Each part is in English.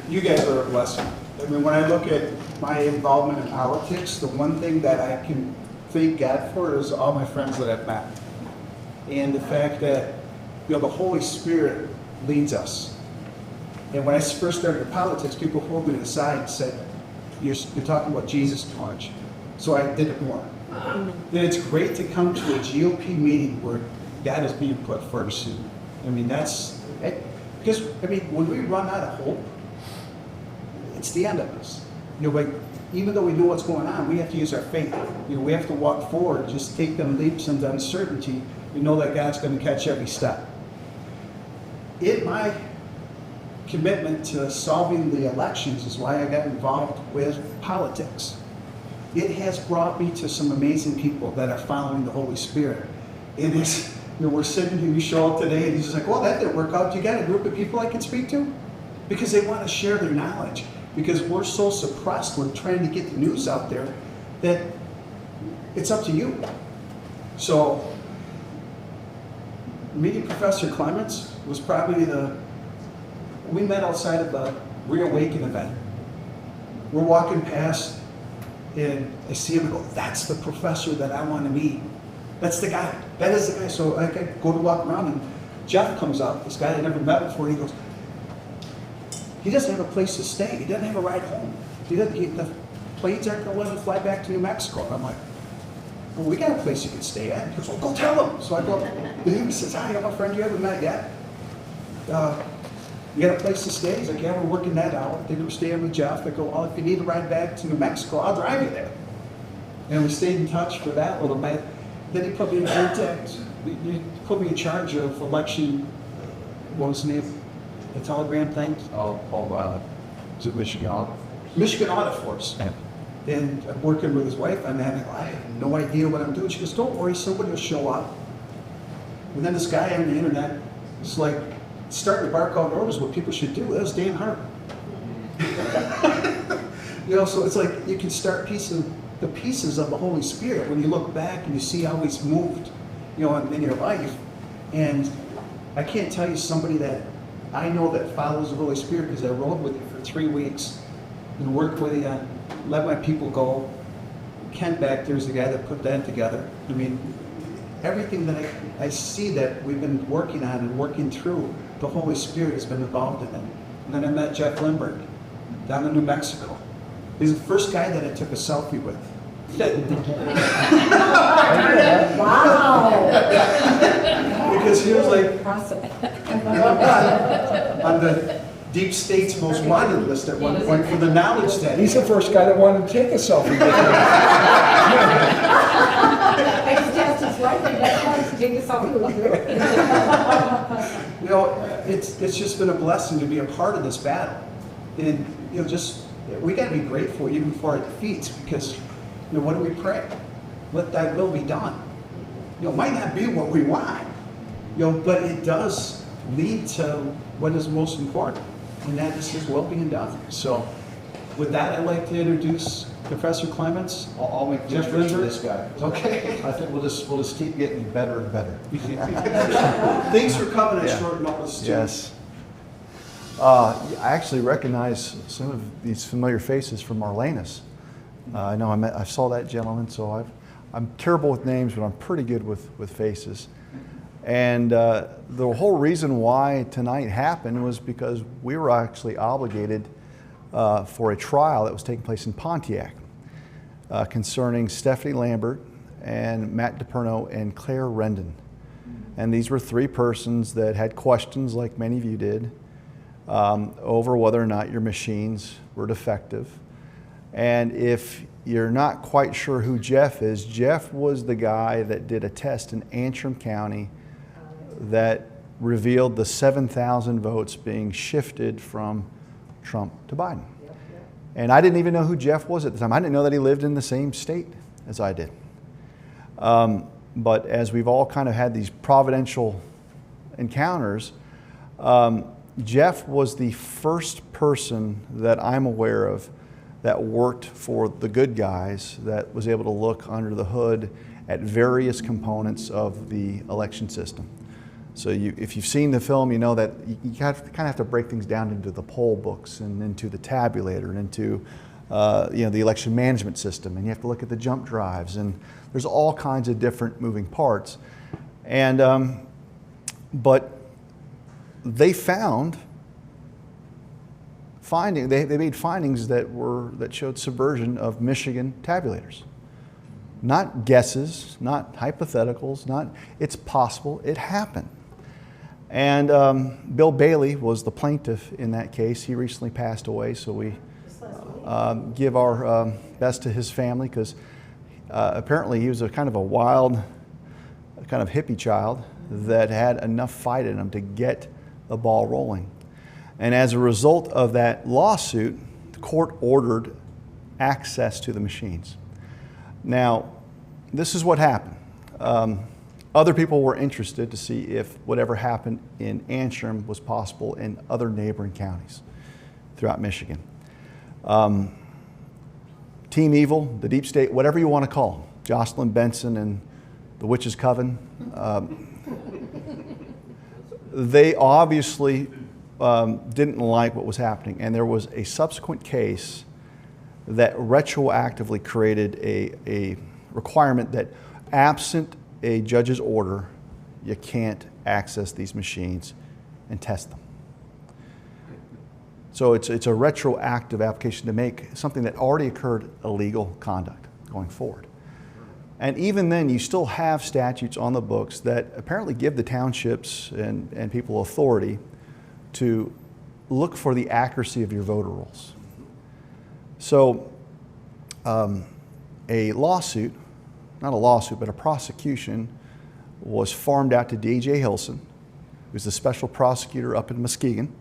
You guys are a blessing. I mean, when I look at my involvement in politics, the one thing that I can thank God for is all my friends that I've met. And the fact that, the Holy Spirit leads us. And when I first started in politics, people pulled me to the side and said, you're talking about Jesus too much. So I did it more. Then it's great to come to a GOP meeting where God is being put first. I mean, because when we run out of hope, it's the end of us. Like, even though we know what's going on, we have to use our faith. We have to walk forward, just take them leaps into uncertainty. We know that God's going to catch every step. My commitment to solving the elections is why I got involved with politics. It has brought me to some amazing people that are following the Holy Spirit. It is, we're sitting here, you show up today, and he's just like, well, that didn't work out. You got a group of people I can speak to? Because they want to share their knowledge. Because we're so suppressed, we're trying to get the news out there, that it's up to you. So, meeting Professor Clements was probably we met outside of the Reawaken event. We're walking past, and I see him and go, that's the professor that I want to meet. That's the guy. That is the guy. So I go to walk around, and Jeff comes up, this guy I never met before, and he goes, he doesn't have a place to stay. He doesn't have a ride home. The planes aren't going to let him fly back to New Mexico. And I'm like, well, we got a place you can stay at. He goes, well, go tell him. So I go up, and he says, hi, I'm a friend you haven't met yet. You got a place to stay? He's like, yeah, we're working that out. They were staying with Jeff. I go, well, if you need a ride back to New Mexico, I'll drive you there. And we stayed in touch for that little bit. Then he put me in contact. He put me in charge of election, what was his name? The telegram thing? Is it Michigan Audit? Michigan Audit Force. Yeah. And I'm working with his wife on that. I have no idea what I'm doing. She goes, don't worry, somebody will show up. And then this guy on the internet is like, starting to bark out orders what people should do. That was Dan Hart. So it's like you can start the pieces of the Holy Spirit when you look back and you see how he's moved, in your life. And I can't tell you somebody that I know that follows the Holy Spirit, because I rode with you for 3 weeks and worked with you on Let My People Go. Ken back there is the guy that put that together. I mean, everything that I see that we've been working on and working through, the Holy Spirit has been involved in it. And then I met Jeff Lenberg down in New Mexico. He's the first guy that I took a selfie with. Wow! Because he was like on the deep state's most wanted list at one point for the knowledge that He's the first guy that wanted to take a selfie with me. I just asked his wife, and that's why to take a selfie with you. It's just been a blessing to be a part of this battle. And, we got to be grateful even for our defeats, because, what do we pray? Let thy will be done. It might not be what we want, but it does lead to what is most important, and that is his will being done. So with that, I'd like to introduce Professor Clements. I'll make Jeff pictures of Lenberg. this guy. Okay. I think we'll just keep getting better and better. Thanks for coming at short notice, too. Yes. I actually recognize some of these familiar faces from Marlanus. I know I saw that gentleman, so I'm terrible with names, but I'm pretty good with faces. And the whole reason why tonight happened was because we were actually obligated for a trial that was taking place in Pontiac concerning Stephanie Lenberg and Matt DePerno and Claire Rendon. And these were 3 persons that had questions, like many of you did, over whether or not your machines were defective. And if you're not quite sure who Jeff is, Jeff was the guy that did a test in Antrim County that revealed the 7,000 votes being shifted from Trump to Biden. And I didn't even know who Jeff was at the time. I didn't know that he lived in the same state as I did. But as we've all kind of had these providential encounters, Jeff was the first person that I'm aware of that worked for the good guys that was able to look under the hood at various components of the election system. So if you've seen the film, you know that you kind of have to break things down into the poll books and into the tabulator and into the election management system, and you have to look at the jump drives, and there's all kinds of different moving parts. And but they made findings that showed subversion of Michigan tabulators. Not guesses, not hypotheticals, it's possible, it happened. And Bill Bailey was the plaintiff in that case. He recently passed away, so we give our best to his family, because apparently he was a kind of a wild, kind of hippie child that had enough fight in him to get the ball rolling. And as a result of that lawsuit, the court ordered access to the machines. Now, this is what happened. Other people were interested to see if whatever happened in Antrim was possible in other neighboring counties throughout Michigan. Team Evil, the Deep State, whatever you want to call them, Jocelyn Benson and the Witches' Coven, they obviously didn't like what was happening, and there was a subsequent case that retroactively created a requirement that absent a judge's order, you can't access these machines and test them. So it's a retroactive application to make something that already occurred illegal conduct going forward. And even then, you still have statutes on the books that apparently give the townships and people authority to look for the accuracy of your voter rolls. So a lawsuit, not a lawsuit, but a prosecution was farmed out to D.J. Hilson, who's the special prosecutor up in Muskegon.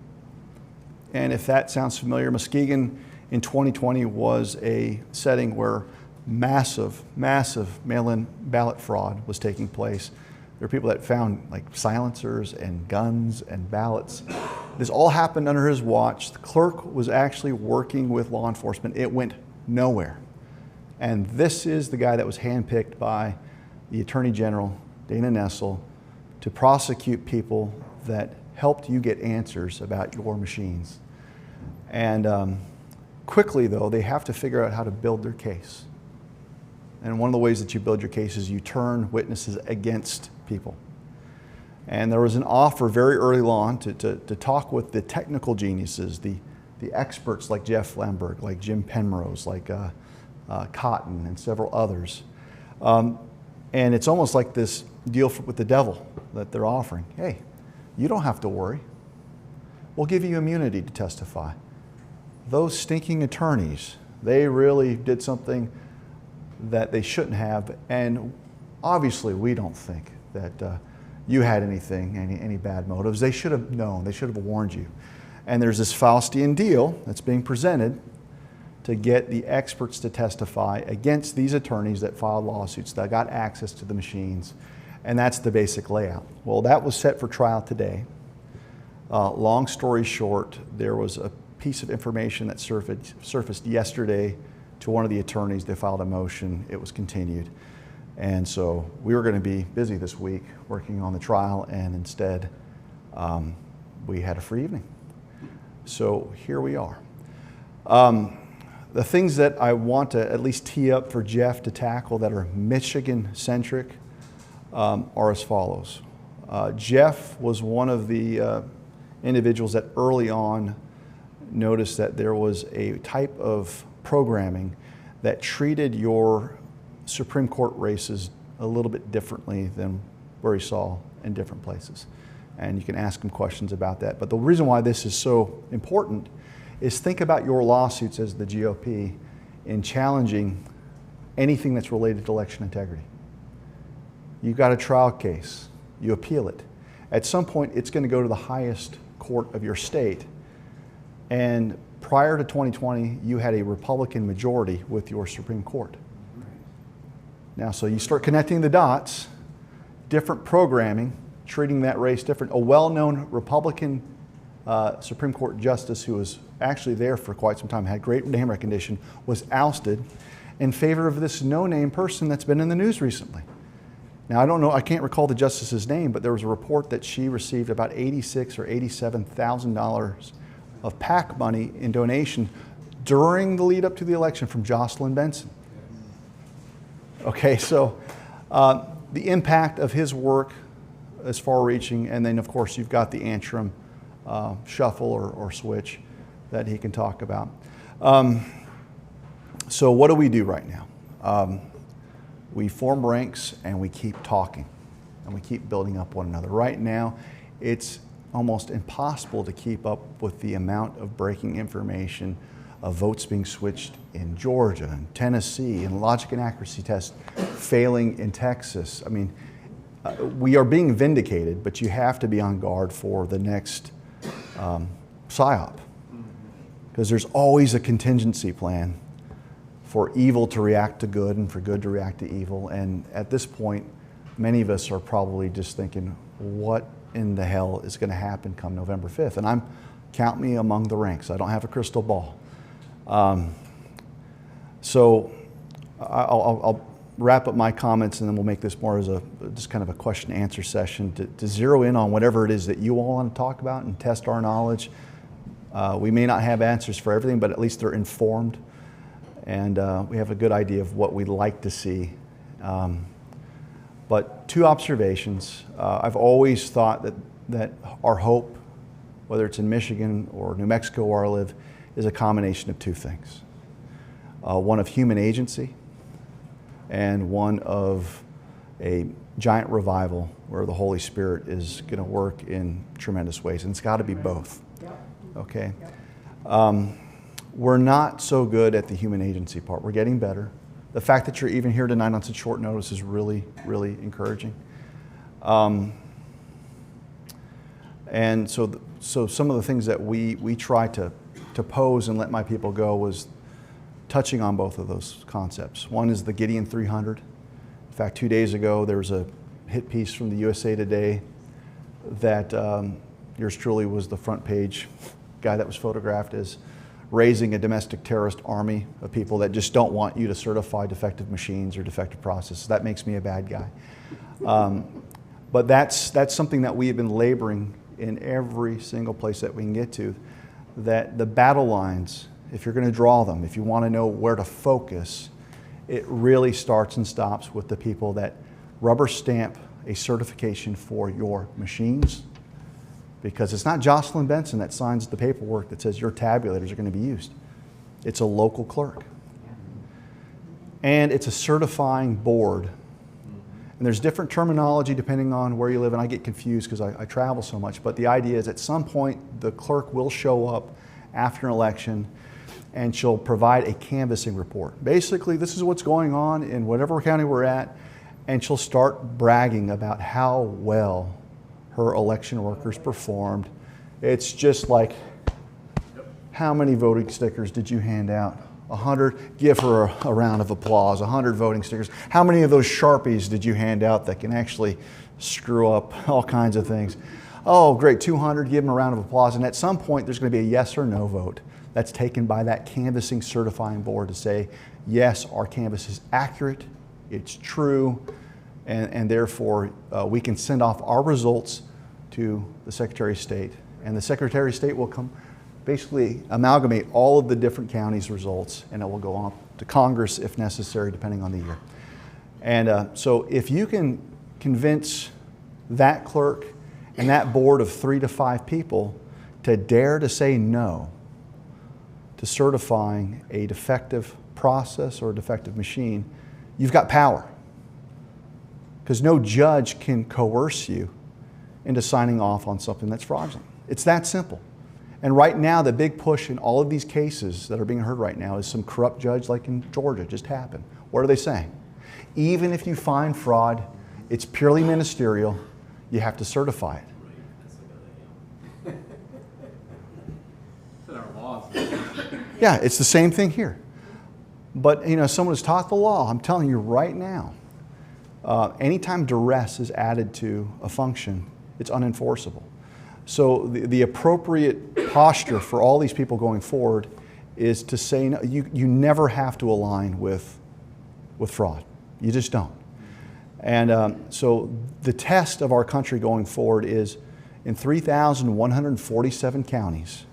And if that sounds familiar, Muskegon in 2020 was a setting where massive mail-in ballot fraud was taking place. There were people that found like silencers and guns and ballots. This all happened under his watch. The clerk was actually working with law enforcement. It went nowhere. And this is the guy that was handpicked by the Attorney General, Dana Nessel, to prosecute people that helped you get answers about your machines. And quickly, though, they have to figure out how to build their case. And one of the ways that you build your case is you turn witnesses against people. And there was an offer very early on to talk with the technical geniuses, the experts like Jeff Lenberg, like Jim Penrose, like Cotton, and several others. And it's almost like this deal with the devil that they're offering. Hey, you don't have to worry. We'll give you immunity to testify. Those stinking attorneys, they really did something that they shouldn't have, and obviously we don't think that you had any bad motives. They should have known, they should have warned you. And there's this Faustian deal that's being presented to get the experts to testify against these attorneys that filed lawsuits, that got access to the machines, and that's the basic layout. Well, that was set for trial today. Long story short, there was a piece of information that surfaced yesterday to one of the attorneys. They filed a motion. It was continued. And so we were going to be busy this week working on the trial, and instead we had a free evening. So here we are. The things that I want to at least tee up for Jeff to tackle that are Michigan-centric are as follows. Jeff was one of the individuals that early on noticed that there was a type of programming that treated your Supreme Court races a little bit differently than where he saw in different places. And you can ask him questions about that. But the reason why this is so important is think about your lawsuits as the GOP in challenging anything that's related to election integrity. You've got a trial case, you appeal it. At some point, it's going to go to the highest court of your state. And prior to 2020, you had a Republican majority with your Supreme Court. Now, so you start connecting the dots, different programming, treating that race different. A well-known Republican Supreme Court justice who was actually there for quite some time, had great name recognition, was ousted in favor of this no-name person that's been in the news recently. Now, I don't know, I can't recall the justice's name, but there was a report that she received about $86,000 or $87,000 of PAC money in donation during the lead up to the election from Jocelyn Benson. Okay, so the impact of his work is far-reaching, and then of course you've got the Antrim shuffle or switch that he can talk about. So what do we do right now? We form ranks and we keep talking and we keep building up one another. Right now, it's almost impossible to keep up with the amount of breaking information of votes being switched in Georgia and Tennessee and logic and accuracy tests failing in Texas. I mean, we are being vindicated, but you have to be on guard for the next PSYOP, because there's always a contingency plan for evil to react to good and for good to react to evil. And at this point, many of us are probably just thinking, what in the hell is going to happen come November 5th? And count me among the ranks. I don't have a crystal ball. So I'll wrap up my comments, and then we'll make this more as just kind of a question and answer session to zero in on whatever it is that you all want to talk about and test our knowledge. We may not have answers for everything, but at least they're informed. And we have a good idea of what we'd like to see. But two observations. I've always thought that our hope, whether it's in Michigan or New Mexico where I live, is a combination of two things. One of human agency and one of a giant revival where the Holy Spirit is going to work in tremendous ways. And it's got to be both. Okay? We're not so good at the human agency part. We're getting better. The fact that you're even here tonight on such short notice is really, really encouraging. And so some of the things that we try to pose and let my people go was touching on both of those concepts. One is the Gideon 300. In fact, 2 days ago, there was a hit piece from the USA Today that yours truly was the front page guy that was photographed as raising a domestic terrorist army of people that just don't want you to certify defective machines or defective processes. That makes me a bad guy. But that's something that we have been laboring in every single place that we can get to, that the battle lines, if you're going to draw them, if you want to know where to focus, it really starts and stops with the people that rubber stamp a certification for your machines. Because it's not Jocelyn Benson that signs the paperwork that says your tabulators are going to be used. It's a local clerk. And it's a certifying board. And there's different terminology depending on where you live, and I get confused because I travel so much. But the idea is at some point the clerk will show up after an election and she'll provide a canvassing report. Basically, this is what's going on in whatever county we're at, and she'll start bragging about how well her election workers performed. It's just like, how many voting stickers did you hand out? 100? Give her a round of applause. 100 voting stickers. How many of those Sharpies did you hand out that can actually screw up all kinds of things? Oh, great, 200, give them a round of applause. And at some point, there's going to be a yes or no vote that's taken by that canvassing certifying board to say, yes, our canvass is accurate, it's true, and therefore we can send off our results to the Secretary of State. And the Secretary of State will come basically amalgamate all of the different counties' results, and it will go on to Congress if necessary, depending on the year. And so if you can convince that clerk and that board of 3 to 5 people to dare to say no to certifying a defective process or a defective machine, you've got power. Because no judge can coerce you into signing off on something that's fraudulent. It's that simple. And right now, the big push in all of these cases that are being heard right now is some corrupt judge like in Georgia just happened. What are they saying? Even if you find fraud, it's purely ministerial, you have to certify it. Yeah, it's the same thing here. But you know, someone who's taught the law, I'm telling you right now, anytime duress is added to a function, it's unenforceable. So the appropriate posture for all these people going forward is to say, no, you never have to align with fraud. You just don't. And so the test of our country going forward is in 3,147 counties,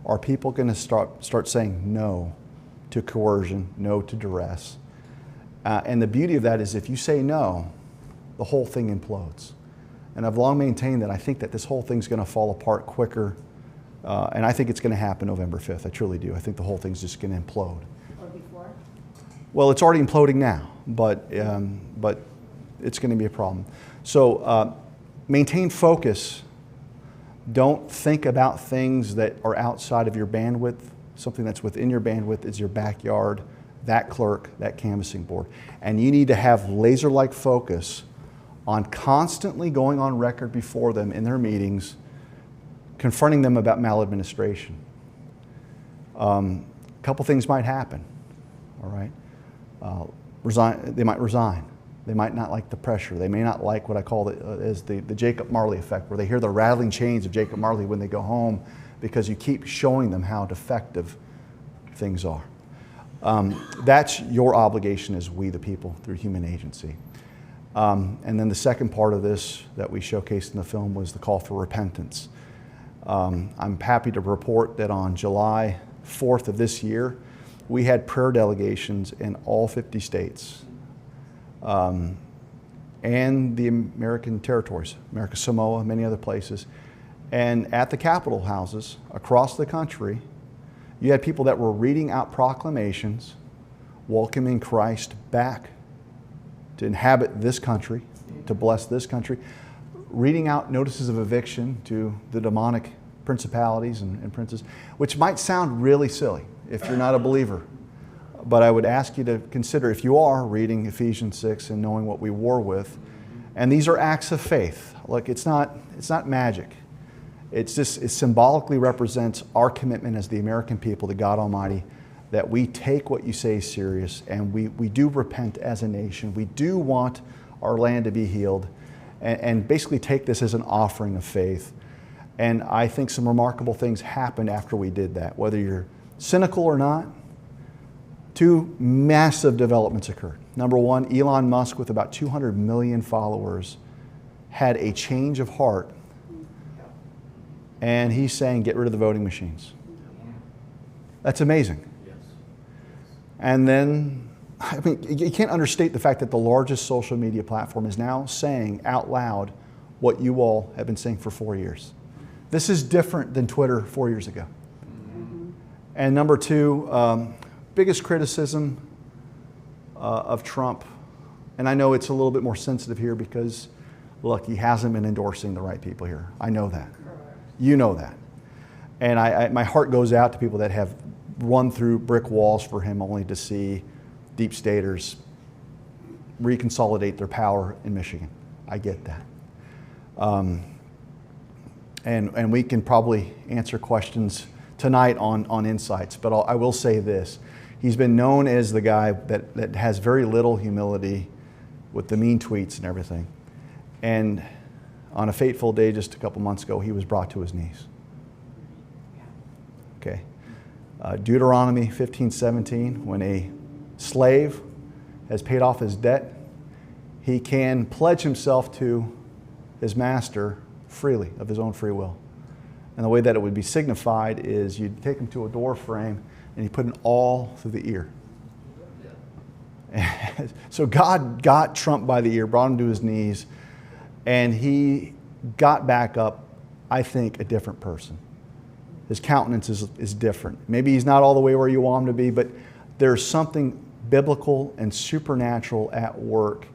are people going to start saying no to coercion, no to duress? And the beauty of that is if you say no, the whole thing implodes. And I've long maintained that I think that this whole thing's going to fall apart quicker. And I think it's going to happen November 5th. I truly do. I think the whole thing's just going to implode. Or before? Well, it's already imploding now, but it's going to be a problem. So maintain focus. Don't think about things that are outside of your bandwidth. Something that's within your bandwidth is your backyard, that clerk, that canvassing board. And you need to have laser-like focus on constantly going on record before them in their meetings, confronting them about maladministration. A couple things might happen, all right? They might resign. They might not like the pressure. They may not like what I call as the Jacob Marley effect, where they hear the rattling chains of Jacob Marley when they go home because you keep showing them how defective things are. That's your obligation as we the people through human agency. And then the second part of this that we showcased in the film was the call for repentance. I'm happy to report that on July 4th of this year, we had prayer delegations in all 50 states and the American territories, America Samoa, many other places. And at the Capitol houses across the country, you had people that were reading out proclamations, welcoming Christ back to inhabit this country, to bless this country, reading out notices of eviction to the demonic principalities and princes, which might sound really silly if you're not a believer. But I would ask you to consider, if you are reading Ephesians 6 and knowing what we war with, and these are acts of faith. Look, it's not magic. It symbolically represents our commitment as the American people to God Almighty, that we take what you say serious and we do repent as a nation. We do want our land to be healed and basically take this as an offering of faith. And I think some remarkable things happened after we did that. Whether you're cynical or not, two massive developments occurred. Number one, Elon Musk, with about 200 million followers, had a change of heart. And he's saying, get rid of the voting machines. That's amazing. And then, I mean, you can't understate the fact that the largest social media platform is now saying out loud what you all have been saying for 4 years. This is different than Twitter 4 years ago. And number two, biggest criticism of Trump, and I know it's a little bit more sensitive here because, look, he hasn't been endorsing the right people here. I know that. You know that. And my heart goes out to people that have run through brick walls for him only to see deep staters reconsolidate their power in Michigan. I get that. And we can probably answer questions tonight on insights, but I will say this. He's been known as the guy that has very little humility with the mean tweets and everything. And on a fateful day just a couple months ago, he was brought to his knees. Okay. Deuteronomy 15:17, when a slave has paid off his debt, he can pledge himself to his master freely, of his own free will. And the way that it would be signified is you'd take him to a door frame and you put an awl through the ear. So God got Trump by the ear, brought him to his knees, and he got back up, I think, a different person. His countenance is different. Maybe he's not all the way where you want him to be, but there's something biblical and supernatural at work.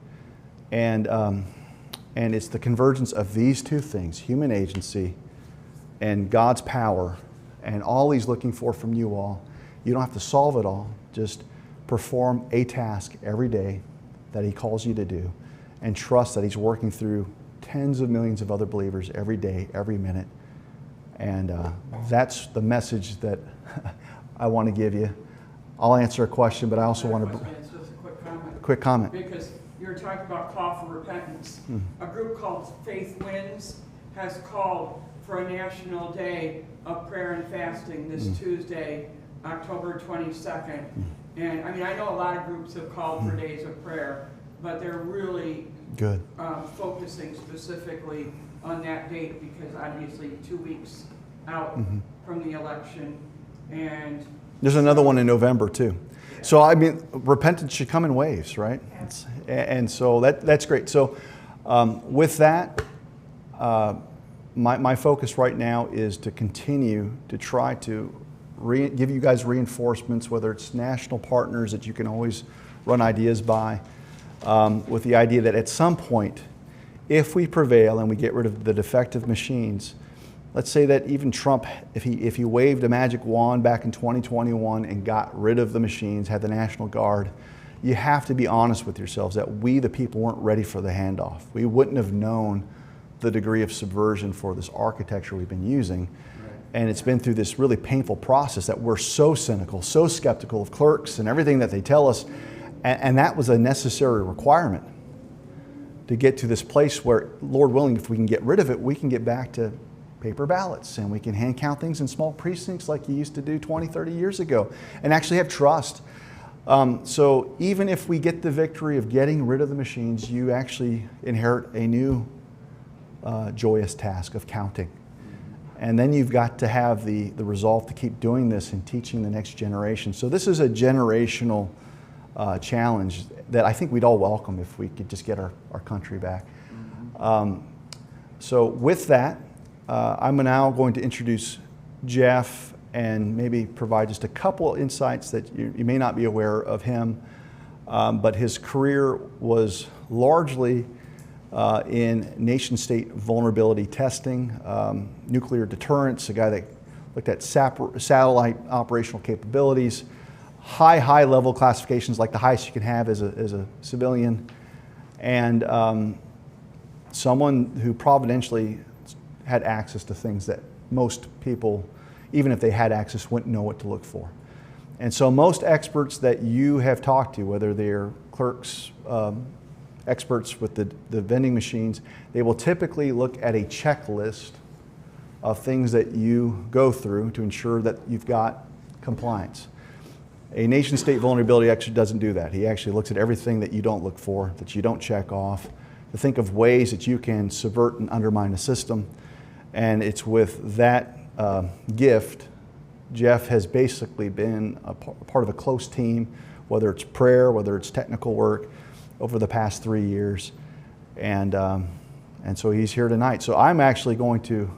And it's the convergence of these two things, human agency and God's power, and all he's looking for from you all. You don't have to solve it all. Just perform a task every day that he calls you to do, and trust that he's working through tens of millions of other believers every day, every minute. And that's the message that I want to give you. I'll answer a question, but I also want to... It's just a quick comment. Quick comment. Because you were talking about call for repentance. A group called Faith Wins has called for a national day of prayer and fasting this Tuesday, October 22nd. And I mean, I know a lot of groups have called for days of prayer, but they're really Good. focusing specifically on that date because obviously 2 weeks out from the election, and There's another one in November too. So I mean, repentance should come in waves, right? And so that's great. So with that, my focus right now is to continue to try to give you guys reinforcements, whether it's national partners that you can always run ideas by, with the idea that at some point, if we prevail and we get rid of the defective machines, let's say that even Trump, if he waved a magic wand back in 2021 and got rid of the machines, had the National Guard, you have to be honest with yourselves that we, the people, weren't ready for the handoff. We wouldn't have known the degree of subversion for this architecture we've been using. And it's been through this really painful process that we're so cynical, so skeptical of clerks and everything that they tell us. And that was a necessary requirement to get to this place where, Lord willing, if we can get rid of it, we can get back to paper ballots and we can hand count things in small precincts like you used to do 20, 30 years ago and actually have trust. So even if we get the victory of getting rid of the machines, you actually inherit a new joyous task of counting. And then you've got to have the resolve to keep doing this and teaching the next generation. So this is a generational challenge that I think we'd all welcome if we could just get our country back. So with that, I'm now going to introduce Jeff and maybe provide just a couple insights that you may not be aware of him, but his career was largely in nation-state vulnerability testing, nuclear deterrence, a guy that looked at satellite operational capabilities, high-level classifications like the highest you can have as a civilian, and someone who providentially had access to things that most people, even if they had access, wouldn't know what to look for. And so most experts that you have talked to, whether they're clerks, experts with the vending machines, they will typically look at a checklist of things that you go through to ensure that you've got compliance. A nation-state vulnerability expert doesn't do that. He actually looks at everything that you don't look for, that you don't check off, to think of ways that you can subvert and undermine the system. And it's with that gift, Jeff has basically been a part of a close team, whether it's prayer, whether it's technical work, over the past 3 years. And so he's here tonight. So I'm actually going to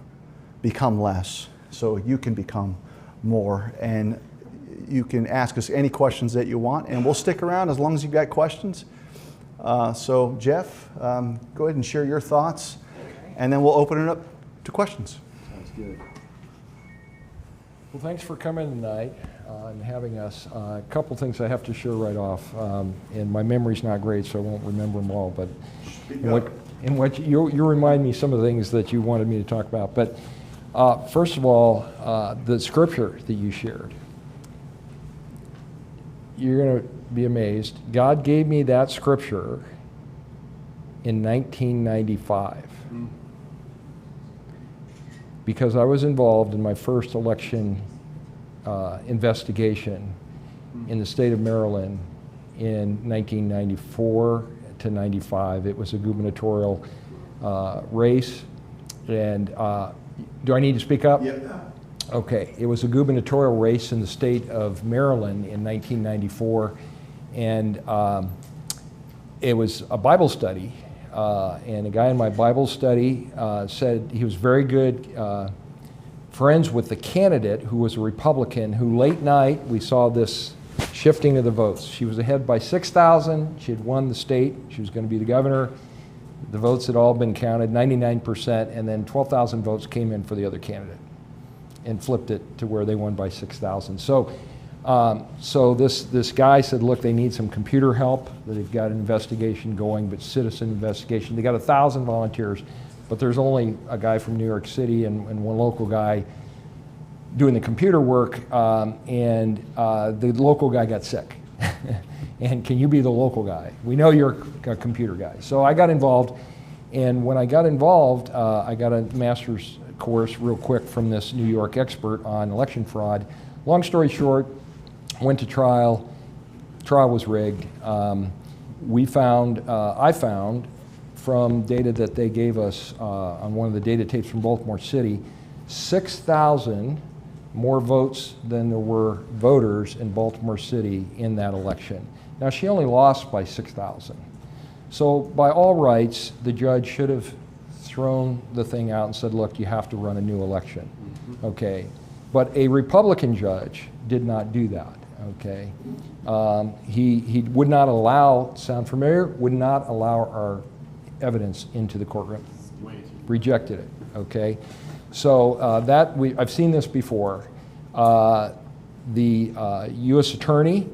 become less so you can become more. And you can ask us any questions that you want, and we'll stick around as long as you've got questions. So Jeff, go ahead and share your thoughts, and then we'll open it up to questions. Sounds good. Well, thanks for coming tonight and having us. A couple things I have to share right off, and my memory's not great, so I won't remember them all. But you'll remind me some of the things that you wanted me to talk about. But first of all, the scripture that you shared, you're going to be amazed. God gave me that scripture in 1995. Because I was involved in my first election investigation in the state of Maryland in 1994 to 95. It was a gubernatorial race. And do I need to speak up? Yeah. Okay. It was a gubernatorial race in the state of Maryland in 1994. And it was a Bible study. And a guy in my Bible study said he was very good friends with the candidate who was a Republican, who late night we saw this shifting of the votes. She was ahead by 6,000. She had won the state. She was going to be the governor. The votes had all been counted, 99%, and then 12,000 votes came in for the other candidate and flipped it to where they won by 6,000. So this guy said, look, they need some computer help. They've got an investigation going, but citizen investigation. They got 1,000 volunteers, but there's only a guy from New York City and one local guy doing the computer work, and the local guy got sick. And can you be the local guy? We know you're a computer guy. So I got involved, and when I got involved, I got a master's course real quick from this New York expert on election fraud. Long story short, went to trial. Trial was rigged. I found from data that they gave us on one of the data tapes from Baltimore City, 6,000 more votes than there were voters in Baltimore City in that election. Now, she only lost by 6,000. So by all rights, the judge should have thrown the thing out and said, look, you have to run a new election, okay? But a Republican judge did not do that, okay? He would not allow, sound familiar? Would not allow our evidence into the courtroom. Rejected it, okay? So I've seen this before. The U.S. attorney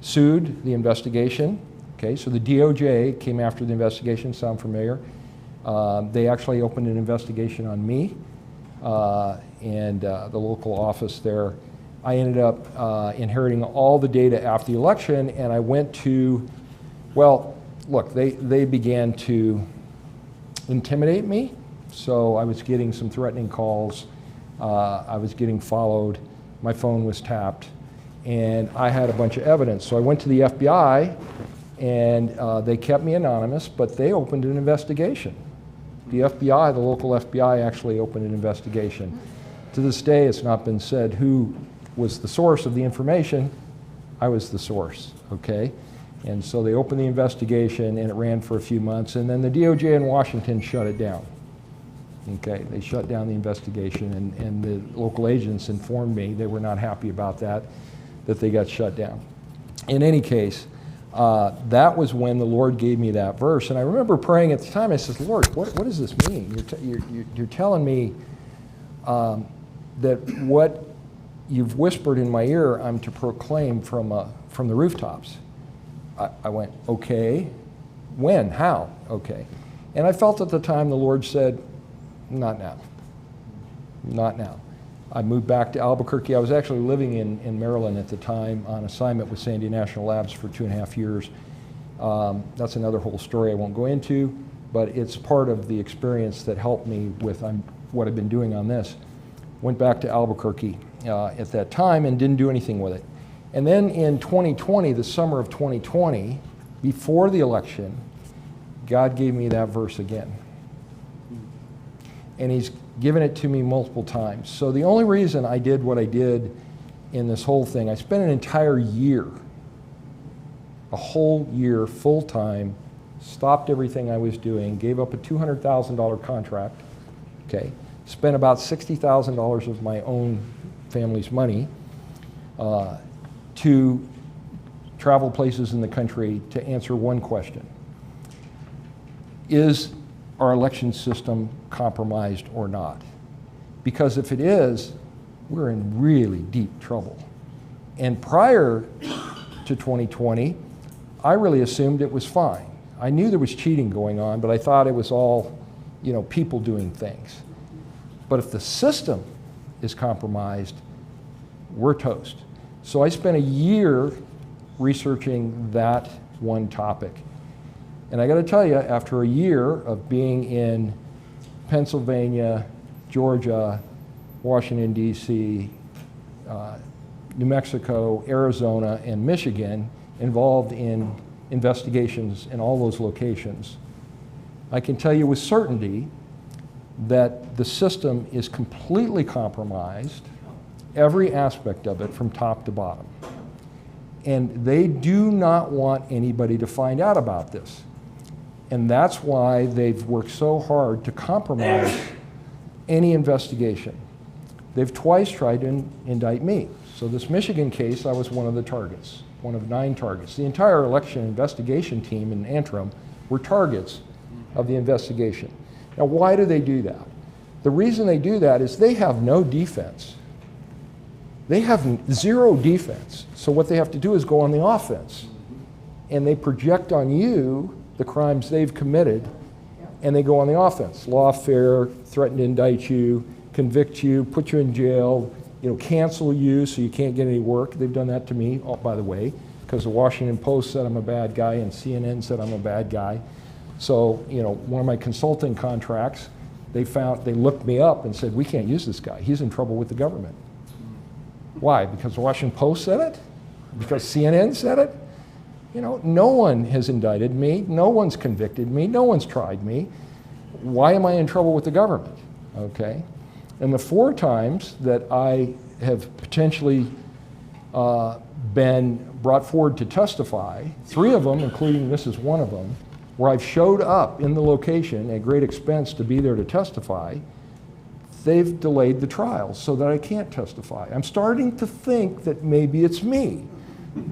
sued the investigation, okay? So the DOJ came after the investigation, sound familiar? They actually opened an investigation on me and the local office there. I ended up inheriting all the data after the election, and I went to, well, look, they began to intimidate me. So I was getting some threatening calls. I was getting followed. My phone was tapped. And I had a bunch of evidence. So I went to the FBI, and they kept me anonymous, but they opened an investigation. The FBI, the local FBI, actually opened an investigation. To this day, it's not been said who was the source of the information. I was the source, okay? And so they opened the investigation, and it ran for a few months, and then the DOJ in Washington shut it down. Okay, they shut down the investigation, and the local agents informed me they were not happy about that they got shut down. In any case, that was when the Lord gave me that verse, and I remember praying at the time. I said, Lord, what does this mean? You're telling me that what you've whispered in my ear, I'm to proclaim from the rooftops. I went, okay, when, how, okay. And I felt at the time the Lord said, not now, not now. I moved back to Albuquerque. I was actually living in Maryland at the time on assignment with Sandia National Labs for 2.5 years. That's another whole story I won't go into, but it's part of the experience that helped me with what I've been doing on this. Went back to Albuquerque at that time and didn't do anything with it. And then in 2020, the summer of 2020, before the election, God gave me that verse again. And He's given it to me multiple times. So the only reason I did what I did in this whole thing, I spent an entire year, a whole year, full-time, stopped everything I was doing, gave up a $200,000 contract, okay, spent about $60,000 of my own family's money to travel places in the country to answer one question. Is our election system compromised or not? Because if it is, we're in really deep trouble. And prior to 2020, I really assumed it was fine. I knew there was cheating going on, but I thought it was all, people doing things. But if the system is compromised, we're toast. So I spent a year researching that one topic. And I got to tell you, after a year of being in Pennsylvania, Georgia, Washington, D.C., New Mexico, Arizona, and Michigan, involved in investigations in all those locations, I can tell you with certainty that the system is completely compromised, every aspect of it from top to bottom. And they do not want anybody to find out about this. And that's why they've worked so hard to compromise any investigation. They've twice tried to indict me. So this Michigan case, I was one of the targets, one of 9 targets. The entire election investigation team in Antrim were targets of the investigation. Now, why do they do that? The reason they do that is they have no defense. They have 0 defense. So what they have to do is go on the offense. And they project on you the crimes they've committed, and they go on the offense. Lawfare, threaten to indict you, convict you, put you in jail, cancel you so you can't get any work. They've done that to me, by the way, because the Washington Post said I'm a bad guy and CNN said I'm a bad guy. So, one of my consulting contracts, they looked me up and said, we can't use this guy. He's in trouble with the government. Why? Because the Washington Post said it? Because CNN said it? You know, no one has indicted me, no one's convicted me, no one's tried me. Why am I in trouble with the government? Okay? And the 4 times that I have potentially been brought forward to testify, 3 of them, including this is one of them, where I've showed up in the location at great expense to be there to testify, they've delayed the trial so that I can't testify. I'm starting to think that maybe it's me,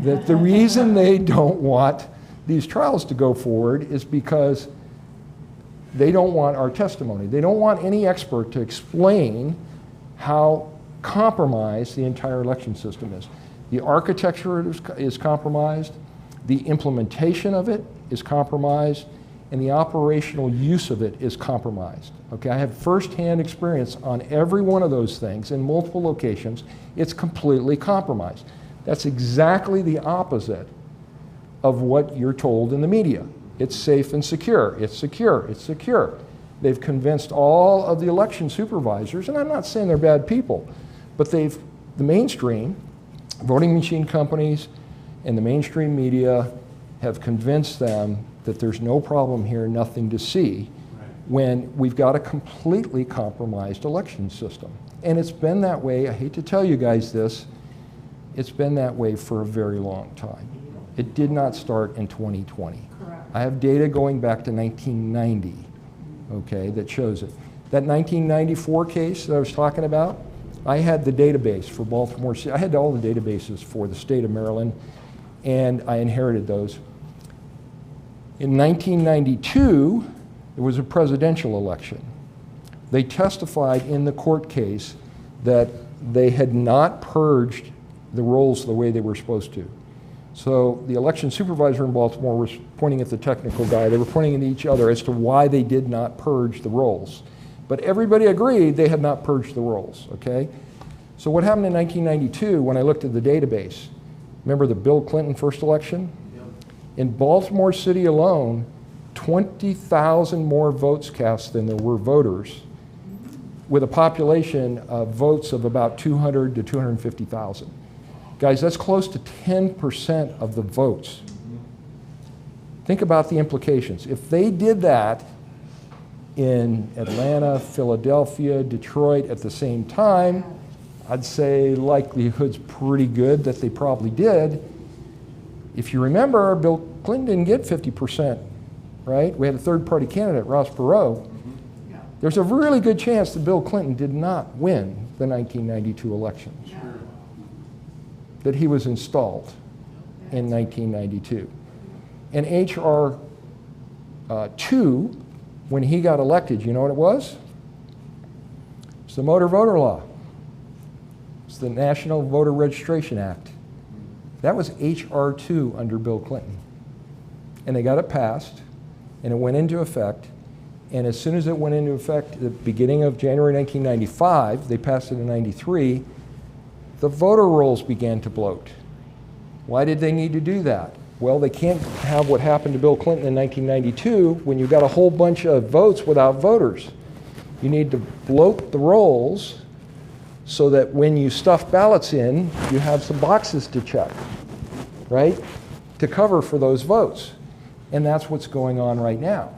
that the reason they don't want these trials to go forward is because they don't want our testimony. They don't want any expert to explain how compromised the entire election system is. The architecture is compromised, the implementation of it is compromised, and the operational use of it is compromised. Okay, I have firsthand experience on every one of those things in multiple locations. It's completely compromised. That's exactly the opposite of what you're told in the media. It's safe and secure, it's secure, it's secure. They've convinced all of the election supervisors, and I'm not saying they're bad people, but the mainstream, voting machine companies, and the mainstream media have convinced them that there's no problem here, nothing to see, when we've got a completely compromised election system. And it's been that way, I hate to tell you guys this, it's been that way for a very long time. It did not start in 2020. Correct. I have data going back to 1990, okay, that shows it. That 1994 case that I was talking about, I had the database for Baltimore City. I had all the databases for the state of Maryland, and I inherited those. In 1992, there was a presidential election. They testified in the court case that they had not purged the rolls the way they were supposed to. So the election supervisor in Baltimore was pointing at the technical guy. They were pointing at each other as to why they did not purge the rolls. But everybody agreed they had not purged the rolls, okay? So what happened in 1992 when I looked at the database? Remember the Bill Clinton first election? Yep. In Baltimore City alone, 20,000 more votes cast than there were voters, with a population of votes of about 200 to 250,000. Guys, that's close to 10% of the votes. Think about the implications. If they did that in Atlanta, Philadelphia, Detroit at the same time, I'd say likelihood's pretty good that they probably did. If you remember, Bill Clinton didn't get 50%, right? We had a third-party candidate, Ross Perot. There's a really good chance that Bill Clinton did not win the 1992 elections, that he was installed in 1992. And H.R. 2, when he got elected, you know what it was? It's the Motor Voter Law. It's the National Voter Registration Act. That was H.R. 2 under Bill Clinton. And they got it passed, and it went into effect. And as soon as it went into effect at the beginning of January 1995, they passed it in 93, the voter rolls began to bloat. Why did they need to do that? Well, they can't have what happened to Bill Clinton in 1992 when you've got a whole bunch of votes without voters. You need to bloat the rolls so that when you stuff ballots in, you have some boxes to check, right? To cover for those votes. And that's what's going on right now.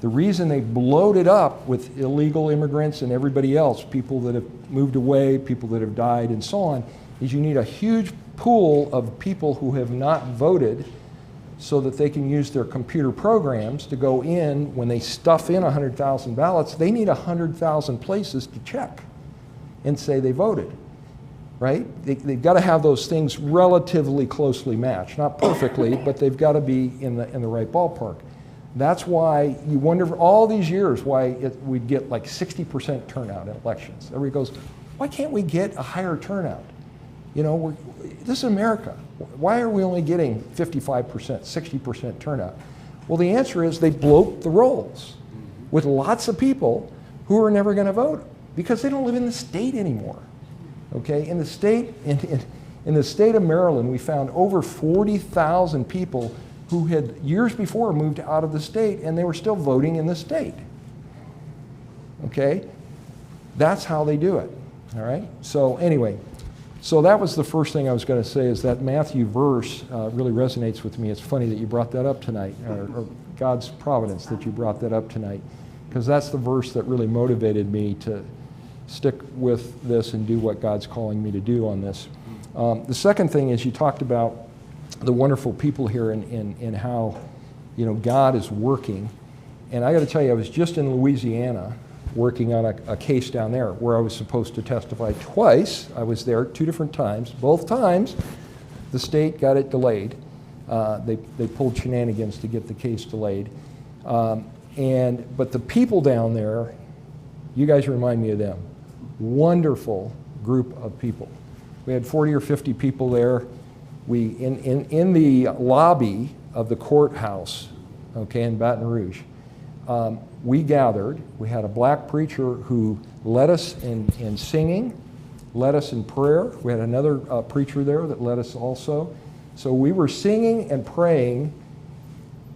The reason they bloated up with illegal immigrants and everybody else, people that have moved away, people that have died, and so on, is you need a huge pool of people who have not voted so that they can use their computer programs to go in. When they stuff in 100,000 ballots, they need 100,000 places to check and say they voted, right? They've got to have those things relatively closely matched. Not perfectly, but they've got to be in the right ballpark. That's why you wonder for all these years why we'd get like 60% turnout in elections. Everybody goes, why can't we get a higher turnout? You know, this is America. Why are we only getting 55%, 60% turnout? Well, the answer is they bloat the rolls with lots of people who are never going to vote because they don't live in the state anymore. Okay, in the state of Maryland, we found over 40,000 people who had years before moved out of the state and they were still voting in the state. Okay? That's how they do it. All right? So anyway, So that was the first thing I was going to say, is that Matthew verse really resonates with me. It's funny that you brought that up tonight, or God's providence that you brought that up tonight, because that's the verse that really motivated me to stick with this and do what God's calling me to do on this. The second thing is, you talked about the wonderful people here and how, you know, God is working. And I got to tell you, I was just in Louisiana working on a case down there where I was supposed to testify twice. I was there 2 different times. Both times, the state got it delayed. They pulled shenanigans to get the case delayed. But the people down there, you guys remind me of them. Wonderful group of people. We had 40 or 50 people there. We in the lobby of the courthouse, okay, in Baton Rouge. We gathered. We had a black preacher who led us in singing, led us in prayer. We had another preacher there that led us also. So we were singing and praying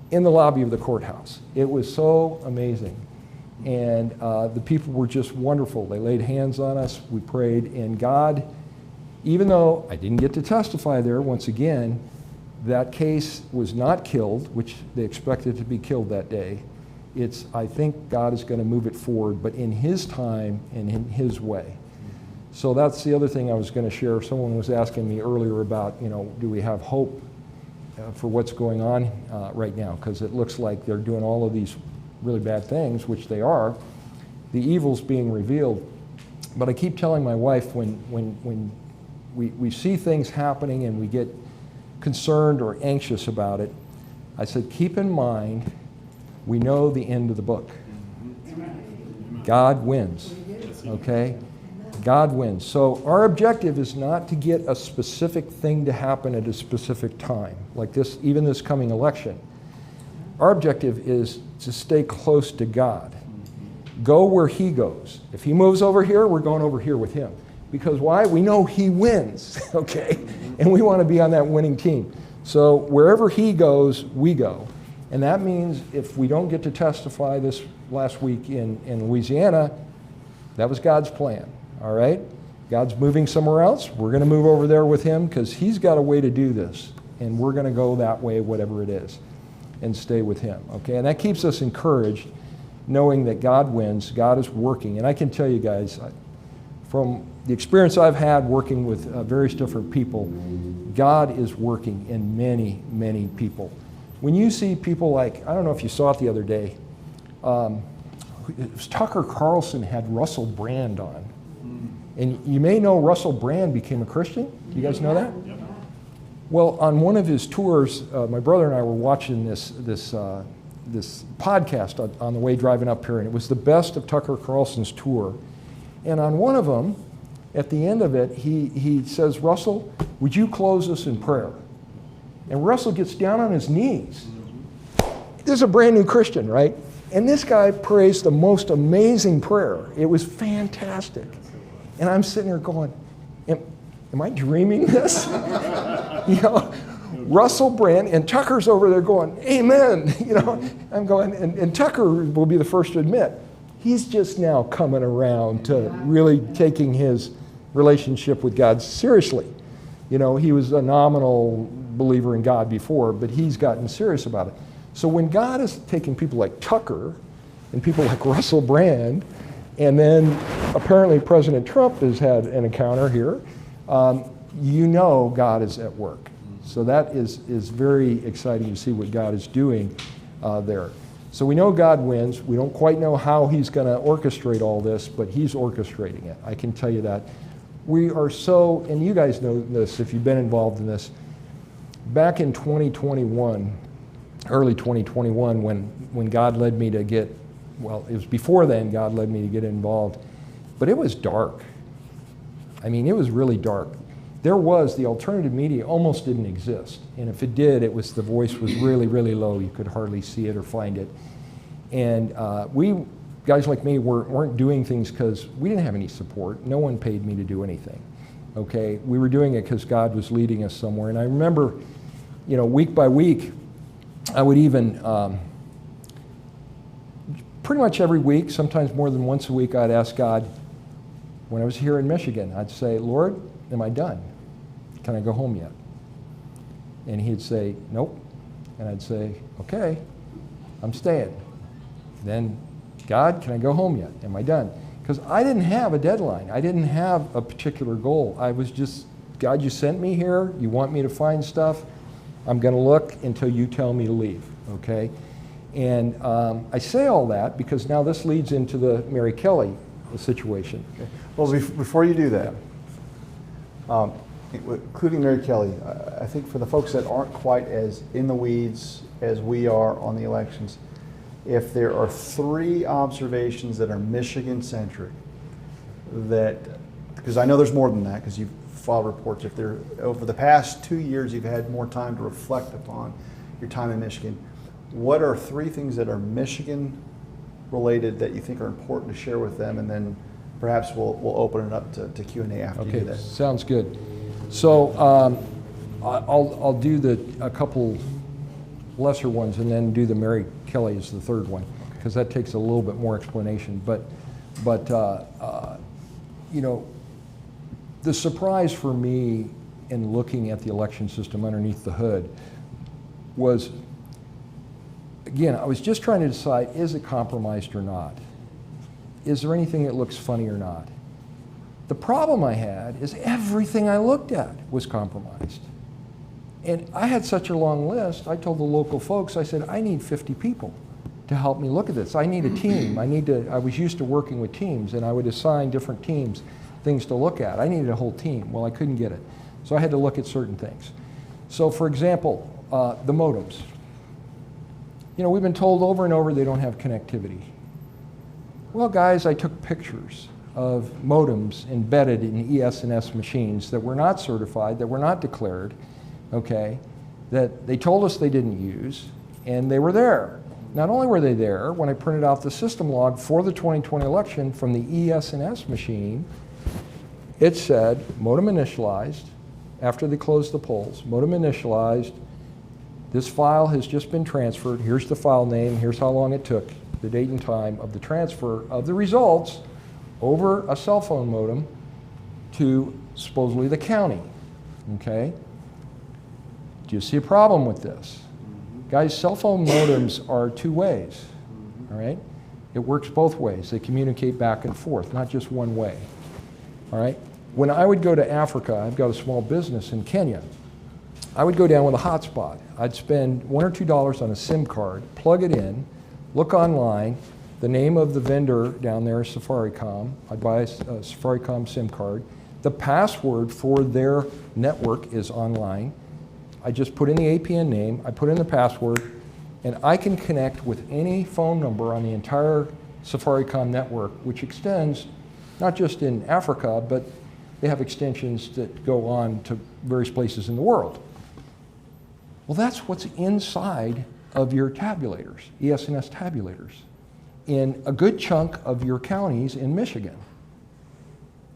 in the lobby of the courthouse. It was so amazing. And the people were just wonderful. They laid hands on us. We prayed. And God, even though I didn't get to testify there, once again, that case was not killed, which they expected to be killed that day. I think God is going to move it forward, but in His time and in His way. So that's the other thing I was going to share. Someone was asking me earlier about, you know, do we have hope for what's going on right now? Because it looks like they're doing all of these really bad things, which they are. The evil's being revealed. But I keep telling my wife, when we see things happening and we get concerned or anxious about it, I said, keep in mind, we know the end of the book. God wins, okay? God wins. So our objective is not to get a specific thing to happen at a specific time, like this, even this coming election. Our objective is to stay close to God. Go where He goes. If He moves over here, we're going over here with Him. Because why? We know He wins, okay? And we want to be on that winning team. So wherever He goes, we go. And that means if we don't get to testify this last week in Louisiana, that was God's plan, all right? God's moving somewhere else. We're going to move over there with Him because He's got a way to do this. And we're going to go that way, whatever it is, and stay with Him, okay? And that keeps us encouraged, knowing that God wins, God is working. And I can tell you guys, from the experience I've had working with various different people, God is working in many, many people. When you see people like, I don't know if you saw it the other day, it was Tucker Carlson had Russell Brand on. And you may know Russell Brand became a Christian. Do you guys know that? Yep. Well, on one of his tours, my brother and I were watching this podcast on the way driving up here, and it was the best of Tucker Carlson's tour. And on one of them, at the end of it, he says, Russell, would you close us in prayer? And Russell gets down on his knees. This is a brand new Christian, right? And this guy prays the most amazing prayer. It was fantastic. And I'm sitting there going, am I dreaming this? You know, Russell Brand, and Tucker's over there going, amen. You know, I'm going, and Tucker will be the first to admit, he's just now coming around to really taking his relationship with God seriously. You know, he was a nominal believer in God before, but he's gotten serious about it. So when God is taking people like Tucker and people like Russell Brand, and then apparently President Trump has had an encounter here, you know God is at work. So that is very exciting to see what God is doing there. So we know God wins. We don't quite know how He's going to orchestrate all this, but He's orchestrating it. I can tell you that. We are so, and you guys know this if you've been involved in this, back in 2021, early 2021, when God led me to get, well, it was before then God led me to get involved, but it was dark. I mean, it was really dark. The alternative media almost didn't exist. And if it did, the voice was really, really low. You could hardly see it or find it. And guys like me weren't doing things because we didn't have any support. No one paid me to do anything, okay? We were doing it because God was leading us somewhere. And I remember, you know, week by week, I would even, pretty much every week, sometimes more than once a week, I'd ask God, when I was here in Michigan, I'd say, Lord, am I done? Can I go home yet? And he'd say, nope. And I'd say, okay, I'm staying. Then, God, can I go home yet? Am I done? Because I didn't have a deadline. I didn't have a particular goal. I was just, God, you sent me here. You want me to find stuff. I'm going to look until you tell me to leave, okay? And I say all that because now this leads into the Mary Kelly situation. Okay. Well, before you do that, including Mary Kelly, I think for the folks that aren't quite as in the weeds as we are on the elections, if there are 3 observations that are Michigan-centric, that, because I know there's more than that, because you've filed reports, if they're, over the past 2 years you've had more time to reflect upon your time in Michigan, what are 3 things that are Michigan-related that you think are important to share with them, and then perhaps we'll open it up to Q&A after you do Okay, that. sounds good. So I'll do a couple lesser ones and then do the Mary Kelly as the third one, because that takes a little bit more explanation. But you know, the surprise for me in looking at the election system underneath the hood was, again, I was just trying to decide, is it compromised or not? Is there anything that looks funny or not? The problem I had is everything I looked at was compromised. And I had such a long list, I told the local folks, I said, I need 50 people to help me look at this. I need a team. I was used to working with teams, and I would assign different teams things to look at. I needed a whole team. Well, I couldn't get it. So I had to look at certain things. So for example, the modems. You know, we've been told over and over they don't have connectivity. Well, guys, I took pictures of modems embedded in ES&S machines that were not certified, that were not declared, okay, that they told us they didn't use, and they were there. Not only were they there, when I printed out the system log for the 2020 election from the ES&S machine, it said modem initialized, after they closed the polls, modem initialized, this file has just been transferred, here's the file name, here's how long it took, the date and time of the transfer of the results over a cell phone modem to supposedly the county, okay? Do you see a problem with this? Guys, cell phone modems are 2 ways, all right? It works both ways. They communicate back and forth, not just one way, all right? When I would go to Africa, I've got a small business in Kenya, I would go down with a hotspot. I'd spend $1 or $2 on a SIM card, plug it in, look online, the name of the vendor down there is Safaricom. I'd buy a Safaricom SIM card. The password for their network is online. I just put in the APN name, I put in the password, and I can connect with any phone number on the entire Safaricom network, which extends not just in Africa, but they have extensions that go on to various places in the world. Well, that's what's inside of your tabulators, ES&S tabulators, in a good chunk of your counties in Michigan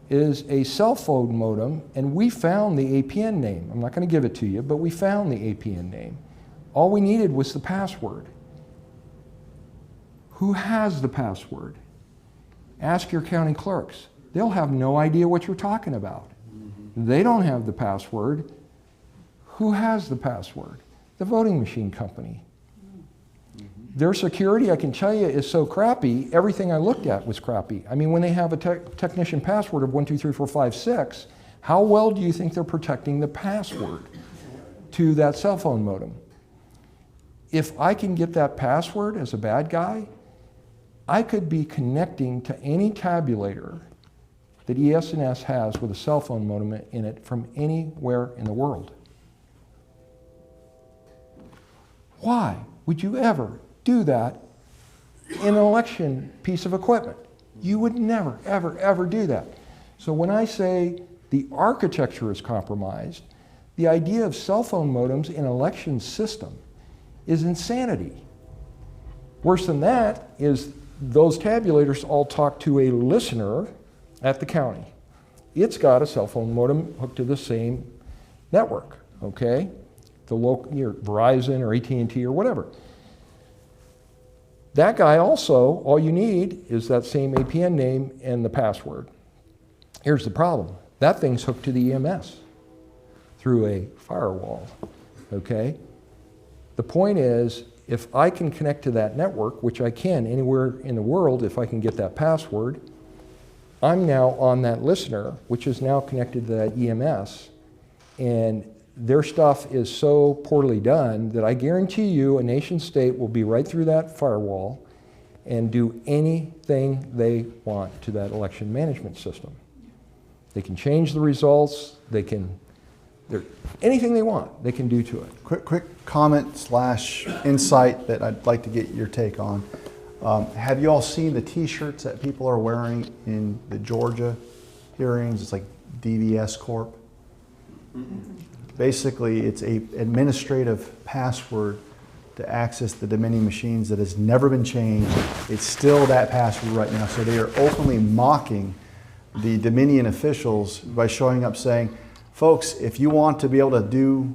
is a cell phone modem, and we found the APN name. I'm not going to give it to you, but we found the APN name. All we needed was the password. Who has the password? Ask your county clerks. They'll have no idea what you're talking about. They don't have the password. Who has the password? The voting machine company. Their security, I can tell you, is so crappy, everything I looked at was crappy. I mean, when they have a technician password of 1, 2, 3, 4, 5, 6, how well do you think they're protecting the password to that cell phone modem? If I can get that password as a bad guy, I could be connecting to any tabulator that ES&S has with a cell phone modem in it from anywhere in the world. Why would you ever do that in an election piece of equipment? You would never, ever, ever do that. So when I say the architecture is compromised, the idea of cell phone modems in an election system is insanity. Worse than that is those tabulators all talk to a listener at the county. It's got a cell phone modem hooked to the same network, okay? The local, Verizon or AT&T or whatever. That guy also, all you need is that same APN name and the password. Here's the problem. That thing's hooked to the EMS through a firewall, okay? The point is, if I can connect to that network, which I can anywhere in the world if I can get that password, I'm now on that listener, which is now connected to that EMS, and their stuff is so poorly done that I guarantee you a nation state will be right through that firewall and do anything they want to that election management system. They can change the results, anything they want, they can do to it. Quick comment / insight that I'd like to get your take on. Have you all seen the t-shirts that people are wearing in the Georgia hearings? It's like DVS Corp. Basically, it's a administrative password to access the Dominion machines that has never been changed. It's still that password right now. So they are openly mocking the Dominion officials by showing up saying, folks, if you want to be able to do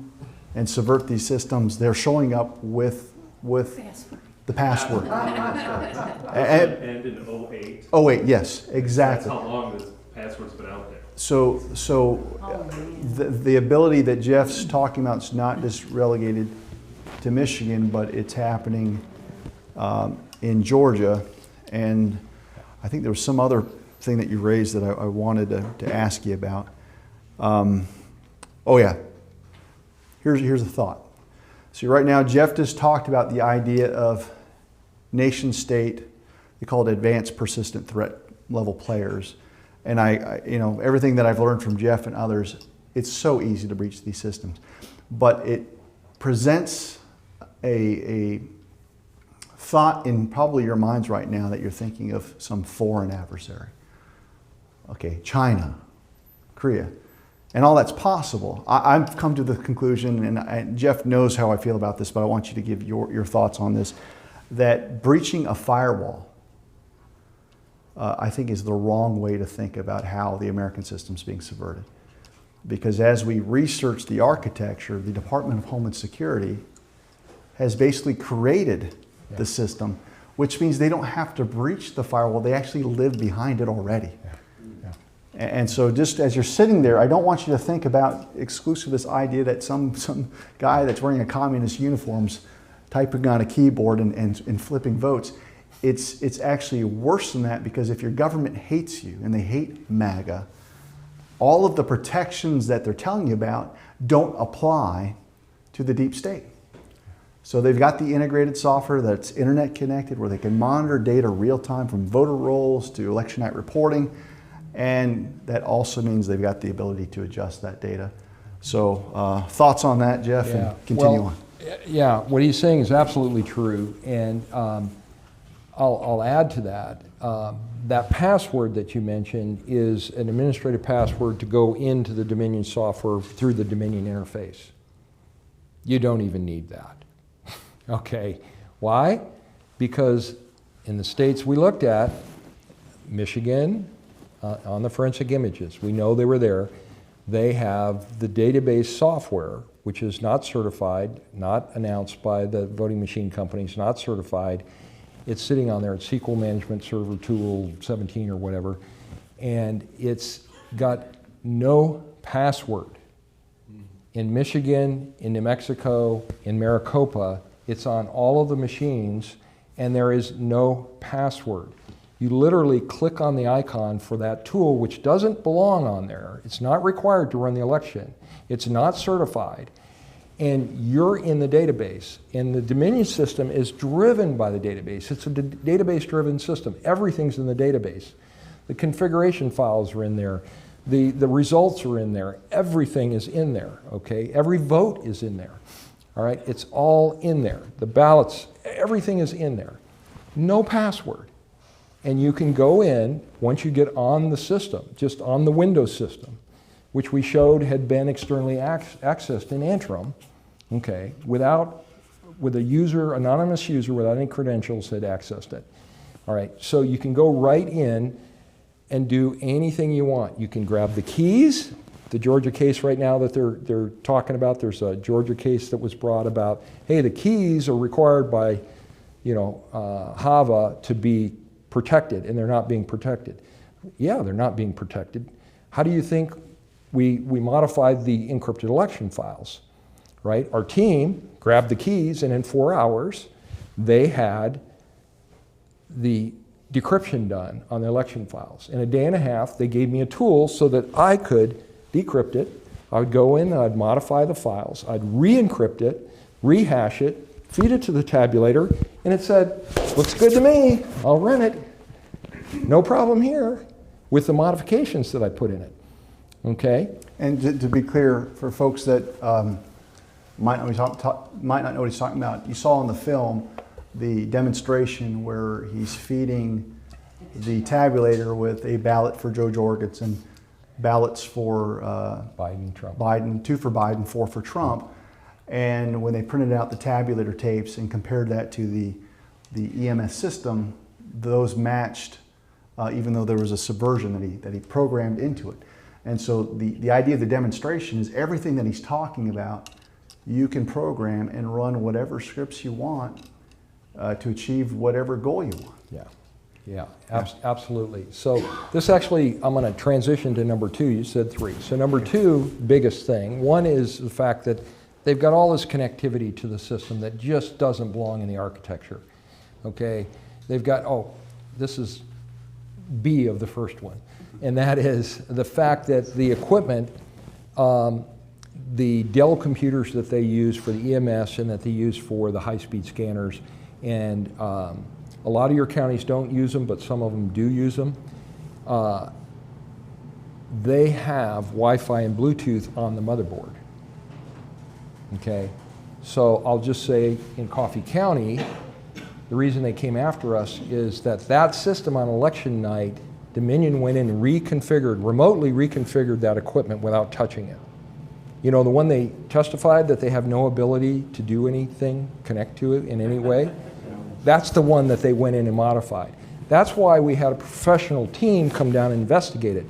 and subvert these systems, they're showing up with the password. And in 08. Oh wait, yes, exactly. That's how long this password's been out there. So the ability that Jeff's talking about is not just relegated to Michigan, but it's happening in Georgia. And I think there was some other thing that you raised that I wanted to ask you about. Oh yeah, here's a thought. So right now, Jeff just talked about the idea of nation state, they call it advanced persistent threat level players. And I everything that I've learned from Jeff and others, it's so easy to breach these systems. But it presents a thought in probably your minds right now that you're thinking of some foreign adversary. Okay, China, Korea, and all that's possible. I've come to the conclusion, and Jeff knows how I feel about this, but I want you to give your thoughts on this, that breaching a firewall, I think, is the wrong way to think about how the American system's being subverted. Because as we research the architecture, the Department of Homeland Security has basically created the system, which means they don't have to breach the firewall. They actually live behind it already. And so just as you're sitting there, I don't want you to think about exclusive this idea that some guy that's wearing a communist uniform's typing on a keyboard and flipping votes. It's actually worse than that, because if your government hates you and they hate MAGA, all of the protections that they're telling you about don't apply to the deep state. So they've got the integrated software that's internet connected where they can monitor data real time from voter rolls to election night reporting. And that also means they've got the ability to adjust that data. So thoughts on that, Jeff, and continue on. Yeah, what he's saying is absolutely true. And I'll add to that. That password that you mentioned is an administrative password to go into the Dominion software through the Dominion interface. You don't even need that. Okay, why? Because in the states we looked at, Michigan, on the forensic images, we know they were there. They have the database software, which is not certified, not announced by the voting machine companies, not certified. It's sitting on there. It's SQL Management Server Tool 17 or whatever. And it's got no password. In Michigan, in New Mexico, in Maricopa, it's on all of the machines, and there is no password. You literally click on the icon for that tool, which doesn't belong on there. It's not required to run the election. It's not certified. And you're in the database. And the Dominion system is driven by the database. It's a database-driven system. Everything's in the database. The configuration files are in there. The results are in there. Everything is in there, okay? Every vote is in there, all right? It's all in there. The ballots, everything is in there. No password. And you can go in, once you get on the system, just on the Windows system, which we showed had been externally accessed in Antrim, okay, with a user, anonymous user without any credentials had accessed it. All right, so you can go right in and do anything you want. You can grab the keys. The Georgia case right now that they're talking about, there's a Georgia case that was brought about, hey, the keys are required by, HAVA to be protected, and they're not being protected. Yeah, they're not being protected. How do you think we modified the encrypted election files, right? Our team grabbed the keys, and in 4 hours, they had the decryption done on the election files. In a day and a half, they gave me a tool so that I could decrypt it. I would go in, I'd modify the files, I'd re-encrypt it, rehash it, feed it to the tabulator, and it said, looks good to me, I'll run it. No problem here with the modifications that I put in it, okay? And to be clear, for folks that might not know what he's talking about, you saw in the film the demonstration where he's feeding the tabulator with a ballot for Joe Jorgensen, ballots for Biden, Trump. Biden, 2 for Biden, 4 for Trump. And when they printed out the tabulator tapes and compared that to the EMS system, those matched, even though there was a subversion that he programmed into it. And so the idea of the demonstration is everything that he's talking about, you can program and run whatever scripts you want to achieve whatever goal you want. Yeah, absolutely. So this actually, I'm going to transition to number 2. You said 3. So number 2, biggest thing. One is the fact that they've got all this connectivity to the system that just doesn't belong in the architecture. Okay, they've got, this is B of the first one, and that is the fact that the equipment, the Dell computers that they use for the EMS and that they use for the high-speed scanners, and a lot of your counties don't use them, but some of them do use them. They have Wi-Fi and Bluetooth on the motherboard. Okay, so I'll just say in Coffee County, the reason they came after us is that system on election night, Dominion went in and remotely reconfigured that equipment without touching it. You know, the one they testified that they have no ability to do anything, connect to it in any way, that's the one that they went in and modified. That's why we had a professional team come down and investigate it.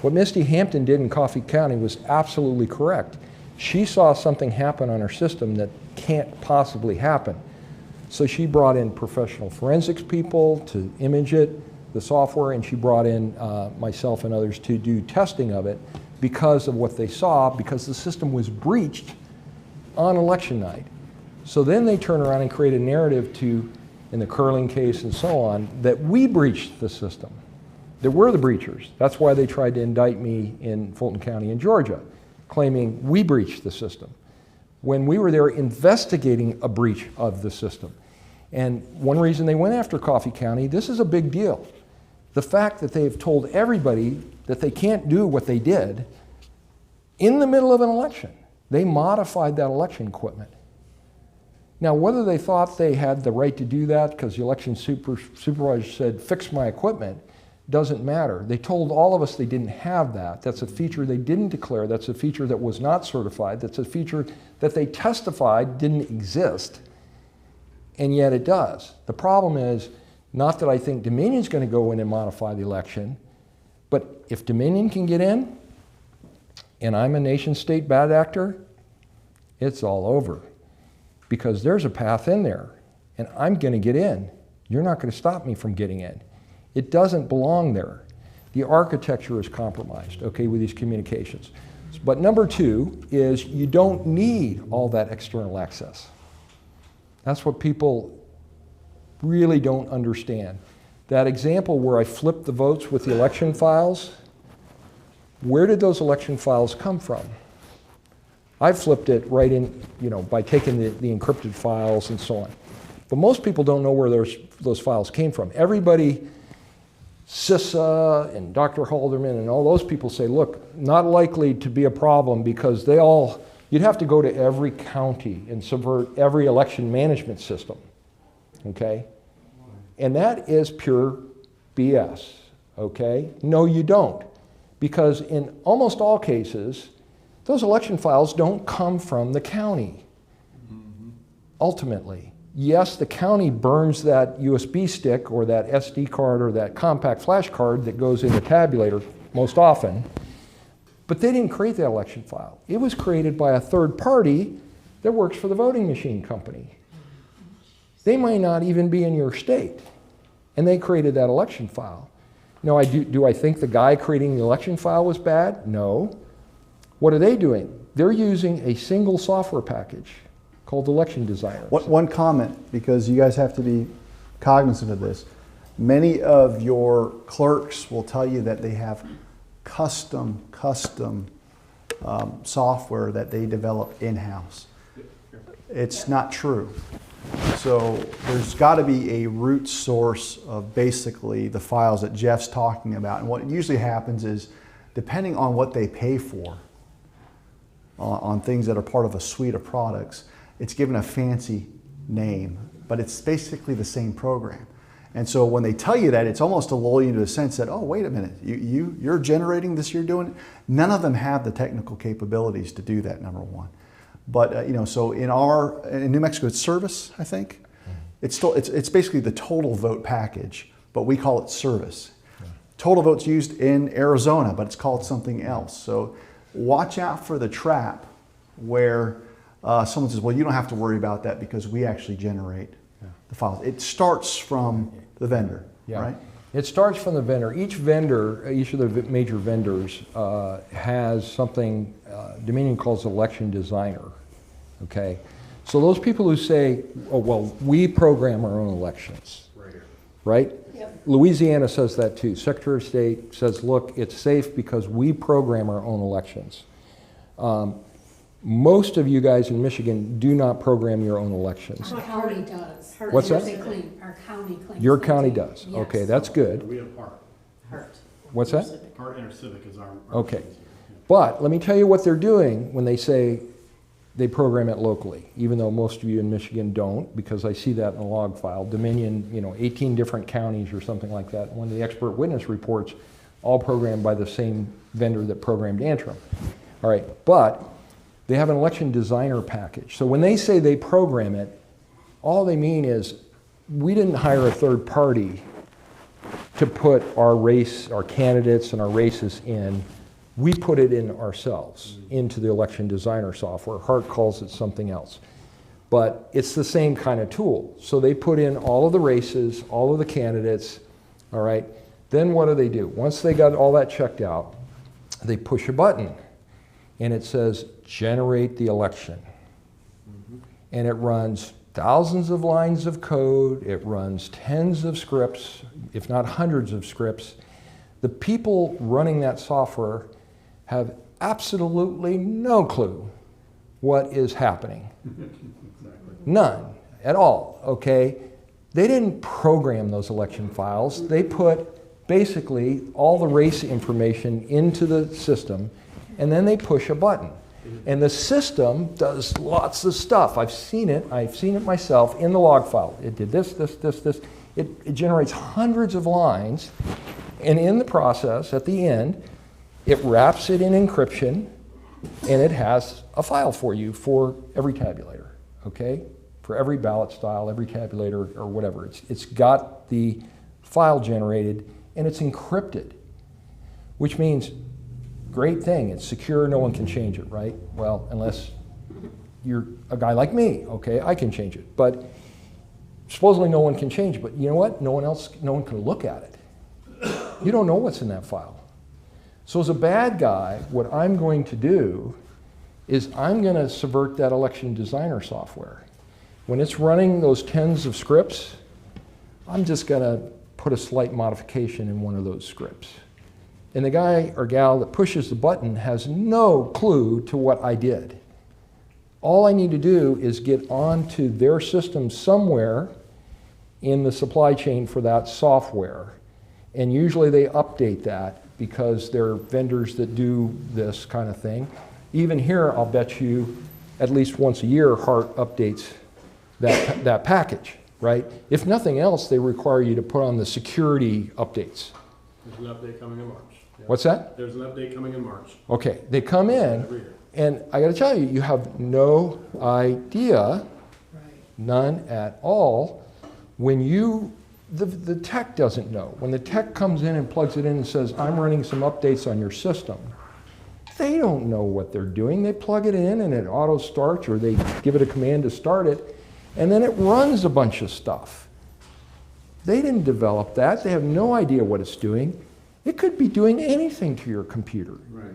What Misty Hampton did in Coffee County was absolutely correct. She saw something happen on her system that can't possibly happen. So she brought in professional forensics people to image it, the software, and she brought in myself and others to do testing of it because of what they saw, because the system was breached on election night. So then they turn around and create a narrative in the Curling case and so on, that we breached the system, that we're the breachers. That's why they tried to indict me in Fulton County in Georgia, claiming we breached the system, when we were there investigating a breach of the system. And one reason they went after Coffee County, this is a big deal. The fact that they've told everybody that they can't do what they did in the middle of an election. They modified that election equipment. Now, whether they thought they had the right to do that because the election supervisor said, fix my equipment, doesn't matter. They told all of us they didn't have that. That's a feature they didn't declare. That's a feature that was not certified. That's a feature that they testified didn't exist, and yet it does. The problem is, not that I think Dominion's going to go in and modify the election, but if Dominion can get in, and I'm a nation-state bad actor, it's all over. Because there's a path in there, and I'm going to get in. You're not going to stop me from getting in. It doesn't belong there. The architecture is compromised, okay, with these communications. But number 2 is you don't need all that external access. That's what people really don't understand. That example where I flipped the votes with the election files, where did those election files come from? I flipped it right in, by taking the encrypted files and so on. But most people don't know where those files came from. Everybody, CISA and Dr. Halderman and all those people say, look, not likely to be a problem because you'd have to go to every county and subvert every election management system, okay? And that is pure BS, okay? No, you don't. Because in almost all cases, those election files don't come from the county, ultimately. Yes, the county burns that USB stick or that SD card or that compact flash card that goes in the tabulator most often, but they didn't create that election file. It was created by a third party that works for the voting machine company. They might not even be in your state, and they created that election file. Now, do I think the guy creating the election file was bad? No. What are they doing? They're using a single software package called Election Designer. One comment, because you guys have to be cognizant of this. Many of your clerks will tell you that they have custom software that they develop in-house. It's not true. So there's got to be a root source of basically the files that Jeff's talking about. And what usually happens is, depending on what they pay for, on things that are part of a suite of products, it's given a fancy name, but it's basically the same program. And so when they tell you that, it's almost to lull you into a sense that, oh, wait a minute, you're generating this, you're doing it. None of them have the technical capabilities to do that, number one. But so in New Mexico, it's service, I think. It's basically the total vote package, but we call it service. Total vote's used in Arizona, but it's called something else. So watch out for the trap where someone says, well, you don't have to worry about that because we actually generate the files. It starts from the vendor, right? It starts from the vendor. Each vendor, each of the major vendors has something Dominion calls Election Designer, okay? So those people who say, oh, well, we program our own elections, right? Yep. Louisiana says that too. Secretary of State says, look, it's safe because we program our own elections. Most of you guys in Michigan do not program your own elections. Our county does. What's that? Our county claims. Your they county do. does. Yes. Okay, that's good. We have part. What's that? Part InterCivic is our. Okay. But let me tell you what they're doing when they say they program it locally, even though most of you in Michigan don't, because I see that in the log file. Dominion, 18 different counties or something like that. One of the expert witness reports, all programmed by the same vendor that programmed Antrim. All right, but they have an election designer package. So when they say they program it, all they mean is we didn't hire a third party to put our candidates and our races in. We put it in ourselves, into the election designer software. Hart calls it something else. But it's the same kind of tool. So they put in all of the races, all of the candidates, all right? Then what do? Once they got all that checked out, they push a button, and it says, generate the election. And it runs thousands of lines of code, it runs tens of scripts, if not hundreds of scripts. The people running that software have absolutely no clue what is happening. None at all, okay? They didn't program those election files. They put basically all the race information into the system, and then they push a button. And the system does lots of stuff. I've seen it myself in the log file. It did this. It generates hundreds of lines, and in the process, at the end, it wraps it in encryption, and it has a file for you for every tabulator, okay? For every ballot style, every tabulator, or whatever. It's got the file generated, and it's encrypted, which means, great thing, it's secure, no one can change it, right? Well, unless you're a guy like me, okay, I can change it. But supposedly no one can change it, but you know what? No one can look at it. You don't know what's in that file. So as a bad guy, what I'm going to do is I'm going to subvert that election designer software. When it's running those tens of scripts, I'm just going to put a slight modification in one of those scripts. And the guy or gal that pushes the button has no clue to what I did. All I need to do is get onto their system somewhere in the supply chain for that software. And usually they update that because they're vendors that do this kind of thing. Even here, I'll bet you at least once a year, Hart updates that package, right? If nothing else, they require you to put on the security updates. There's an update coming in March. Yeah. What's that? There's an update coming in March. Okay, they come in, Every year. and I gotta tell you, you have no idea, none at all, when the tech doesn't know. When the tech comes in and plugs it in and says, I'm running some updates on your system, they don't know what they're doing. They plug it in and it auto starts, or they give it a command to start it, and then it runs a bunch of stuff. They didn't develop that. They have no idea what it's doing. It could be doing anything to your computer. Right.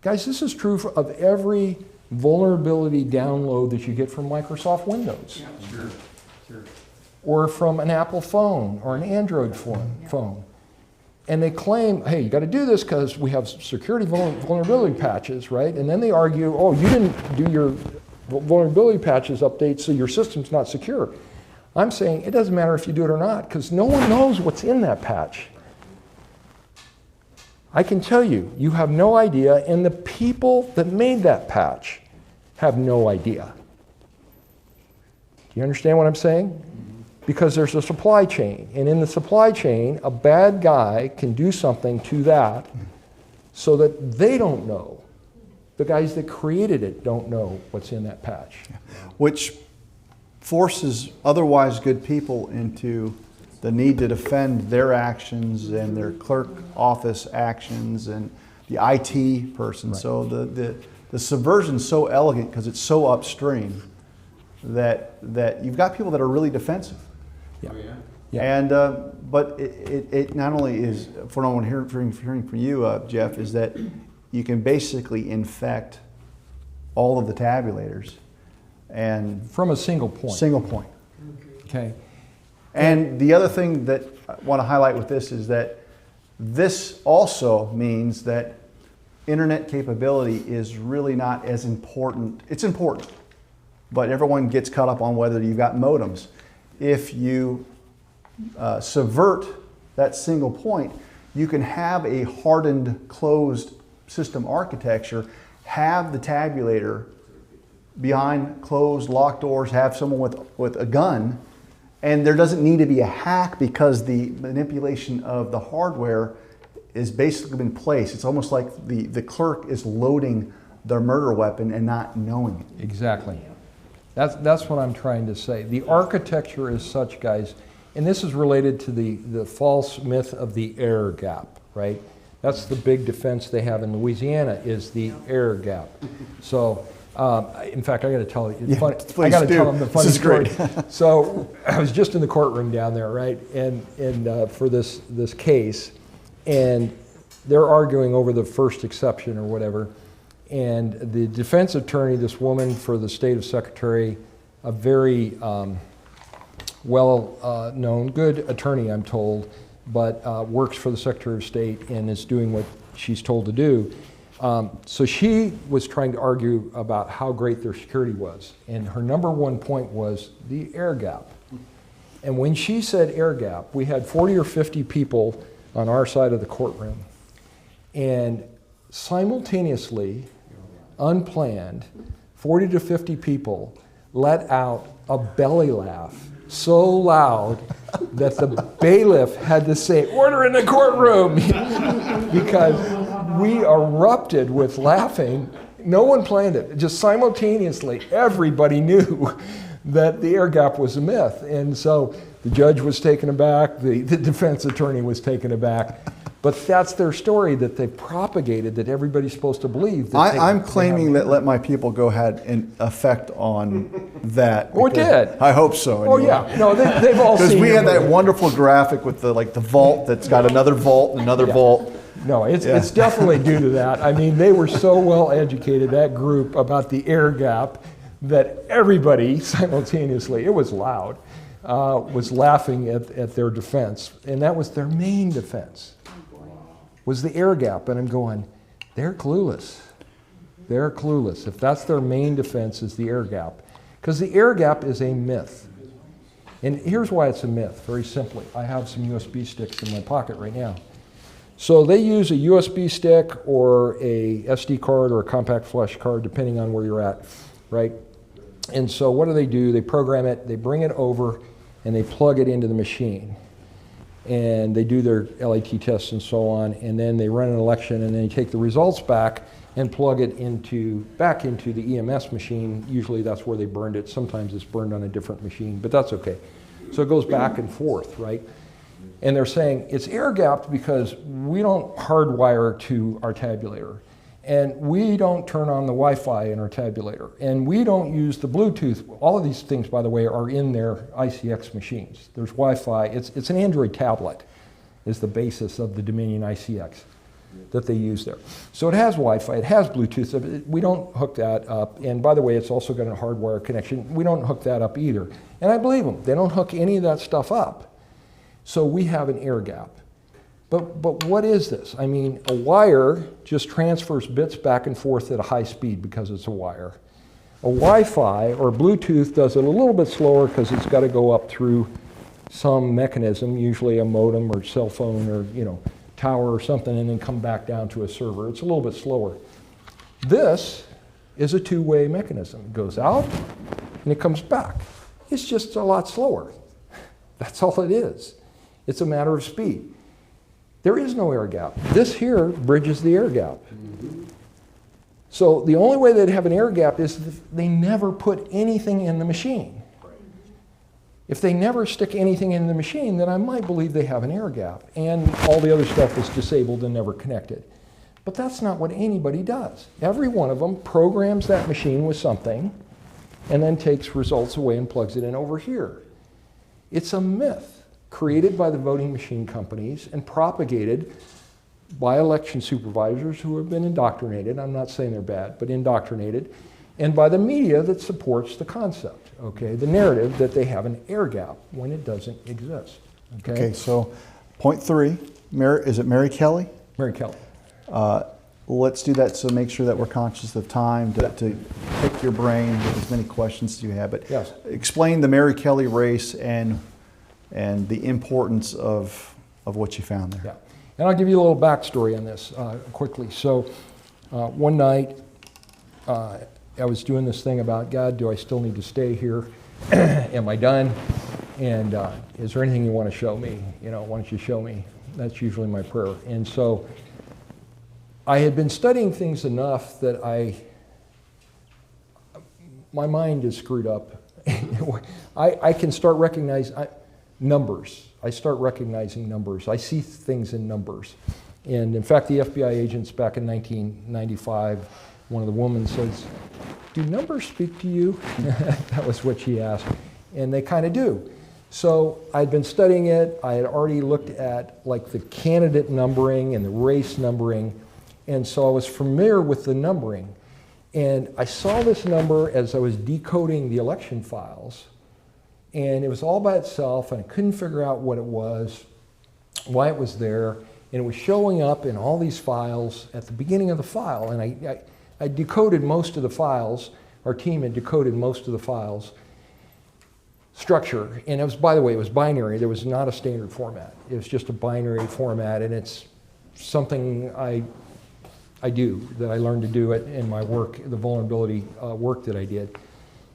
Guys, this is true of every vulnerability download that you get from Microsoft Windows. Or from an Apple phone or an Android phone. And they claim, hey, you got to do this because we have security vulnerability patches, right? And then they argue, oh, you didn't do your vulnerability patches updates, so your system's not secure. I'm saying it doesn't matter if you do it or not, because no one knows what's in that patch. I can tell you, you have no idea, and the people that made that patch have no idea. Do you understand what I'm saying? Because there's a supply chain, and in the supply chain, a bad guy can do something to that so that they don't know. The guys that created it don't know what's in that patch. Which forces otherwise good people into the need to defend their actions and their clerk office actions and the IT person. Right. So the subversion's so elegant because it's so upstream that you've got people that are really defensive. Yeah. Oh, yeah. Yeah. And but it not only is, for what I'm hearing from you, Jeff, is that you can basically infect all of the tabulators, and From a single point. single point. Okay. And the other thing that I want to highlight with this is that this also means that internet capability is really not as important. It's important, but everyone gets caught up on whether you've got modems. If you subvert that single point, you can have a hardened, closed system architecture, have the tabulator behind closed, locked doors, have someone with a gun, and there doesn't need to be a hack because the manipulation of the hardware is basically in place. It's almost like the clerk is loading their murder weapon and not knowing it. Exactly. That's what I'm trying to say. The architecture is such, guys, and this is related to the false myth of the air gap, right? That's the big defense they have in Louisiana, is the air gap. So, in fact, I got to tell you, Yeah, I got to do. tell them the funny This is story. great. So, I was just in the courtroom down there, right, and for this case, and they're arguing over the first exception or whatever. And the defense attorney, this woman for the state of secretary, a very well-known, good attorney, I'm told, but works for the Secretary of State and is doing what she's told to do. So she was trying to argue about how great their security was. And her number one point was the air gap. And when she said air gap, we had 40 or 50 people on our side of the courtroom. And simultaneously, unplanned, 40 to 50 people let out a belly laugh so loud that the bailiff had to say, "Order in the courtroom," because we erupted with laughing. No one planned it. Just simultaneously, everybody knew that the air gap was a myth. And so the judge was taken aback, the defense attorney was taken aback. But that's their story that they propagated, that everybody's supposed to believe. That I'm claiming that Let My People Go had an effect on that. Oh, it did. I hope so. Oh anyway. yeah, no, they've all seen. Because we had it. that wonderful graphic with the vault that's got another vault and another vault. No, it's definitely due to that. I mean, they were so well educated, that group, about the air gap, that everybody simultaneously, it was loud, was laughing at their defense, and that was their main defense. Was the air gap. And I'm going, they're clueless. They're clueless. If that's their main defense, is the air gap. Because the air gap is a myth. And here's why it's a myth, very simply. I have some USB sticks in my pocket right now. So they use a USB stick or a SD card or a compact flash card, depending on where you're at, right? And so what do? They program it, they bring it over, and they plug it into the machine. And they do their LAT tests and so on, and then they run an election, and then they take the results back and plug it back into the EMS machine. Usually that's where they burned it. Sometimes it's burned on a different machine, but that's okay. So it goes back and forth, right? And they're saying it's air gapped because we don't hardwire to our tabulator, and we don't turn on the Wi-Fi in our tabulator, and we don't use the Bluetooth. All of these things, by the way, are in their ICX machines. There's Wi-Fi. It's an Android tablet is the basis of the Dominion ICX. that they use there. So it has Wi-Fi, it has Bluetooth. We don't hook that up. And by the way, it's also got a hardwire connection. We don't hook that up either. And I believe them. They don't hook any of that stuff up. So we have an air gap. But what is this? I mean, a wire just transfers bits back and forth at a high speed because it's a wire. A Wi-Fi or Bluetooth does it a little bit slower because it's got to go up through some mechanism, usually a modem or cell phone or tower or something, and then come back down to a server. It's a little bit slower. This is a two-way mechanism. It goes out and it comes back. It's just a lot slower. That's all it is. It's a matter of speed. There is no air gap. This here bridges the air gap. So the only way they'd have an air gap is if they never put anything in the machine. If they never stick anything in the machine, then I might believe they have an air gap and all the other stuff is disabled and never connected. But that's not what anybody does. Every one of them programs that machine with something and then takes results away and plugs it in over here. It's a myth created by the voting machine companies and propagated by election supervisors who have been indoctrinated. I'm not saying they're bad, but indoctrinated, and by the media that supports the concept, okay? The narrative that they have an air gap when it doesn't exist, okay? Okay, so point 3, is it Mary Kelly? Mary Kelly. Let's do that, so make sure that we're conscious of time to pick your brain with as many questions as you have. But yes. Explain the Mary Kelly race and the importance of what you found there. Yeah, and I'll give you a little backstory on this quickly. So one night I was doing this thing about, God, do I still need to stay here? Am I done? And is there anything you want to show me? Why don't you show me? That's usually my prayer. And so I had been studying things enough that my mind is screwed up. I can start recognizing numbers. I start recognizing numbers. I see things in numbers. And in fact, the FBI agents back in 1995, one of the women says, do numbers speak to you? That was what she asked. And they kind of do. So I'd been studying it. I had already looked at like the candidate numbering and the race numbering. And so I was familiar with the numbering. And I saw this number as I was decoding the election files. And it was all by itself, and I couldn't figure out what it was, why it was there. And it was showing up in all these files at the beginning of the file. And I decoded most of the files. Our team had decoded most of the files structure. And it was, by the way, it was binary. There was not a standard format. It was just a binary format. And it's something I do, that I learned to do it in my work, the vulnerability work that I did.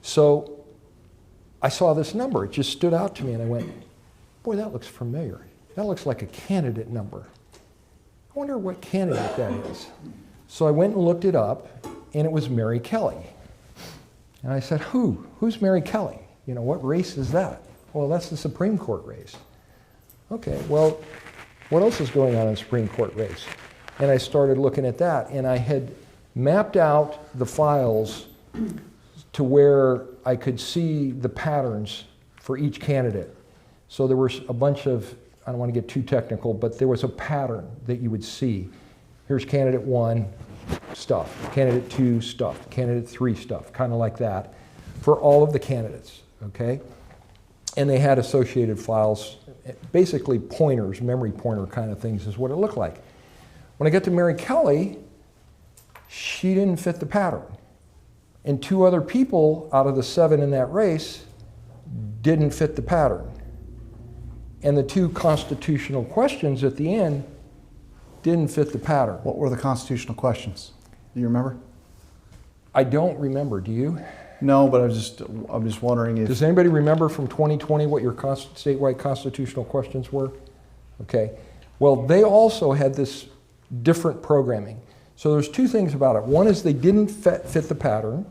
So I saw this number. It just stood out to me, and I went, boy, that looks familiar. That looks like a candidate number. I wonder what candidate that is. So I went and looked it up, and it was Mary Kelly. And I said, who's Mary Kelly? What race is that? Well, that's the Supreme Court race. Okay, well, what else is going on in the Supreme Court race? And I started looking at that, and I had mapped out the files to where I could see the patterns for each candidate. So there were a bunch of, I don't want to get too technical, but there was a pattern that you would see. Here's candidate 1, stuff. Candidate 2, stuff. Candidate 3, stuff. Kind of like that for all of the candidates, okay? And they had associated files, basically pointers, memory pointer kind of things is what it looked like. When I got to Mary Kelly, she didn't fit the pattern. And 2 other people out of the 7 in that race didn't fit the pattern. And the 2 constitutional questions at the end didn't fit the pattern. What were the constitutional questions? Do you remember? I don't remember, do you? No, but I'm just wondering if... Does anybody remember from 2020 what your statewide constitutional questions were? Okay. Well, they also had this different programming. So there's 2 things about it. One is they didn't fit the pattern.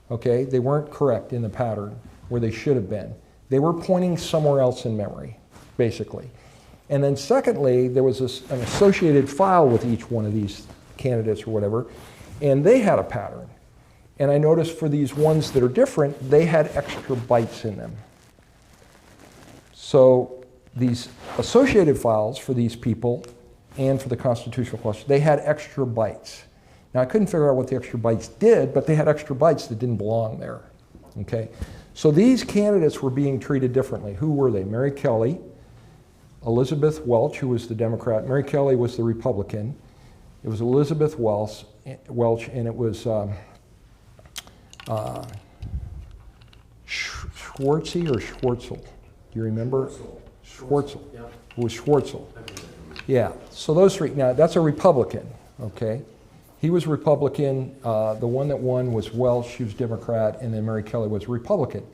Okay, they weren't correct in the pattern where they should have been. They were pointing somewhere else in memory, basically. And then secondly, there was an associated file with each one of these candidates or whatever, and they had a pattern. And I noticed for these ones that are different, they had extra bytes in them. So these associated files for these people and for the constitutional question, they had extra bytes. Now, I couldn't figure out what the extra bytes did, but they had extra bytes that didn't belong there. Okay? So these candidates were being treated differently. Who were they? Mary Kelly, Elizabeth Welch, who was the Democrat. Mary Kelly was the Republican. It was Elizabeth Welch, and it was Schwartzy or Schwartzel? Do you remember? Schwartzel. Yeah. It was Schwartzel. Yeah. So those three. Now that's a Republican. Okay. He was Republican. The one that won was Welch. She was Democrat, and then Mary Kelly was Republican.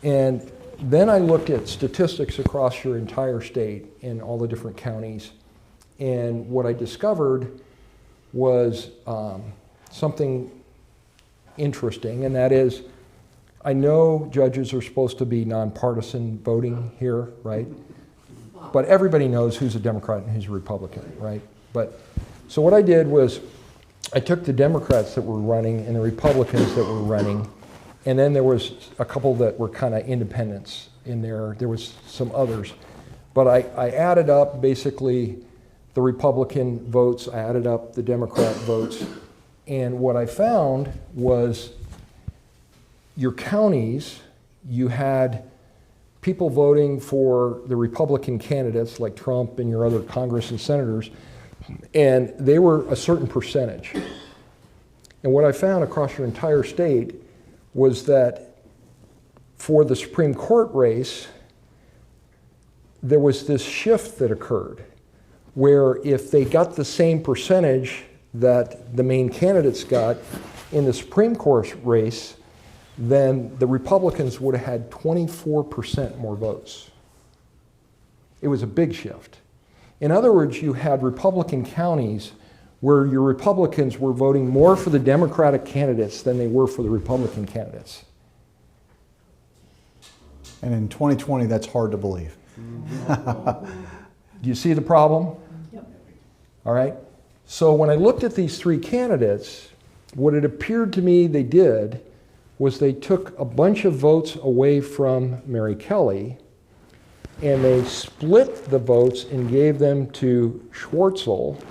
And then I looked at statistics across your entire state in all the different counties, and what I discovered was something interesting, and that is, I know judges are supposed to be nonpartisan voting here, right? But everybody knows who's a Democrat and who's a Republican, right? But so what I did was I took the Democrats that were running and the Republicans that were running, and then there was a couple that were kind of independents in there. There was some others. But I added up basically the Republican votes, I added up the Democrat votes, and what I found was your counties, you had people voting for the Republican candidates like Trump and your other Congress and senators, and they were a certain percentage. And what I found across your entire state was that for the Supreme Court race, there was this shift that occurred, where if they got the same percentage that the main candidates got in the Supreme Court race, then the Republicans would have had 24% more votes. It was a big shift. In other words, you had Republican counties where your Republicans were voting more for the Democratic candidates than they were for the Republican candidates. And in 2020, that's hard to believe. Do you see the problem? Yep. All right. So when I looked at these three candidates, what it appeared to me they did was they took a bunch of votes away from Mary Kelly, and they split the votes and gave them to Schwartzel,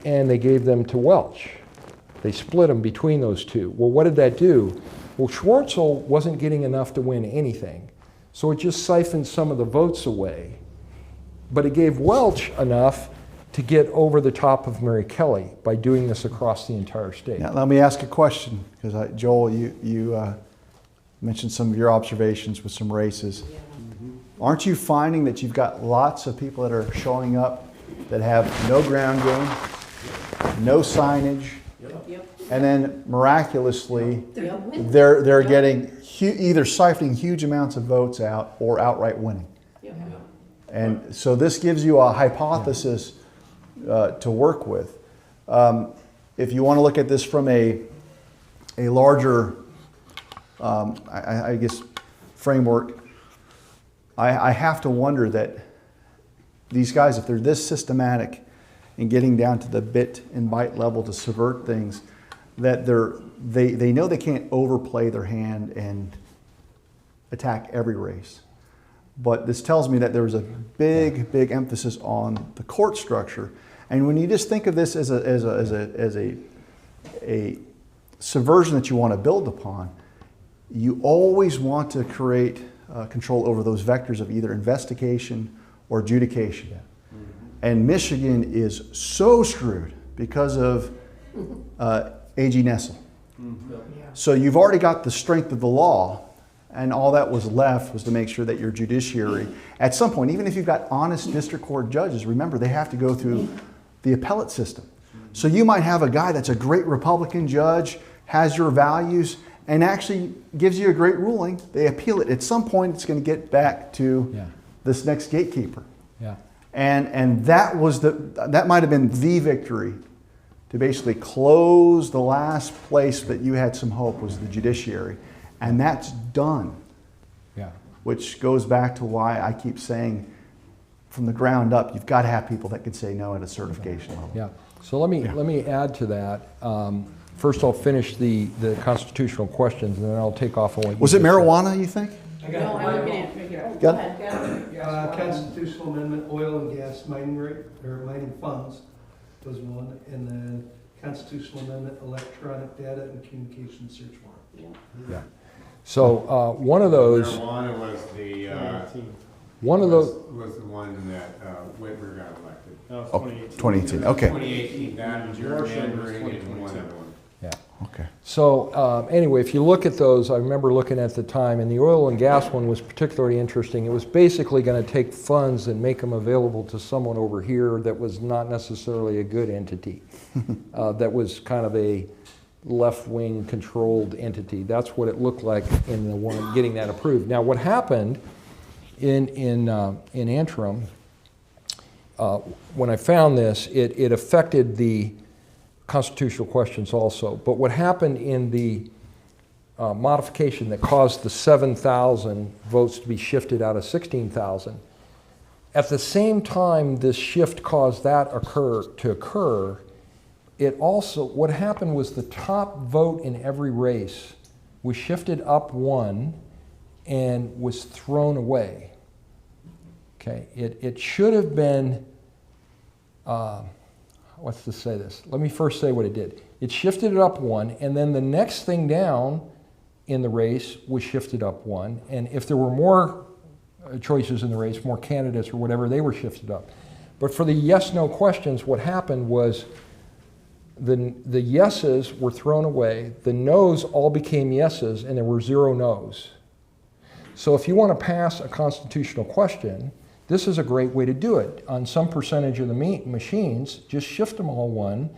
and they gave them to Welch. They split them between those two. Well, what did that do? Well, Schwartzel wasn't getting enough to win anything, so it just siphoned some of the votes away. But it gave Welch enough to get over the top of Mary Kelly by doing this across the entire state. Now, let me ask a question, because Joel, you mentioned some of your observations with some races. Aren't you finding that you've got lots of people that are showing up that have no ground game, no signage, Yep. and then miraculously Yep. they're getting either siphoning huge amounts of votes out or outright winning? Yep. And so this gives you a hypothesis to work with. If you want to look at this from a larger, I guess, framework, I have to wonder that these guys, if they're this systematic in getting down to the bit and byte level to subvert things, that they know they can't overplay their hand and attack every race. But this tells me that there was a big emphasis on the court structure. And when you just think of this as a subversion that you want to build upon, you always want to create control over those vectors of either investigation or adjudication. And Michigan is so screwed because of A.G. Nessel. So you've already got the strength of the law, and all that was left was to make sure that your judiciary, at some point, even if you've got honest district court judges, remember they have to go through the appellate system. So you might have a guy that's a great Republican judge, has your values, and actually gives you a great ruling. They appeal it. At some point, it's going to get back to this next gatekeeper. Yeah. And that might have been the victory to basically close the last place that you had some hope was the judiciary. And that's done. Yeah. Which goes back to why I keep saying from the ground up, you've got to have people that can say no at a certification level. Yeah. So let me add to that. First, I'll finish the constitutional questions, and then I'll take off on what you Was it just said. marijuana, you think? No, I'm looking at it right here. Go ahead. Constitutional amendment, oil and gas mining rate, or mining funds was one, and then constitutional amendment, electronic data and communication search warrant. Yeah. So one of those, Marijuana was the, one of those, was the one that Whitmer got elected. That was Oh, 2018. 2018, okay. 2018, that and gerrymandering and one other one. yeah. Okay. So anyway, if you look at those, I remember looking at the time, and the oil and gas one was particularly interesting. It was basically going to take funds and make them available to someone over here that was not necessarily a good entity. That was kind of a left-wing controlled entity. That's what it looked like in the one getting that approved. Now, what happened in Antrim, when I found this, it affected the constitutional questions also. But what happened in the modification that caused the 7,000 votes to be shifted out of 16,000, at the same time this shift caused that to occur, it also, what happened was the top vote in every race was shifted up one and was thrown away. Okay, it should have been, what's to say this? Let me first say what it did. It shifted it up one, and then the next thing down in the race was shifted up one, and if there were more choices in the race, more candidates or whatever, they were shifted up. But for the yes-no questions, what happened was the yeses were thrown away, the no's all became yeses, and there were 0 no's. So if you want to pass a constitutional question, this is a great way to do it. On some percentage of the machines, just shift them all one,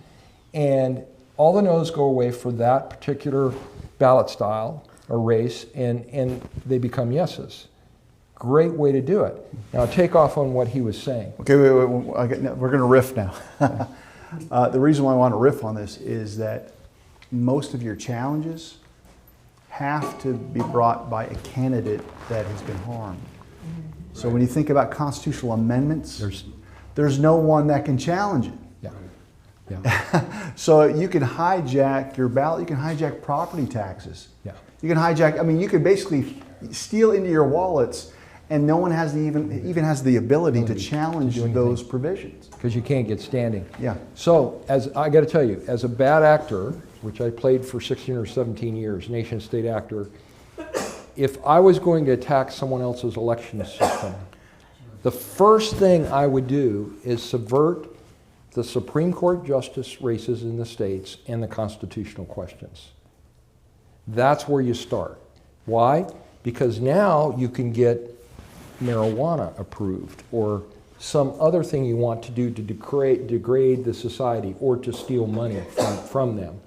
and all the no's go away for that particular ballot style or race, and they become yeses. Great way to do it. Now take off on what he was saying. Okay, wait, we're going to riff now. The reason why I want to riff on this is that most of your challenges have to be brought by a candidate that has been harmed. So when you think about constitutional amendments, there's no one that can challenge it. Yeah. Yeah. So you can hijack your ballot, you can hijack property taxes. Yeah. You can hijack, I mean, you could basically steal into your wallets and no one has even has the ability to challenge those provisions. Because you can't get standing. Yeah. So, as I got to tell you, as a bad actor, which I played for 16 or 17 years, nation state actor, if I was going to attack someone else's election system, the first thing I would do is subvert the Supreme Court justice races in the states and the constitutional questions. That's where you start. Why? Because now you can get marijuana approved or some other thing you want to do to degrade the society or to steal money from them.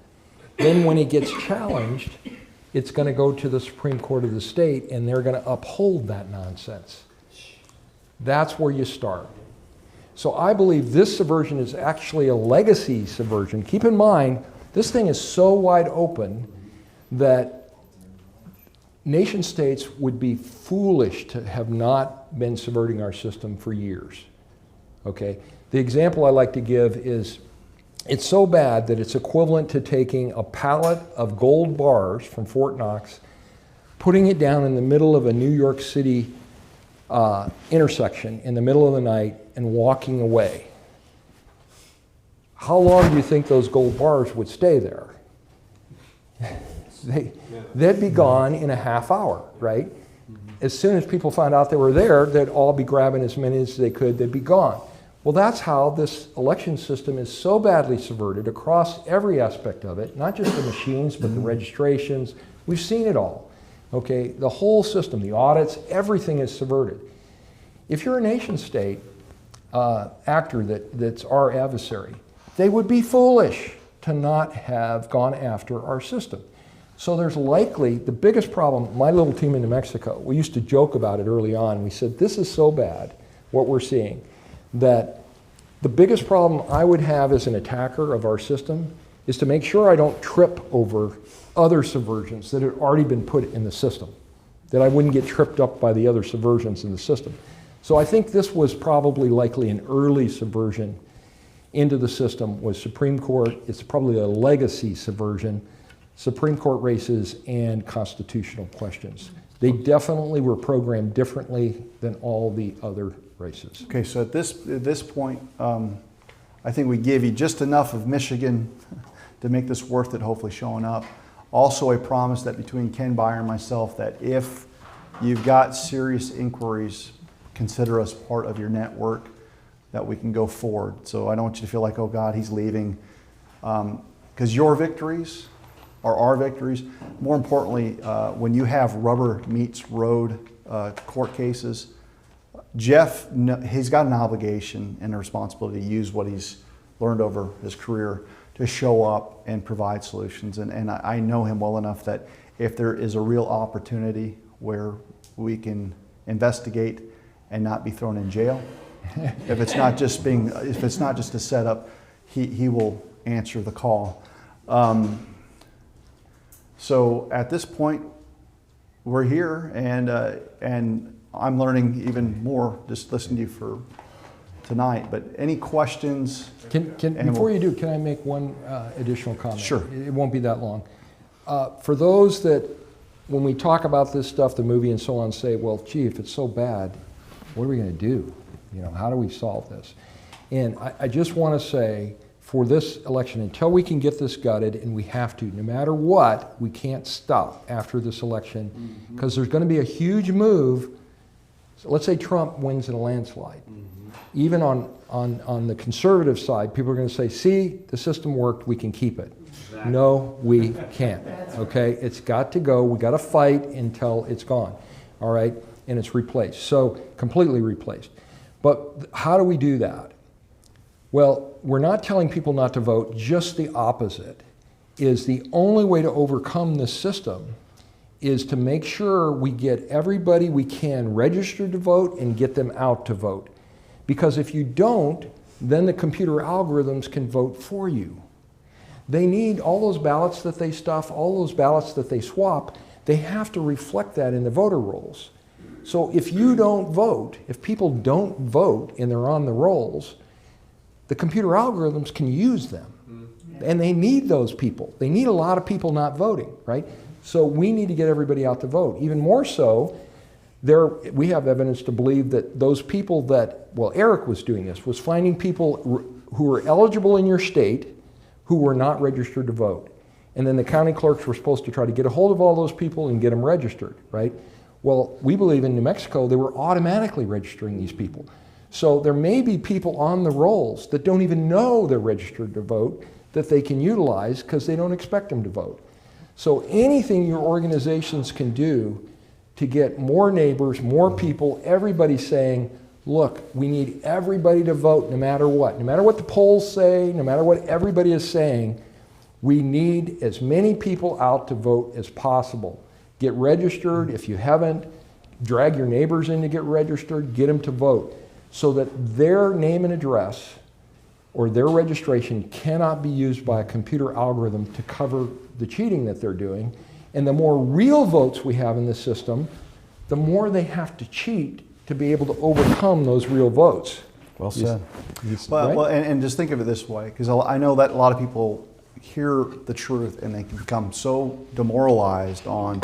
Then when it gets challenged, it's going to go to the Supreme Court of the state and they're going to uphold that nonsense. That's where you start. So I believe this subversion is actually a legacy subversion. Keep in mind, this thing is so wide open that nation states would be foolish to have not been subverting our system for years. Okay? The example I like to give is it's so bad that it's equivalent to taking a pallet of gold bars from Fort Knox, putting it down in the middle of a New York City intersection in the middle of the night and walking away. How long do you think those gold bars would stay there? They'd be gone in a half hour, right? As soon as people found out they were there, they'd all be grabbing as many as they could, they'd be gone. Well, that's how this election system is so badly subverted across every aspect of it, not just the machines, but the registrations. We've seen it all, okay? The whole system, the audits, everything is subverted. If you're a nation state actor that's our adversary, they would be foolish to not have gone after our system. So there's likely, the biggest problem, my little team in New Mexico, we used to joke about it early on. We said, this is so bad, what we're seeing, that the biggest problem I would have as an attacker of our system is to make sure I don't trip over other subversions that had already been put in the system, that I wouldn't get tripped up by the other subversions in the system. So I think this was probably likely an early subversion into the system was Supreme Court. It's probably a legacy subversion, Supreme Court races and constitutional questions. They definitely were programmed differently than all the other races. Okay, so at this point, I think we give you just enough of Michigan to make this worth it, hopefully showing up. Also a promise that between Ken Byer and myself, that if you've got serious inquiries, consider us part of your network, that we can go forward. So I don't want you to feel like, oh God, he's leaving. Because your victories are our victories. More importantly, when you have rubber meets road court cases, Jeff, he's got an obligation and a responsibility to use what he's learned over his career to show up and provide solutions. And I know him well enough that if there is a real opportunity where we can investigate and not be thrown in jail, if it's not just a setup, he will answer the call. So at this point, we're here, and I'm learning even more just listening to you for tonight. But any questions? Before you do, can I make one additional comment? Sure. It won't be that long. For those that, when we talk about this stuff, the movie and so on, say, well, gee, if it's so bad, what are we going to do? You know, how do we solve this? And I just want to say, for this election, until we can get this gutted, and we have to, no matter what, we can't stop after this election, because there's going to be a huge move. So let's say Trump wins in a landslide. Even on the conservative side, people are going to say, see, the system worked, we can keep it. Exactly. No, we can't. Okay, it's got to go. We got to fight until it's gone. All right, and it's replaced. So completely replaced. But how do we do that? Well, we're not telling people not to vote, just the opposite. Is the only way to overcome this system is to make sure we get everybody we can registered to vote and get them out to vote. Because if you don't, then the computer algorithms can vote for you. They need all those ballots that they stuff, all those ballots that they swap, they have to reflect that in the voter rolls. So if you don't vote, if people don't vote and they're on the rolls, the computer algorithms can use them. And they need those people. They need a lot of people not voting, right? So we need to get everybody out to vote. Even more so, we have evidence to believe that those people that, well, Eric was doing this, was finding people who were eligible in your state who were not registered to vote. And then the county clerks were supposed to try to get a hold of all those people and get them registered, right? Well, we believe in New Mexico, they were automatically registering these people. So there may be people on the rolls that don't even know they're registered to vote that they can utilize because they don't expect them to vote. So anything your organizations can do to get more neighbors, more people, everybody saying, look, we need everybody to vote no matter what. No matter what the polls say, no matter what everybody is saying, we need as many people out to vote as possible. Get registered. If you haven't, drag your neighbors in to get registered, get them to vote, so that their name and address or their registration cannot be used by a computer algorithm to cover the cheating that they're doing. And the more real votes we have in the system, the more they have to cheat to be able to overcome those real votes. Well said. Right? Well, and just think of it this way, because I know that a lot of people hear the truth and they can become so demoralized on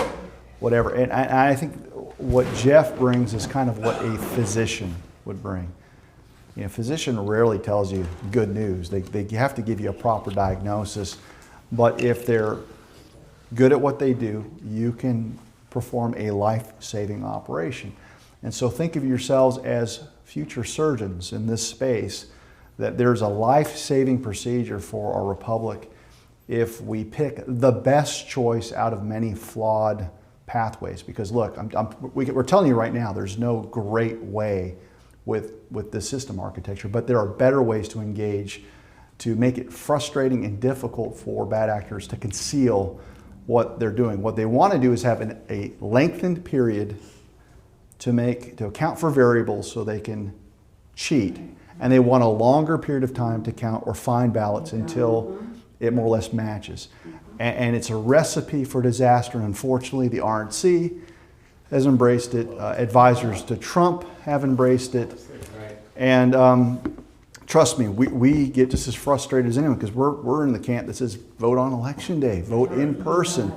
whatever. And I think what Jeff brings is kind of what a physician would bring. You know, a physician rarely tells you good news. They have to give you a proper diagnosis. But if they're good at what they do, you can perform a life-saving operation. And so think of yourselves as future surgeons in this space, that there's a life-saving procedure for our republic if we pick the best choice out of many flawed pathways. Because look, we're telling you right now, there's no great way with this system architecture, but there are better ways to engage to make it frustrating and difficult for bad actors to conceal what they're doing. What they want to do is have a lengthened period to account for variables so they can cheat, and they want a longer period of time to count or find ballots until it more or less matches. And it's a recipe for disaster, and unfortunately the RNC has embraced it. Advisors to Trump have embraced it. And trust me, we get just as frustrated as anyone, because we're in the camp that says vote on election day, vote in person.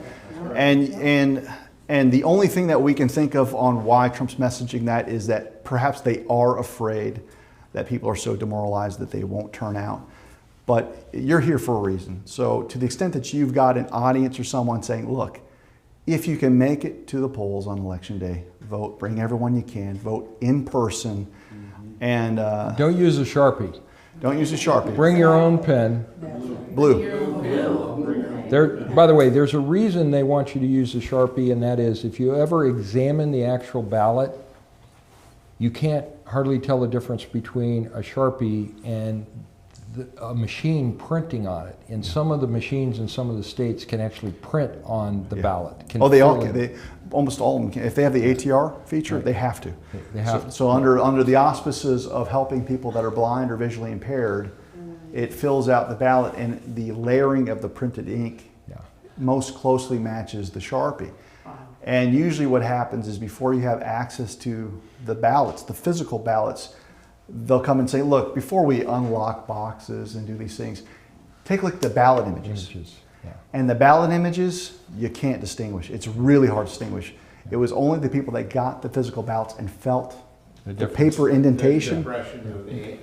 And And the only thing that we can think of on why Trump's messaging that is that perhaps they are afraid that people are so demoralized that they won't turn out. But you're here for a reason. So to the extent that you've got an audience or someone saying, look, if you can make it to the polls on election day, vote, bring everyone you can, vote in person, and Don't use a Sharpie. don't use a Sharpie. Bring your own pen. Blue. There, by the way, there's a reason they want you to use a Sharpie, and that is if you ever examine the actual ballot, you can't hardly tell the difference between a Sharpie and a machine printing on it. And some of the machines in some of the states can actually print on the ballot. Can Oh, they all fill can. in. Almost all of them can. If they have the ATR feature, they have to. They have to. So under the auspices of helping people that are blind or visually impaired, it fills out the ballot, and the layering of the printed ink most closely matches the Sharpie. And usually what happens is before you have access to the ballots, the physical ballots, they'll come and say, look, before we unlock boxes and do these things, take a look at the ballot images. And the ballot images, you can't distinguish. It's really hard to distinguish. It was only the people that got the physical ballots and felt the paper indentation.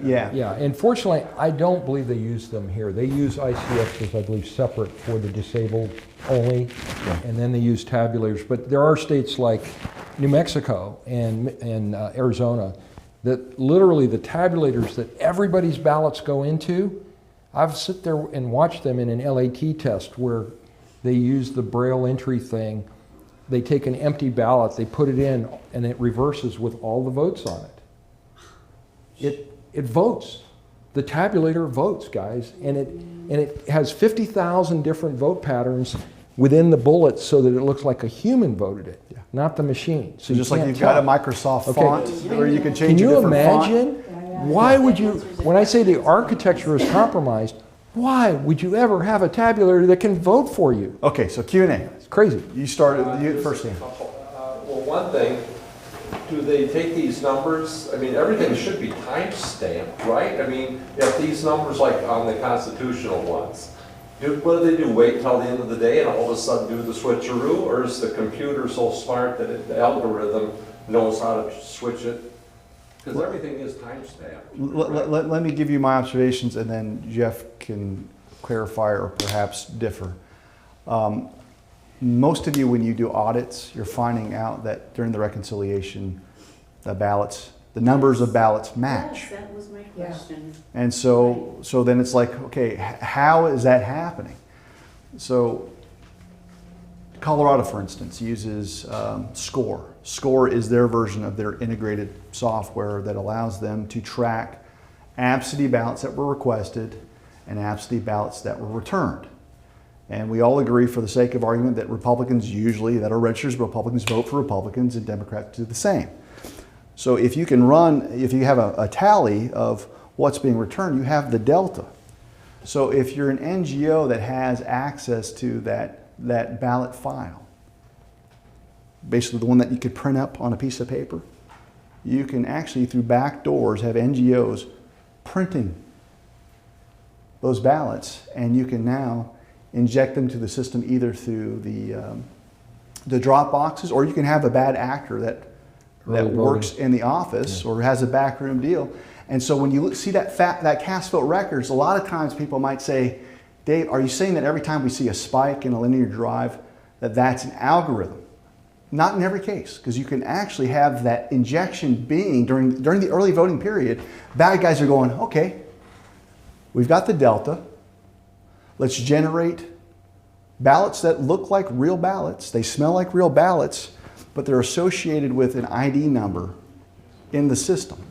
Yeah, and fortunately, I don't believe they use them here. They use ICXs, I believe, separate for the disabled only, and then they use tabulators. But there are states like New Mexico and Arizona that literally the tabulators that everybody's ballots go into, I've sit there and watched them in an LAT test where they use the Braille entry thing. They take an empty ballot, they put it in, and it reverses with all the votes on it. It votes. The tabulator votes, guys, and it has 50,000 different vote patterns within the bullets so that it looks like a human voted it, not the machine. So Just you like can't you've got a tell. Microsoft font where you can change Can a you different imagine? font. Why would you, when I say the architecture is compromised, why would you ever have a tabulator that can vote for you? Okay, so Q&A. It's crazy. You started, you first, Dan. Well, one thing, do they take these numbers, I mean, everything should be time-stamped, right? I mean, if these numbers, like on the constitutional ones, what do they do, wait till the end of the day and all of a sudden do the switcheroo? Or is the computer so smart that the algorithm knows how to switch it? Because everything is time-stamped. Let me give you my observations, and then Jeff can clarify or perhaps differ. Most of you, when you do audits, you're finding out that during the reconciliation, the ballots, the numbers of ballots match. Yes, that was my question. And so then it's like, okay, how is that happening? So Colorado, for instance, uses SCORE. SCORE is their version of their integrated software that allows them to track absentee ballots that were requested and absentee ballots that were returned. And we all agree, for the sake of argument, that Republicans usually, that are registered Republicans, vote for Republicans, and Democrats do the same. So if you can run, if you have a tally of what's being returned, you have the delta. So if you're an NGO that has access to that ballot file, basically the one that you could print up on a piece of paper, you can actually, through back doors, have NGOs printing those ballots, and you can now inject them to the system either through the drop boxes, or you can have a bad actor that works in the office or has a backroom deal. And so when you see that cast vote records, a lot of times people might say, Dave, are you saying that every time we see a spike in a linear drive that that's an algorithm? Not in every case, because you can actually have that injection being during the early voting period. Bad guys are going, okay, we've got the delta. Let's generate ballots that look like real ballots. They smell like real ballots, but they're associated with an ID number in the system.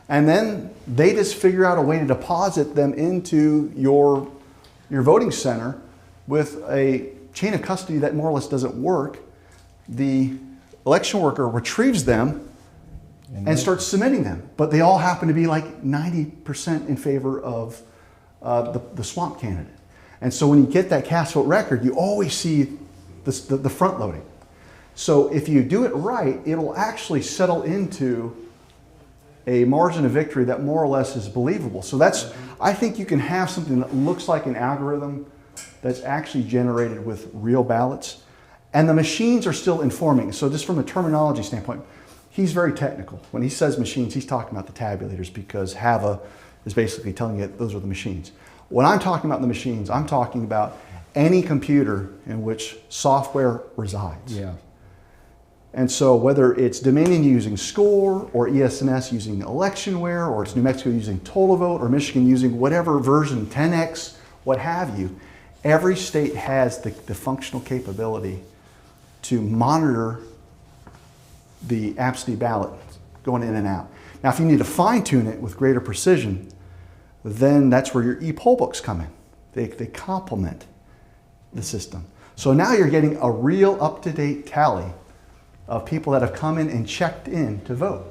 And then they just figure out a way to deposit them into your voting center with a chain of custody that more or less doesn't work. The election worker retrieves them and starts submitting them, but they all happen to be like 90% in favor of the swamp candidate. And so when you get that cast vote record, you always see the front loading. So if you do it right, it'll actually settle into a margin of victory that more or less is believable. So I think you can have something that looks like an algorithm that's actually generated with real ballots. And the machines are still informing. So just from a terminology standpoint, he's very technical. When he says machines, he's talking about the tabulators because HAVA is basically telling you that those are the machines. When I'm talking about the machines, I'm talking about any computer in which software resides. Yeah. And so whether it's Dominion using SCORE or ESNS using Electionware or it's New Mexico using TotalVote or Michigan using whatever version, 10X, what have you, every state has the functional capability to monitor the absentee ballot going in and out. Now, if you need to fine tune it with greater precision, then that's where your e-poll books come in. They complement the system. So now you're getting a real up-to-date tally of people that have come in and checked in to vote.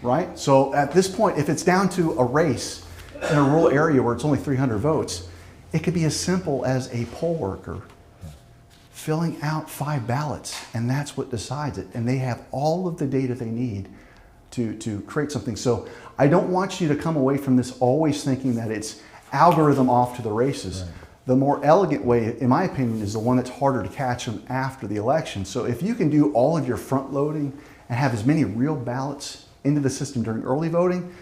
Right? So at this point, if it's down to a race in a rural area where it's only 300 votes, it could be as simple as a poll worker filling out 5 ballots, and that's what decides it. And they have all of the data they need to create something. So I don't want you to come away from this always thinking that it's algorithm off to the races. Right. The more elegant way, in my opinion, is the one that's harder to catch them after the election. So if you can do all of your front loading and have as many real ballots into the system during early voting,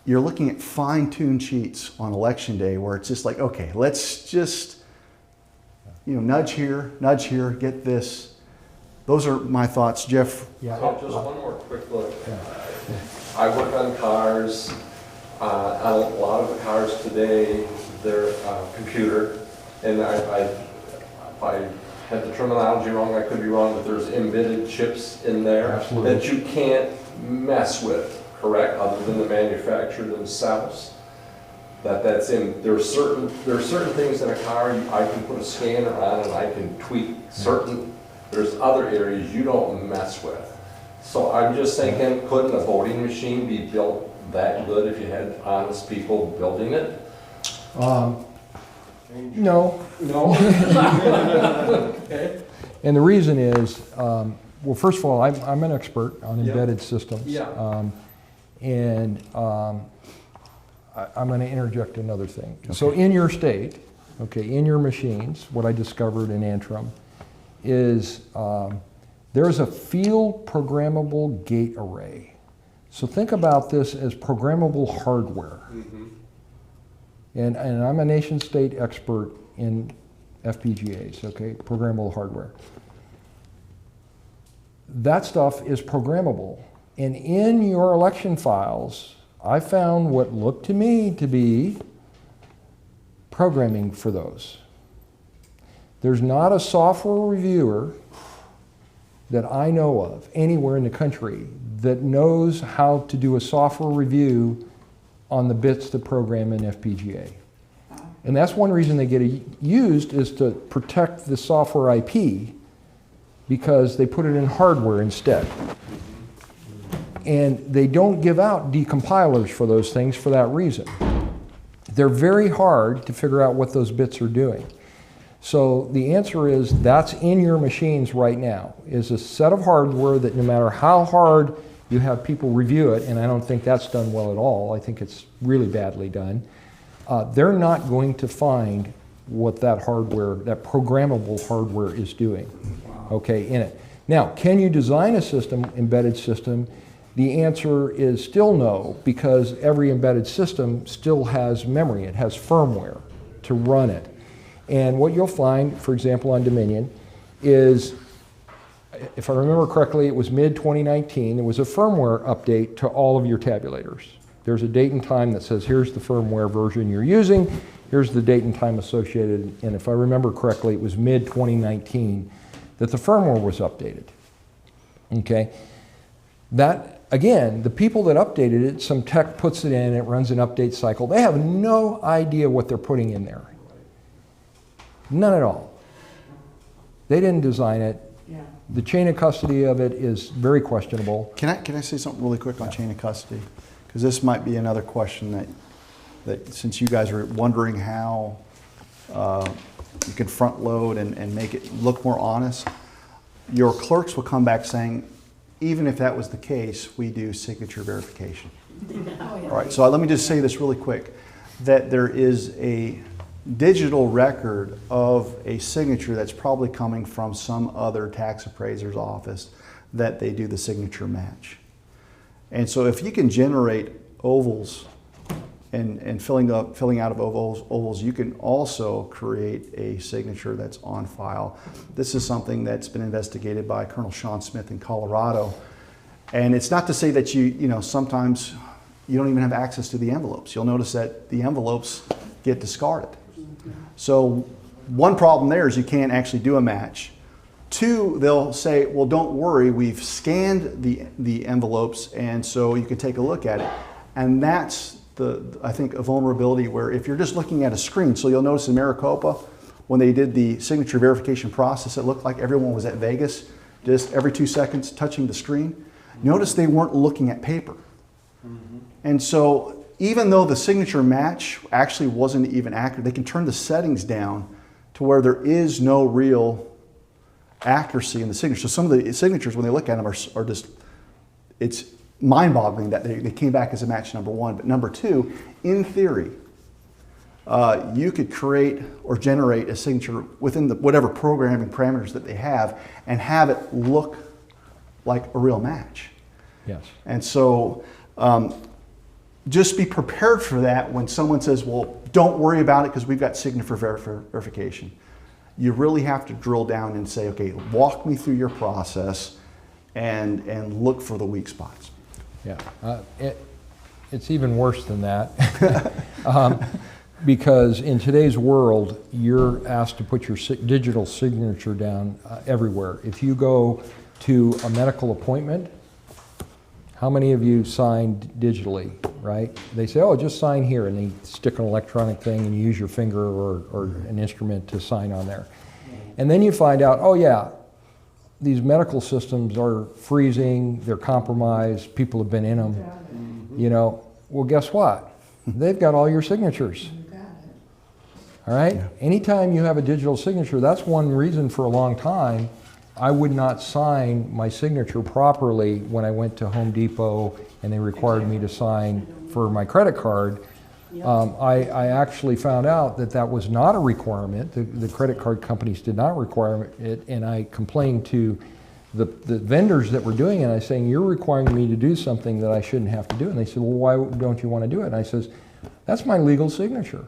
you're looking at fine-tuned sheets on election day where it's just like, okay, let's just, nudge here, get this. Those are my thoughts. Jeff? Yeah. So just one more quick look. I work on cars. On a lot of the cars today, they're computer. And if I had the terminology wrong, I could be wrong, but there's embedded chips in there Absolutely. that you can't mess with, correct? Other than the manufacturer themselves. That's in. There are certain things in a car I can put a scanner on and I can tweak certain. There's other areas you don't mess with. So I'm just thinking, couldn't a voting machine be built that good if you had honest people building it? No. No. Okay. And the reason is, well, first of all, I'm an expert on embedded systems. Yeah. I'm going to interject another thing. Okay. So in your state, in your machines, what I discovered in Antrim is there's a field programmable gate array. So think about this as programmable hardware. Mm-hmm. And I'm a nation state expert in FPGAs, programmable hardware. That stuff is programmable. And in your election files, I found what looked to me to be programming for those. There's not a software reviewer that I know of anywhere in the country that knows how to do a software review on the bits to program an FPGA. And that's one reason they get used is to protect the software IP because they put it in hardware instead. And they don't give out decompilers for those things for that reason. They're very hard to figure out what those bits are doing. So the answer is that's in your machines right now, is a set of hardware that no matter how hard you have people review it, and I don't think that's done well at all, I think it's really badly done, they're not going to find what that hardware, that programmable hardware is doing, in it. Now, can you design a system, embedded system? The answer is still no, because every embedded system still has memory. It has firmware to run it. And what you'll find, for example, on Dominion, is, if I remember correctly, it was mid-2019, there was a firmware update to all of your tabulators. There's a date and time that says, here's the firmware version you're using, here's the date and time associated, and if I remember correctly, it was mid-2019 that the firmware was updated. That, again, the people that updated it, some tech puts it in, it runs an update cycle. They have no idea what they're putting in there. None at all. They didn't design it. Yeah. The chain of custody of it is very questionable. Can I say something really quick on chain of custody? Because this might be another question that since you guys are wondering how you can front load and make it look more honest, your clerks will come back saying, even if that was the case, we do signature verification. Oh, yeah. All right, so let me just say this really quick, that there is a digital record of a signature that's probably coming from some other tax appraiser's office that they do the signature match. And so if you can generate ovals and filling out of ovals, you can also create a signature that's on file. This is something that's been investigated by Colonel Sean Smith in Colorado. And it's not to say that sometimes you don't even have access to the envelopes. You'll notice that the envelopes get discarded. So one problem there is you can't actually do a match. Two, they'll say, well, don't worry, we've scanned the envelopes, and so you can take a look at it. And that's I think, a vulnerability where if you're just looking at a screen, so you'll notice in Maricopa, when they did the signature verification process, it looked like everyone was at Vegas, just every 2 seconds touching the screen. Notice they weren't looking at paper. And so even though the signature match actually wasn't even accurate, they can turn the settings down to where there is no real accuracy in the signature. So some of the signatures, when they look at them, are just, it's mind-boggling that they came back as a match number one. But number two, in theory, you could create or generate a signature within whatever programming parameters that they have and have it look like a real match. Yes. And so just be prepared for that when someone says, well, don't worry about it because we've got signature verification. You really have to drill down and say, okay, walk me through your process and look for the weak spots. Yeah, it's even worse than that. Because in today's world, you're asked to put your digital signature down everywhere. If you go to a medical appointment, how many of you signed digitally, right? They say, oh, just sign here, and they stick an electronic thing and you use your finger or an instrument to sign on there. And then you find out, oh yeah, these medical systems are freezing, they're compromised, people have been in them. You know, well, guess what? They've got all your signatures. All right? Yeah. Anytime you have a digital signature, that's one reason for a long time I would not sign my signature properly when I went to Home Depot and they required me to sign for my credit card. I actually found out that that was not a requirement. The credit card companies did not require it, and I complained to the vendors that were doing it. I was saying, you're requiring me to do something that I shouldn't have to do. And they said, well, why don't you want to do it? And I says, that's my legal signature.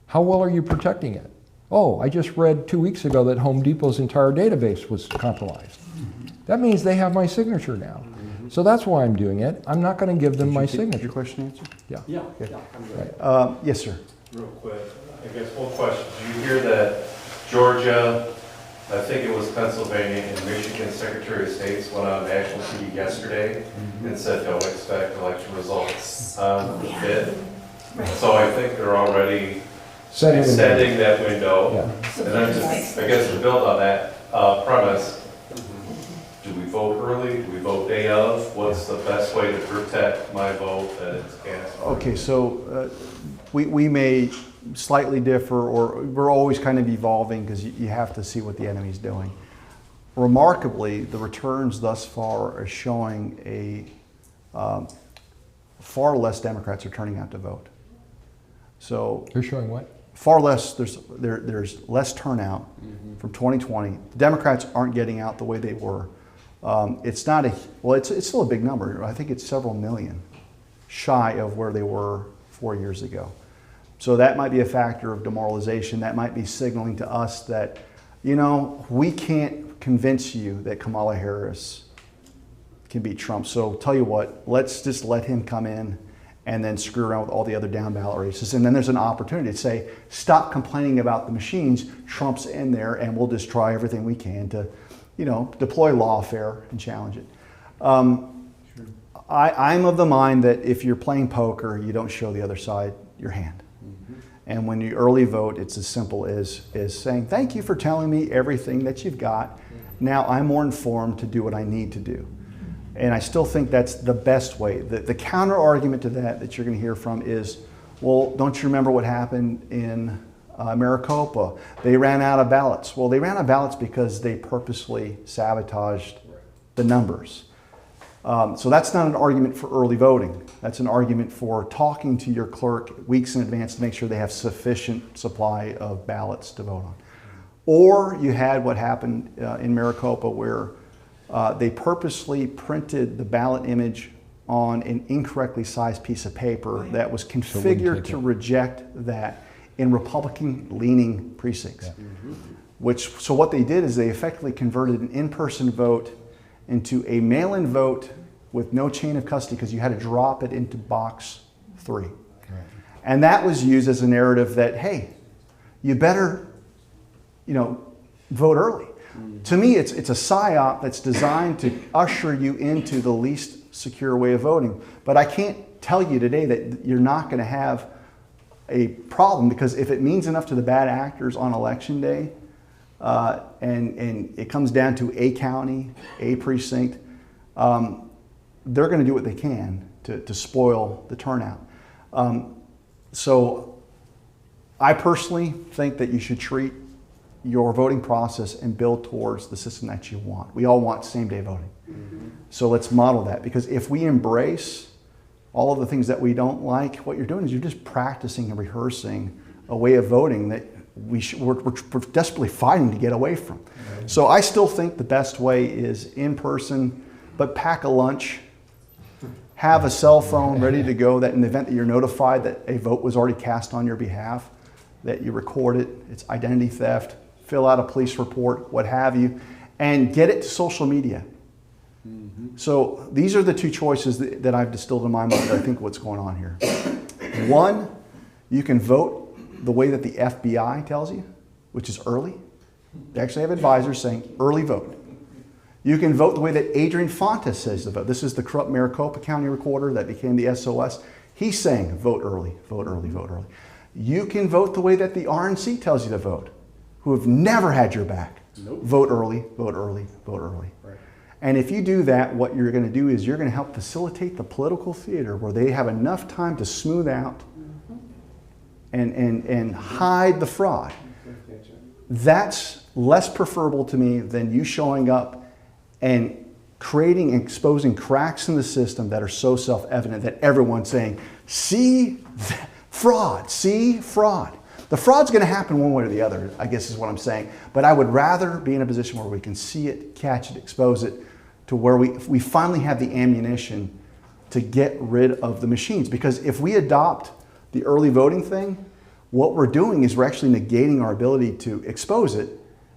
How well are you protecting it? Oh, I just read 2 weeks ago that Home Depot's entire database was compromised. That means they have my signature now. So that's why I'm doing it. I'm not going to give them my signature. Your question answered? Yeah. Yeah. Okay. Yeah. Yes, sir. Real quick, I guess one question. Did you hear that Georgia, I think it was Pennsylvania, and Michigan Secretary of State's went on national TV yesterday and said don't expect election results on the 5th? So I think they're already extending that window. Yeah. And then just, I guess to build on that premise, do we vote early? Do we vote day of? What's the best way to protect my vote that it's cast? Okay, so we may slightly differ, or we're always kind of evolving because you have to see what the enemy's doing. Remarkably, the returns thus far are showing far less Democrats are turning out to vote. So You're showing what? far less, there's less turnout from 2020. The Democrats aren't getting out the way they were. It's not it's still a big number. I think it's several million shy of where they were 4 years ago. So that might be a factor of demoralization. That might be signaling to us that, we can't convince you that Kamala Harris can beat Trump. So tell you what, let's just let him come in and then screw around with all the other down ballot races. And then there's an opportunity to say, stop complaining about the machines. Trump's in there, and we'll just try everything we can to, deploy lawfare and challenge it. I'm of the mind that if you're playing poker, you don't show the other side your hand. And when you early vote, it's as simple as saying, thank you for telling me everything that you've got. Now I'm more informed to do what I need to do. And I still think that's the best way. The counter argument to that you're going to hear from is, well, don't you remember what happened in Maricopa? They ran out of ballots. Well, they ran out of ballots because they purposely sabotaged the numbers. So that's not an argument for early voting. That's an argument for talking to your clerk weeks in advance to make sure they have sufficient supply of ballots to vote on. Or you had what happened in Maricopa where they purposely printed the ballot image on an incorrectly sized piece of paper that was configured to reject that in Republican-leaning precincts. So what they did is they effectively converted an in-person vote into a mail-in vote with no chain of custody because you had to drop it into box 3. Right. And that was used as a narrative that, hey, you better, vote early. To me, it's a psyop that's designed to usher you into the least secure way of voting. But I can't tell you today that you're not going to have a problem, because if it means enough to the bad actors on election day, and it comes down to a county, a precinct, they're going to do what they can to spoil the turnout. So I personally think that you should treat your voting process and build towards the system that you want. We all want same-day voting. So let's model that, because if we embrace all of the things that we don't like, what you're doing is you're just practicing and rehearsing a way of voting that we're desperately fighting to get away from. Right. So I still think the best way is in person, but pack a lunch, have a cell phone ready to go, that in the event that you're notified that a vote was already cast on your behalf, that you record it, it's identity theft, fill out a police report, what have you, and get it to social media. So these are the two choices that I've distilled in my mind, I think, what's going on here. One, you can vote the way that the FBI tells you, which is early. They actually have advisors saying early vote. You can vote the way that Adrian Fontes says to vote. This is the corrupt Maricopa County recorder that became the SOS. He's saying vote early, vote early, vote early. You can vote the way that the RNC tells you to vote, who have never had your back. Nope. Vote early, vote early, vote early. Right. And if you do that, what you're going to do is you're going to help facilitate the political theater where they have enough time to smooth out and hide the fraud. That's less preferable to me than you showing up and creating and exposing cracks in the system that are so self-evident that everyone's saying, see fraud, see fraud. The fraud's going to happen one way or the other, I guess is what I'm saying. But I would rather be in a position where we can see it, catch it, expose it, to where we finally have the ammunition to get rid of the machines. Because if we adopt the early voting thing, what we're doing is we're actually negating our ability to expose it,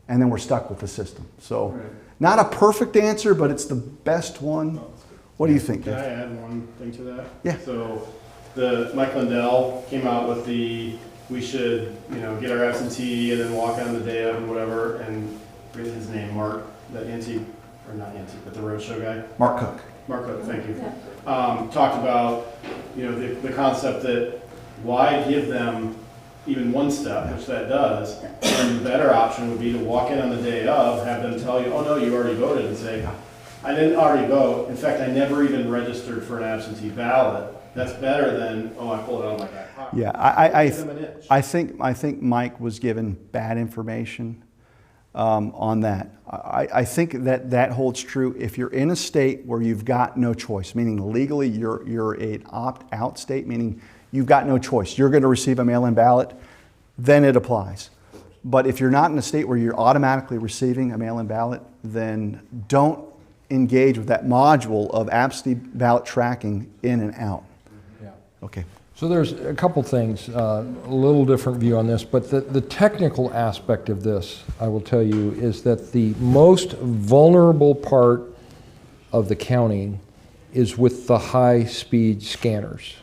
and then we're stuck with the system. So not a perfect answer, but it's the best one. What do you think? Can I add one thing to that? Yeah. So Mike Lindell came out with we should, get our absentee and then walk on the day of and whatever, and forget his name, Mark, the antique, or not antique, but the roadshow guy. Mark Cook. Mark Cook, thank you. Talked about, the concept that why give them even one step, which that does, and the better option would be to walk in on the day of, have them tell you, oh no, you already voted, and say, I didn't already vote. In fact, I never even registered for an absentee ballot. That's better than, I pulled it out of my back pocket. Yeah, I think Mike was given bad information on that. I think that holds true if you're in a state where you've got no choice, meaning legally you're an opt-out state, meaning you've got no choice. You're going to receive a mail-in ballot, then it applies. But if you're not in a state where you're automatically receiving a mail-in ballot, then don't engage with that module of absentee ballot tracking in and out. Yeah. Okay. So there's a couple things, a little different view on this, but the technical aspect of this, I will tell you, is that the most vulnerable part of the counting is with the high-speed scanners,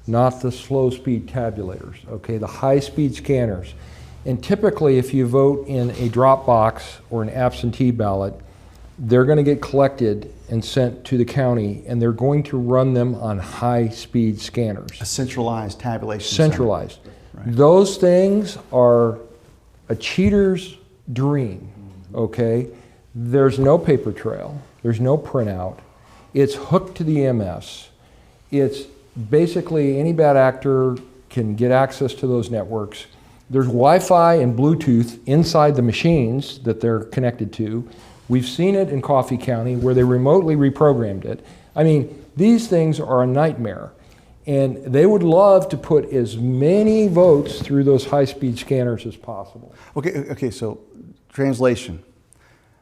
not the slow-speed tabulators, okay? The high-speed scanners. And typically, if you vote in a drop box or an absentee ballot, they're going to get collected and sent to the county, and they're going to run them on high-speed scanners. A centralized tabulation. Centralized. Right. Those things are a cheater's dream, okay? There's no paper trail. There's no printout. It's hooked to the MS. It's basically any bad actor can get access to those networks. There's Wi-Fi and Bluetooth inside the machines that they're connected to. We've seen it in Coffee County where they remotely reprogrammed it. I mean, these things are a nightmare. And they would love to put as many votes through those high-speed scanners as possible. Okay, so translation.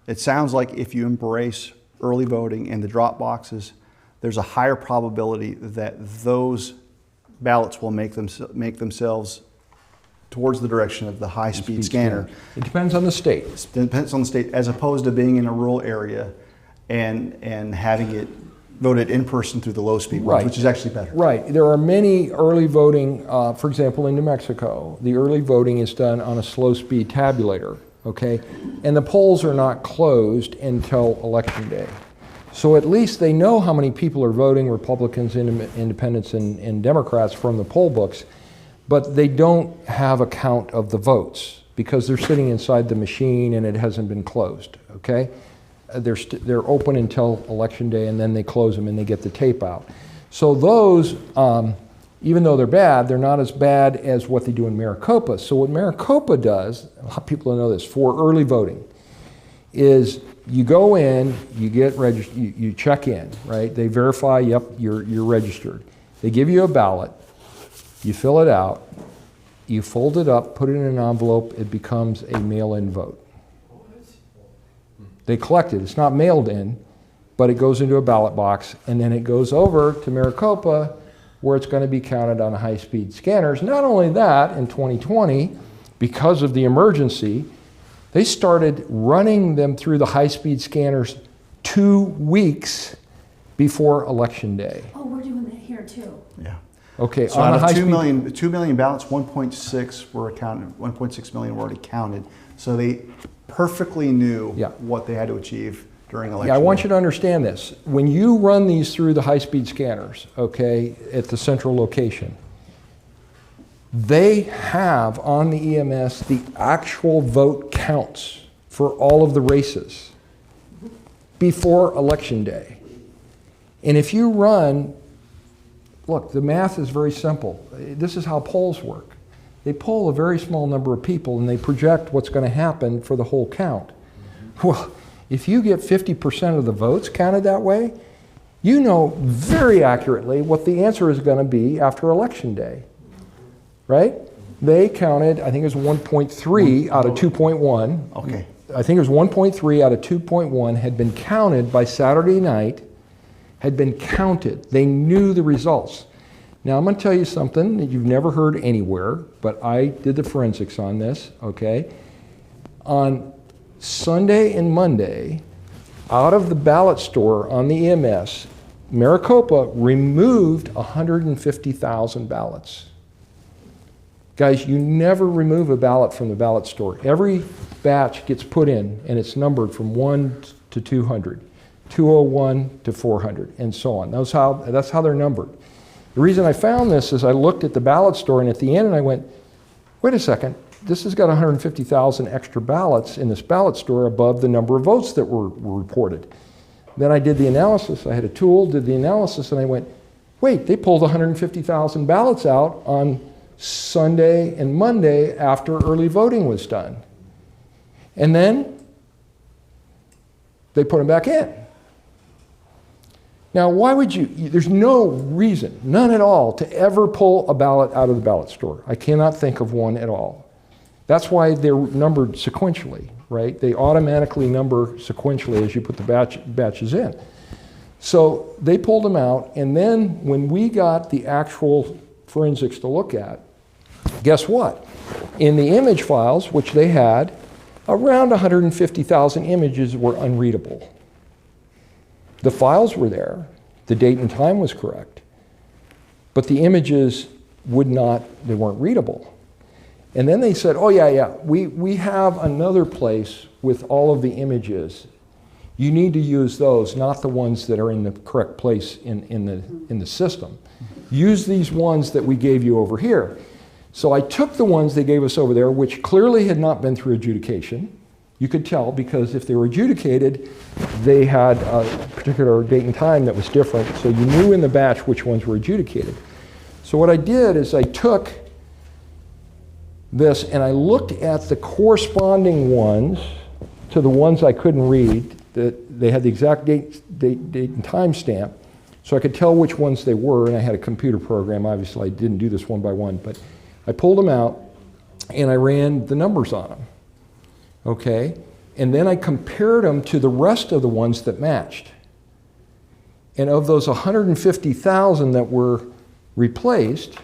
It sounds like if you embrace early voting and the drop boxes, there's a higher probability that those ballots will make themselves towards the direction of the high-speed scanner. It depends on the state. It depends on the state, as opposed to being in a rural area and having it voted in person through the low-speed ones, which is actually better. Right. There are many early voting, for example, in New Mexico, the early voting is done on a slow-speed tabulator, okay? And the polls are not closed until Election Day. So at least they know how many people are voting, Republicans, Independents, and Democrats from the poll books, but they don't have a count of the votes because they're sitting inside the machine and it hasn't been closed, okay? They're open until Election Day and then they close them and they get the tape out. So those, even though they're bad, they're not as bad as what they do in Maricopa. So what Maricopa does, a lot of people don't know this, for early voting, is you go in, you get registered, you check in, right? They verify, yep, you're registered. They give you a ballot, you fill it out, you fold it up, put it in an envelope, it becomes a mail-in vote. They collect it. It's not mailed in, but it goes into a ballot box, and then it goes over to Maricopa, where it's going to be counted on high-speed scanners. Not only that, in 2020, because of the emergency, they started running them through the high-speed scanners 2 weeks before Election Day. Oh, we're doing that here too. Yeah. Okay, So on out the of 2 2 million ballots, 1.6 were counted, 1.6 million were already counted. So they perfectly knew what they had to achieve during election. Yeah, I want day. you to understand this. When you run these through the high-speed scanners, okay, at the central location, they have on the EMS the actual vote counts for all of the races before Election Day. And if you run, look, the math is very simple. This is how polls work. They poll a very small number of people and they project what's going to happen for the whole count. Well, if you get 50% of the votes counted that way, you know very accurately what the answer is going to be after Election Day, right? They counted, I think it was 1.3 out of 2.1. Okay. I think it was 1.3 out of 2.1 had been counted by Saturday night, had been counted. They knew the results. Now I'm going to tell you something that you've never heard anywhere, but I did the forensics on this, okay? On Sunday and Monday, out of the ballot store on the EMS, Maricopa removed 150,000 ballots. Guys, you never remove a ballot from the ballot store. Every batch gets put in and it's numbered from 1 to 200, 201 to 400, and so on. That's how they're numbered. The reason I found this is I looked at the ballot store and at the end and I went, wait a second, this has got 150,000 extra ballots in this ballot store above the number of votes that were reported. Then I did the analysis. I had a tool, did the analysis, and I went, wait, they pulled 150,000 ballots out on Sunday and Monday after early voting was done. And then they put them back in. Now, why would there's no reason, none at all, to ever pull a ballot out of the ballot store. I cannot think of one at all. That's why they're numbered sequentially, right? They automatically number sequentially as you put the batches in. So they pulled them out, and then when we got the actual forensics to look at, guess what? In the image files, which they had, around 150,000 images were unreadable. The files were there, the date and time was correct, but the images they weren't readable. And then they said, oh yeah, we have another place with all of the images. You need to use those, not the ones that are in the correct place in the system. Use these ones that we gave you over here. So I took the ones they gave us over there, which clearly had not been through adjudication. You could tell because if they were adjudicated, they had a particular date and time that was different, so you knew in the batch which ones were adjudicated. So what I did is I took this and I looked at the corresponding ones to the ones I couldn't read, that they had the exact date and time stamp, so I could tell which ones they were, and I had a computer program. Obviously, I didn't do this one by one, but I pulled them out, and I ran the numbers on them, okay? And then I compared them to the rest of the ones that matched. And of those 150,000 that were replaced,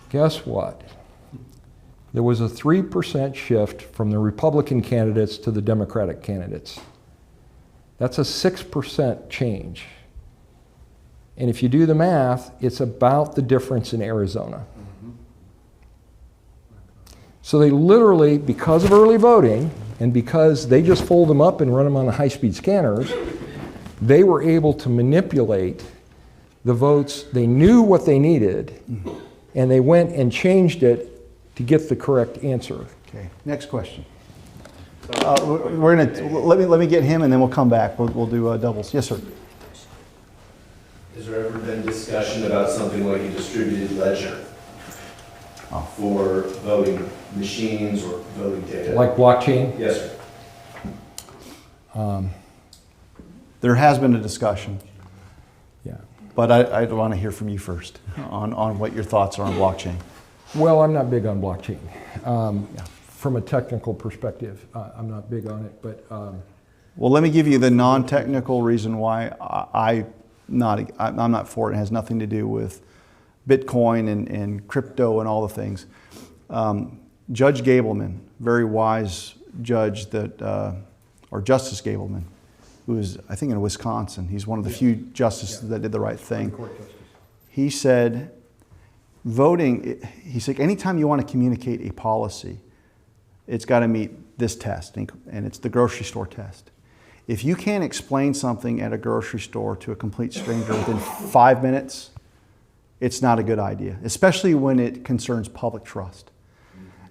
guess what? There was a 3% shift from the Republican candidates to the Democratic candidates. That's a 6% change. And if you do the math, it's about the difference in Arizona. So they literally, because of early voting, and because they just fold them up and run them on the high-speed scanners, they were able to manipulate the votes. They knew what they needed, and they went and changed it to get the correct answer. Okay, next question. We're gonna, let me get him and then we'll come back. We'll do doubles. Yes, sir. Has there ever been discussion about something like a distributed ledger for voting machines or voting data? Like blockchain? Yes, sir. There has been a discussion. Yeah. But I'd want to hear from you first on what your thoughts are on blockchain. Well, I'm not big on blockchain. From a technical perspective, I'm not big on it, but... Well, let me give you the non-technical reason why I'm not for it. It has nothing to do with Bitcoin and crypto and all the things. Judge Gableman, very wise judge or Justice Gableman, who is, I think, in Wisconsin. He's one of the few justices that did the right thing. He said, voting, he's like, anytime you want to communicate a policy, it's got to meet this test, and it's the grocery store test. If you can't explain something at a grocery store to a complete stranger within 5 minutes, it's not a good idea, especially when it concerns public trust.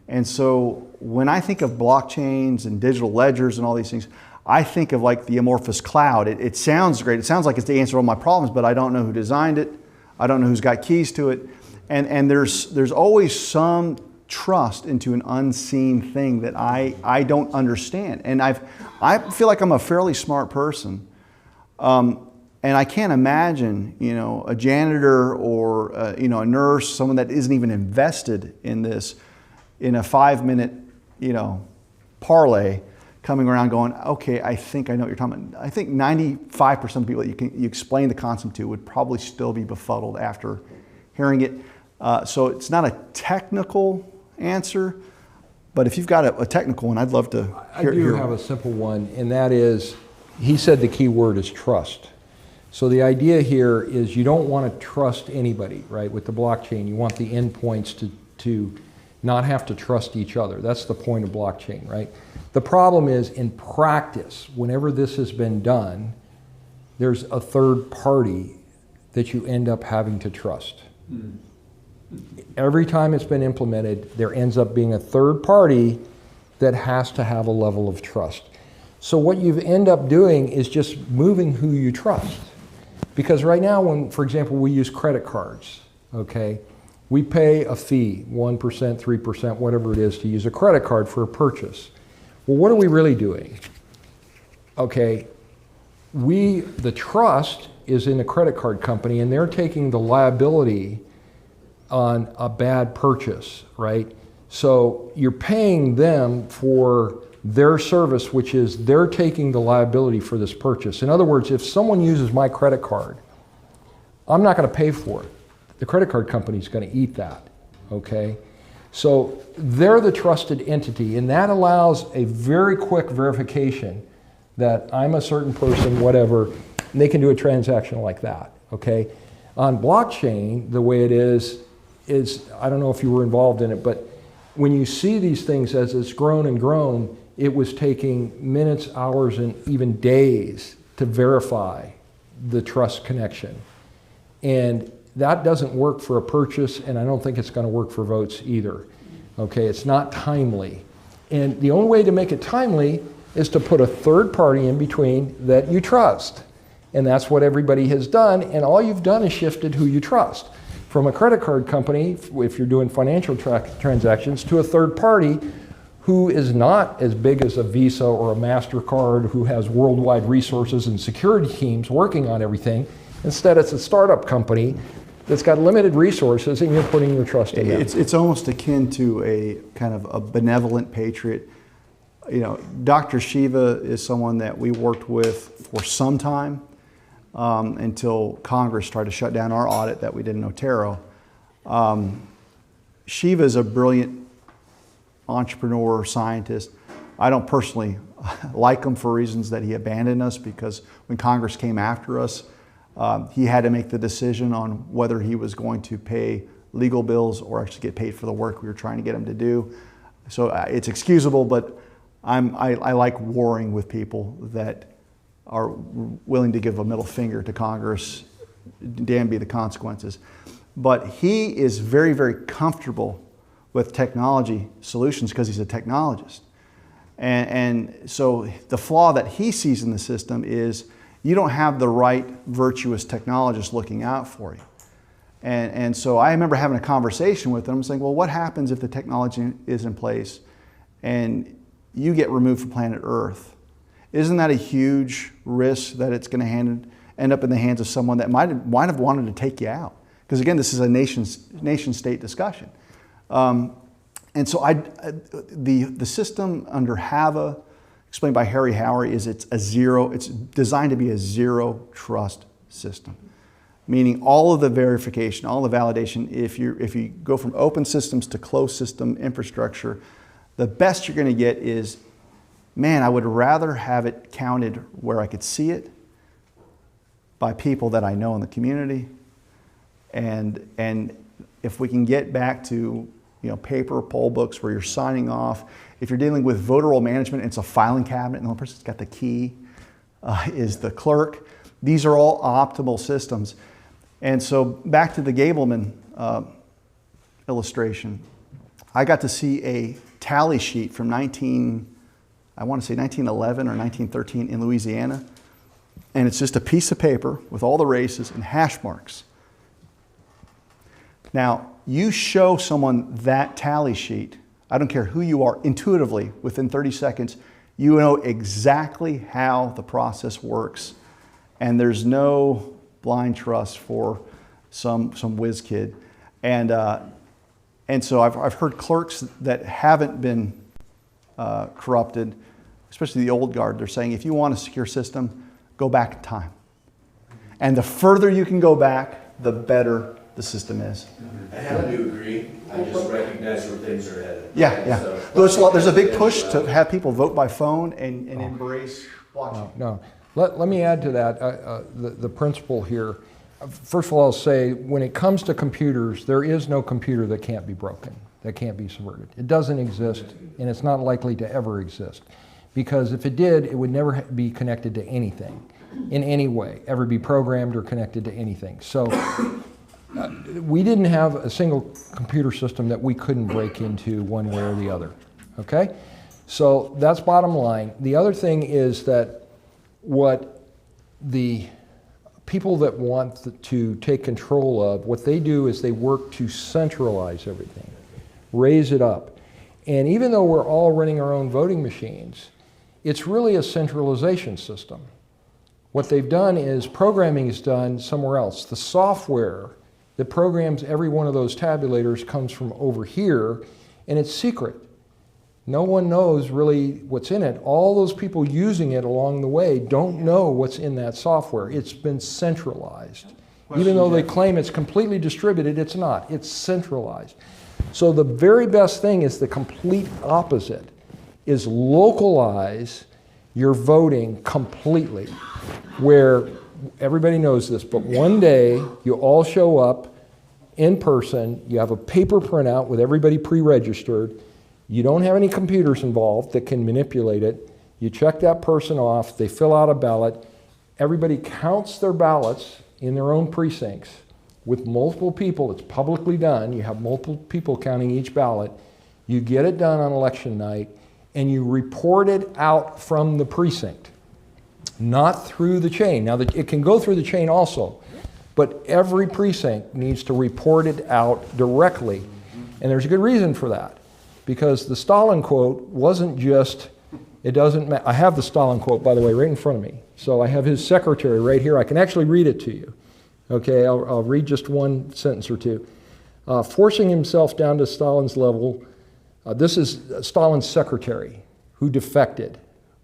And so when I think of blockchains and digital ledgers and all these things, I think of like the amorphous cloud. It sounds great. It sounds like it's the answer to all my problems, but I don't know who designed it. I don't know who's got keys to it. And there's always some trust into an unseen thing that I don't understand. And I feel like I'm a fairly smart person. And I can't imagine, a janitor or, a nurse, someone that isn't even invested in this, in a 5-minute, parlay, coming around going, okay, I think I know what you're talking about. I think 95% of the people that you explain the concept to would probably still be befuddled after hearing it. So it's not a technical answer, but if you've got a technical one, I'd love to hear. I do have a simple one, and that is, he said the key word is trust. So the idea here is you don't want to trust anybody, right? With the blockchain, you want the endpoints to not have to trust each other. That's the point of blockchain, right? The problem is, in practice, whenever this has been done, there's a third party that you end up having to trust. Every time it's been implemented, there ends up being a third party that has to have a level of trust. So what you end up doing is just moving who you trust. Because right now, when, for example, we use credit cards, okay, we pay a fee, 1%, 3%, whatever it is, to use a credit card for a purchase. Well, what are we really doing? Okay, the trust is in the credit card company, and they're taking the liability on a bad purchase, right? So you're paying them for their service, which is they're taking the liability for this purchase. In other words, if someone uses my credit card, I'm not going to pay for it. The credit card company is going to eat that, okay? So they're the trusted entity, and that allows a very quick verification that I'm a certain person, whatever, and they can do a transaction like that, okay? On blockchain, the way it is, I don't know if you were involved in it, but when you see these things as it's grown and grown, it was taking minutes, hours, and even days to verify the trust connection. And that doesn't work for a purchase, and I don't think it's going to work for votes either. Okay, it's not timely. And the only way to make it timely is to put a third party in between that you trust. And that's what everybody has done, and all you've done is shifted who you trust. From a credit card company, if you're doing financial transactions, to a third party who is not as big as a Visa or a MasterCard, who has worldwide resources and security teams working on everything. Instead, it's a startup company that's got limited resources, and you're putting your trust in them. It's almost akin to a kind of a benevolent patriot. You know, Dr. Shiva is someone that we worked with for some time until Congress tried to shut down our audit that we did in Otero. Shiva is a brilliant entrepreneur, scientist. I don't personally like him for reasons that he abandoned us, because when Congress came after us, he had to make the decision on whether he was going to pay legal bills or actually get paid for the work we were trying to get him to do. So it's excusable, but I like warring with people that are willing to give a middle finger to Congress, damn be the consequences. But he is very, very comfortable with technology solutions because he's a technologist. And so the flaw that he sees in the system is you don't have the right virtuous technologist looking out for you. And so I remember having a conversation with him saying, well, what happens if the technology is in place and you get removed from planet Earth? Isn't that a huge risk that it's going to end up in the hands of someone that might have wanted to take you out? Because again, this is a nation-state discussion. And so the system under HAVA, explained by Harry Howery, is it's designed to be a zero trust system. Meaning all of the verification, all the validation, if you go from open systems to closed system infrastructure, the best you're going to get is, man, I would rather have it counted where I could see it by people that I know in the community. And if we can get back to paper poll books where you're signing off, if you're dealing with voter roll management, it's a filing cabinet and the only person that's got the key is the clerk. These are all optimal systems. And so back to the Gableman illustration, I got to see a tally sheet from 1911 or 1913 in Louisiana. And it's just a piece of paper with all the races and hash marks. Now, you show someone that tally sheet, I don't care who you are, intuitively, within 30 seconds, you know exactly how the process works. And there's no blind trust for some whiz kid. And so I've heard clerks that haven't been corrupted, especially the old guard, they're saying, if you want a secure system, go back in time. And the further you can go back, the better the system is. I happen to agree. I just recognize where things are headed. Yeah. So, there's a big push to have people vote by phone and embrace blockchain. No. Let me add to that, the principle here. First of all, I'll say, when it comes to computers, there is no computer that can't be broken, that can't be subverted. It doesn't exist, and it's not likely to ever exist. Because if it did, it would never be connected to anything in any way, ever be programmed or connected to anything. So we didn't have a single computer system that we couldn't break into one way or the other, okay? So that's bottom line. The other thing is that what the people that want to take control of, what they do is they work to centralize everything, raise it up. And even though we're all running our own voting machines, it's really a centralization system. What they've done is programming is done somewhere else. The software that programs every one of those tabulators comes from over here, and it's secret. No one knows really what's in it. All those people using it along the way don't know what's in that software. It's been centralized. Even though they claim it's completely distributed, it's not. It's centralized. So the very best thing is the complete opposite, is localize your voting completely, where everybody knows this, but one day you all show up in person, you have a paper printout with everybody pre-registered, you don't have any computers involved that can manipulate it, you check that person off, they fill out a ballot, everybody counts their ballots in their own precincts with multiple people, it's publicly done, you have multiple people counting each ballot, you get it done on election night, and you report it out from the precinct. Not through the chain. Now, it can go through the chain also, but every precinct needs to report it out directly. And there's a good reason for that. because the Stalin quote wasn't just, it doesn't matter. I have the Stalin quote, by the way, right in front of me. So I have his secretary right here. I can actually read it to you. Okay, I'll read just one sentence or two. Forcing himself down to Stalin's level, this is Stalin's secretary who defected,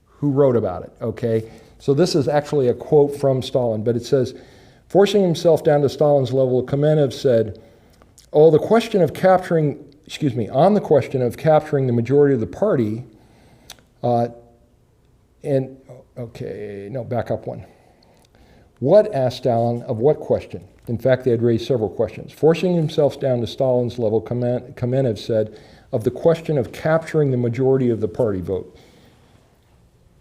who wrote about it, okay? So this is actually a quote from Stalin, but it says, forcing himself down to Stalin's level, Kamenev said, on the question of capturing the majority of the party, back up one. What, asked Stalin, of what question? In fact, they had raised several questions. Forcing himself down to Stalin's level, Kamenev said, of the question of capturing the majority of the party vote.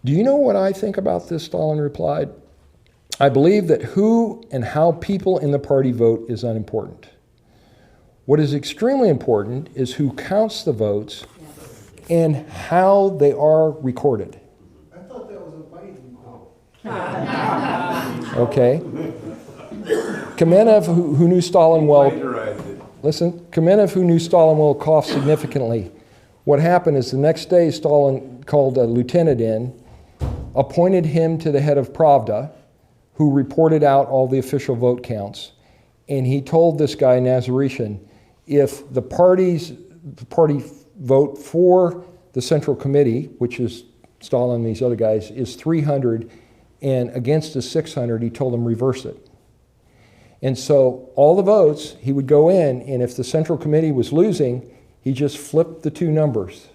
Do you know what I think about this? Stalin replied. I believe that who and how people in the party vote is unimportant. What is extremely important is who counts the votes and how they are recorded. I thought that was a biting quote. Okay. Kamenev, who knew Stalin well, Kamenev, who knew Stalin well, coughed significantly. What happened is the next day Stalin called a lieutenant in, appointed him to the head of Pravda, who reported out all the official vote counts, and he told this guy, Nazarishin, if the party vote for the Central Committee, which is Stalin and these other guys, is 300, and against is 600, he told them reverse it. And so all the votes, he would go in, and if the Central Committee was losing, he just flipped the two numbers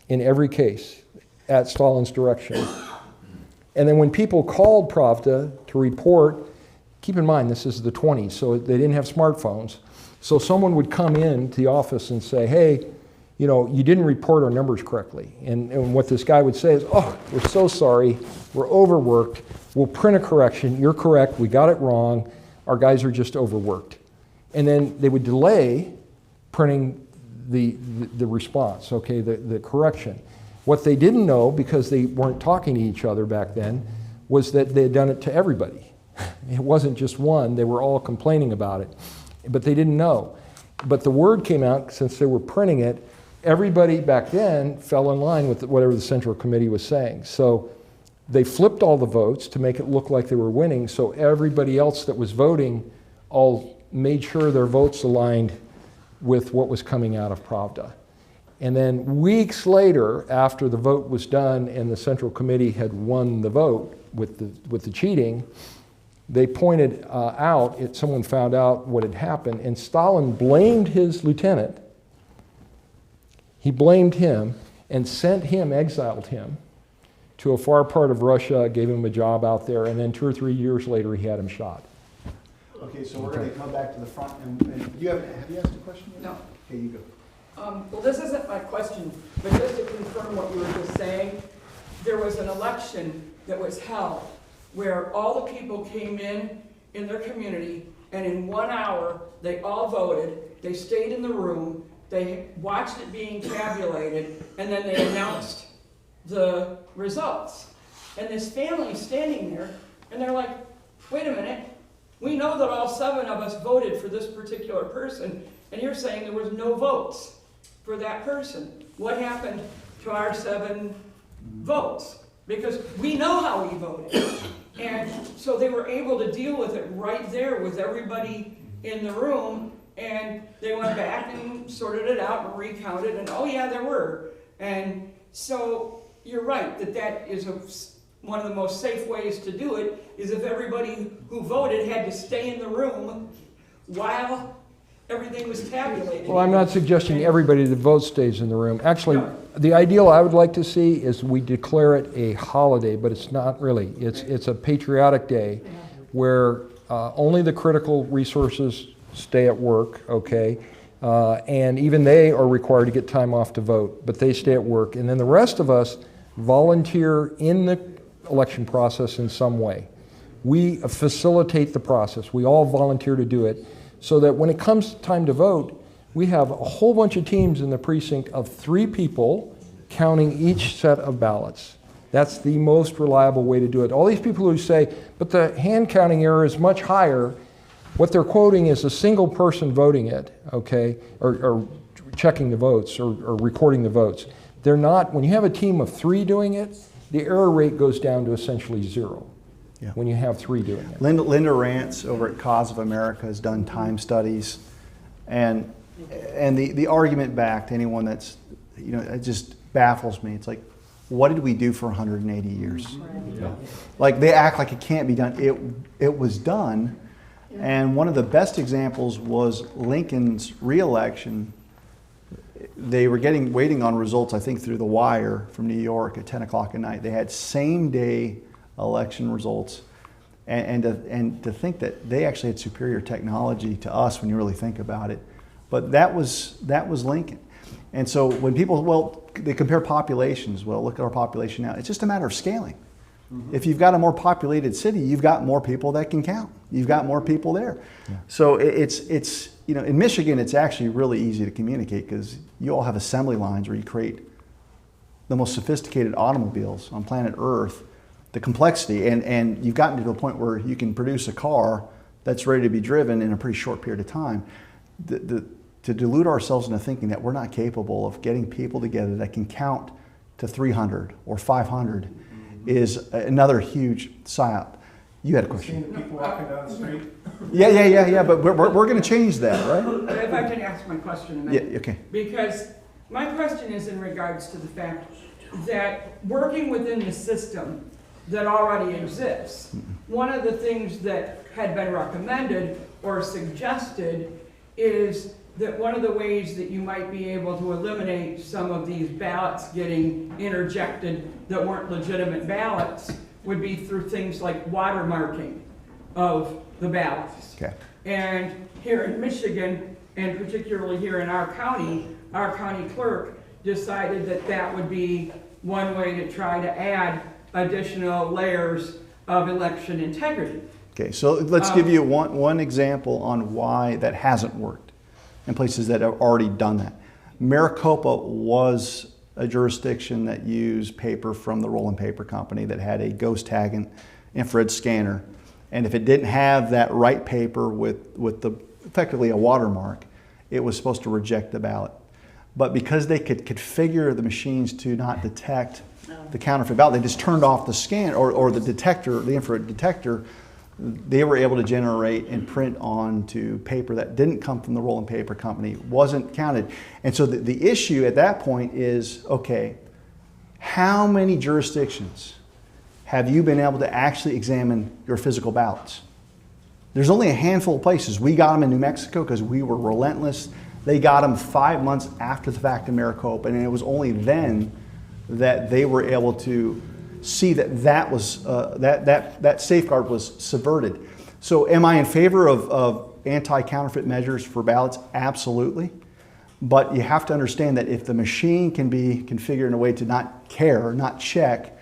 in every case at Stalin's direction. And then when people called Pravda to report, keep in mind this is the 20s, so they didn't have smartphones. So someone would come in to the office and say, hey, you know, you didn't report our numbers correctly. And what this guy would say is, oh, we're so sorry, we're overworked, we'll print a correction, you're correct, we got it wrong, our guys are just overworked. And then they would delay printing the response, okay, the correction. What they didn't know, because they weren't talking to each other back then, was that they had done it to everybody. It wasn't just one, they were all complaining about it, but they didn't know. But the word came out, since they were printing it, everybody back then fell in line with whatever the Central Committee was saying. So they flipped all the votes to make it look like they were winning, so everybody else that was voting all made sure their votes aligned with what was coming out of Pravda. And then weeks later, after the vote was done and the Central Committee had won the vote with the cheating, they pointed out, someone found out what had happened, and Stalin blamed his lieutenant. He blamed him and sent him, exiled him, to a far part of Russia, gave him a job out there, and then 2 or 3 years later he had him shot. Okay, so we're going to come back to the front, and have you asked a question yet? No. Okay, you go. Well, this isn't my question, but just to confirm what you were just saying, there was an election that was held where all the people came in their community, and in 1 hour, they all voted, they stayed in the room, they watched it being tabulated, and then they announced the results. And this family is standing there, and they're like, wait a minute, we know that all 7 of us voted for this particular person, and you're saying there was no votes for that person. What happened to our 7 votes? Because we know how we voted. And so they were able to deal with it right there with everybody in the room, and they went back and sorted it out and recounted, and oh yeah, there were. And so you're right, that is one of the most safe ways to do it, is if everybody who voted had to stay in the room while everything was tabulated. Well, I'm not suggesting everybody that votes stays in the room. Actually, the ideal I would like to see is we declare it a holiday, but it's not really. It's a patriotic day where only the critical resources stay at work, okay? And even they are required to get time off to vote, but they stay at work. And then the rest of us volunteer in the election process in some way. We facilitate the process. We all volunteer to do it, so that when it comes time to vote, we have a whole bunch of teams in the precinct of 3 people counting each set of ballots. That's the most reliable way to do it. All these people who say, but the hand counting error is much higher, what they're quoting is a single person voting it, okay, or checking the votes or recording the votes. They're not, when you have a team of 3 doing it, the error rate goes down to essentially 0. Yeah. When you have 3 doing it. Linda Rance over at Cause of America has done time studies, and the argument back to anyone that's, you know, it just baffles me. It's like, what did we do for 180 years? Yeah. Like, they act like it can't be done. It was done, and one of the best examples was Lincoln's re-election. They were waiting on results, I think, through the wire from New York at 10 o'clock at night. They had same-day election results, and to think that they actually had superior technology to us when you really think about it. But that was Lincoln. And so when people, well, they compare populations. Well, look at our population now. It's just a matter of scaling. If you've got a more populated city, you've got more people that can count. You've got more people there. Yeah. So it's you know, in Michigan, it's actually really easy to communicate because you all have assembly lines where you create the most sophisticated automobiles on planet Earth. The complexity, and you've gotten to a point where you can produce a car that's ready to be driven in a pretty short period of time. To delude ourselves into thinking that we're not capable of getting people together that can count to 300 or 500 is another huge psyop. You had a question. Seeing the people walking down the street. Yeah, but we're going to change that, right? If I can ask my question a minute. Yeah, okay. Because my question is in regards to the fact that working within the system that already exists, one of the things that had been recommended or suggested is that one of the ways that you might be able to eliminate some of these ballots getting interjected that weren't legitimate ballots would be through things like watermarking of the ballots. Okay. And here in Michigan, and particularly here in our county clerk decided that that would be one way to try to add additional layers of election integrity. Okay, so let's give you one example on why that hasn't worked in places that have already done that. Maricopa was a jurisdiction that used paper from the rolling paper company that had a ghost tagging infrared scanner. And if it didn't have that right paper with effectively a watermark, it was supposed to reject the ballot. But because they could configure the machines to not detect the counterfeit ballot, they just turned off the scan or the detector, the infrared detector. They were able to generate and print onto paper that didn't come from the rolling paper company, wasn't counted. And so the issue at that point is, okay, how many jurisdictions have you been able to actually examine your physical ballots? There's only a handful of places. We got them in New Mexico because we were relentless. They got them 5 months after the fact in Maricopa, and it was only then that they were able to see that was that safeguard was subverted. So am I in favor of anti-counterfeit measures for ballots? Absolutely. But you have to understand that if the machine can be configured in a way to not care, not check,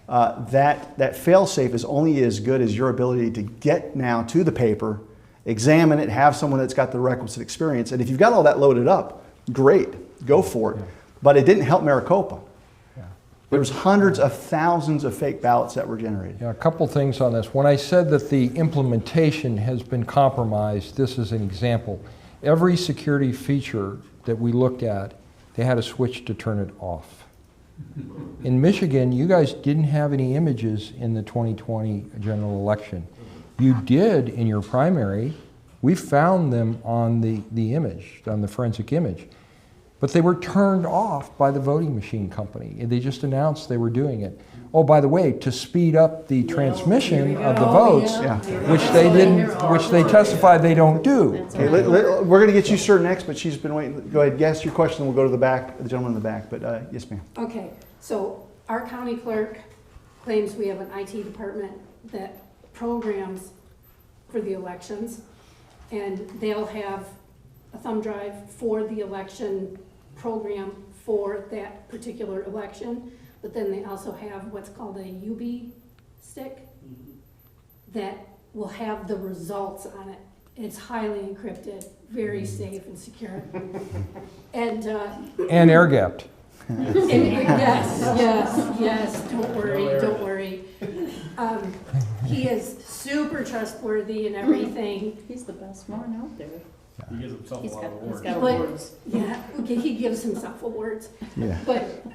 that fail-safe is only as good as your ability to get now to the paper, examine it, have someone that's got the requisite experience. And if you've got all that loaded up, great, go for it. But it didn't help Maricopa. There was hundreds of thousands of fake ballots that were generated. Yeah, a couple things on this. When I said that the implementation has been compromised, this is an example. Every security feature that we looked at, they had a switch to turn it off. In Michigan, you guys didn't have any images in the 2020 general election. You did in your primary. We found them on the image, on the forensic image. But they were turned off by the voting machine company. They just announced they were doing it. Oh, by the way, to speed up the transmission of the votes, which they testified they don't do. Okay, we're going to get you sir next, but she's been waiting. Go ahead, guess your question, we'll go to the back, the gentleman in the back. But yes, ma'am. Okay, so our county clerk claims we have an IT department that programs for the elections, and they'll have a thumb drive for the election program for that particular election, but then they also have what's called a UB stick that will have the results on it. It's highly encrypted, very safe and secure. And air gapped. Yes, don't worry. He is super trustworthy and everything. He's the best one out there. He gives himself a He's lot got, of he's awards. got But- awards. Yeah, okay, he gives himself awards. Yeah. But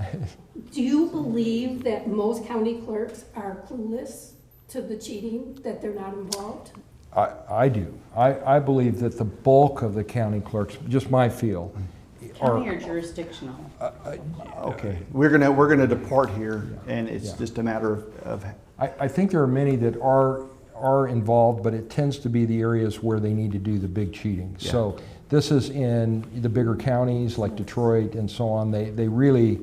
do you believe that most county clerks are clueless to the cheating, that they're not involved? I do. I believe that the bulk of the county clerks, just my feel, County are, or jurisdictional? Okay, we're gonna depart here, and it's Yeah. just a matter of I think there are many that are involved, but it tends to be the areas where they need to do the big cheating. Yeah. So this is in the bigger counties like Detroit and so on. They really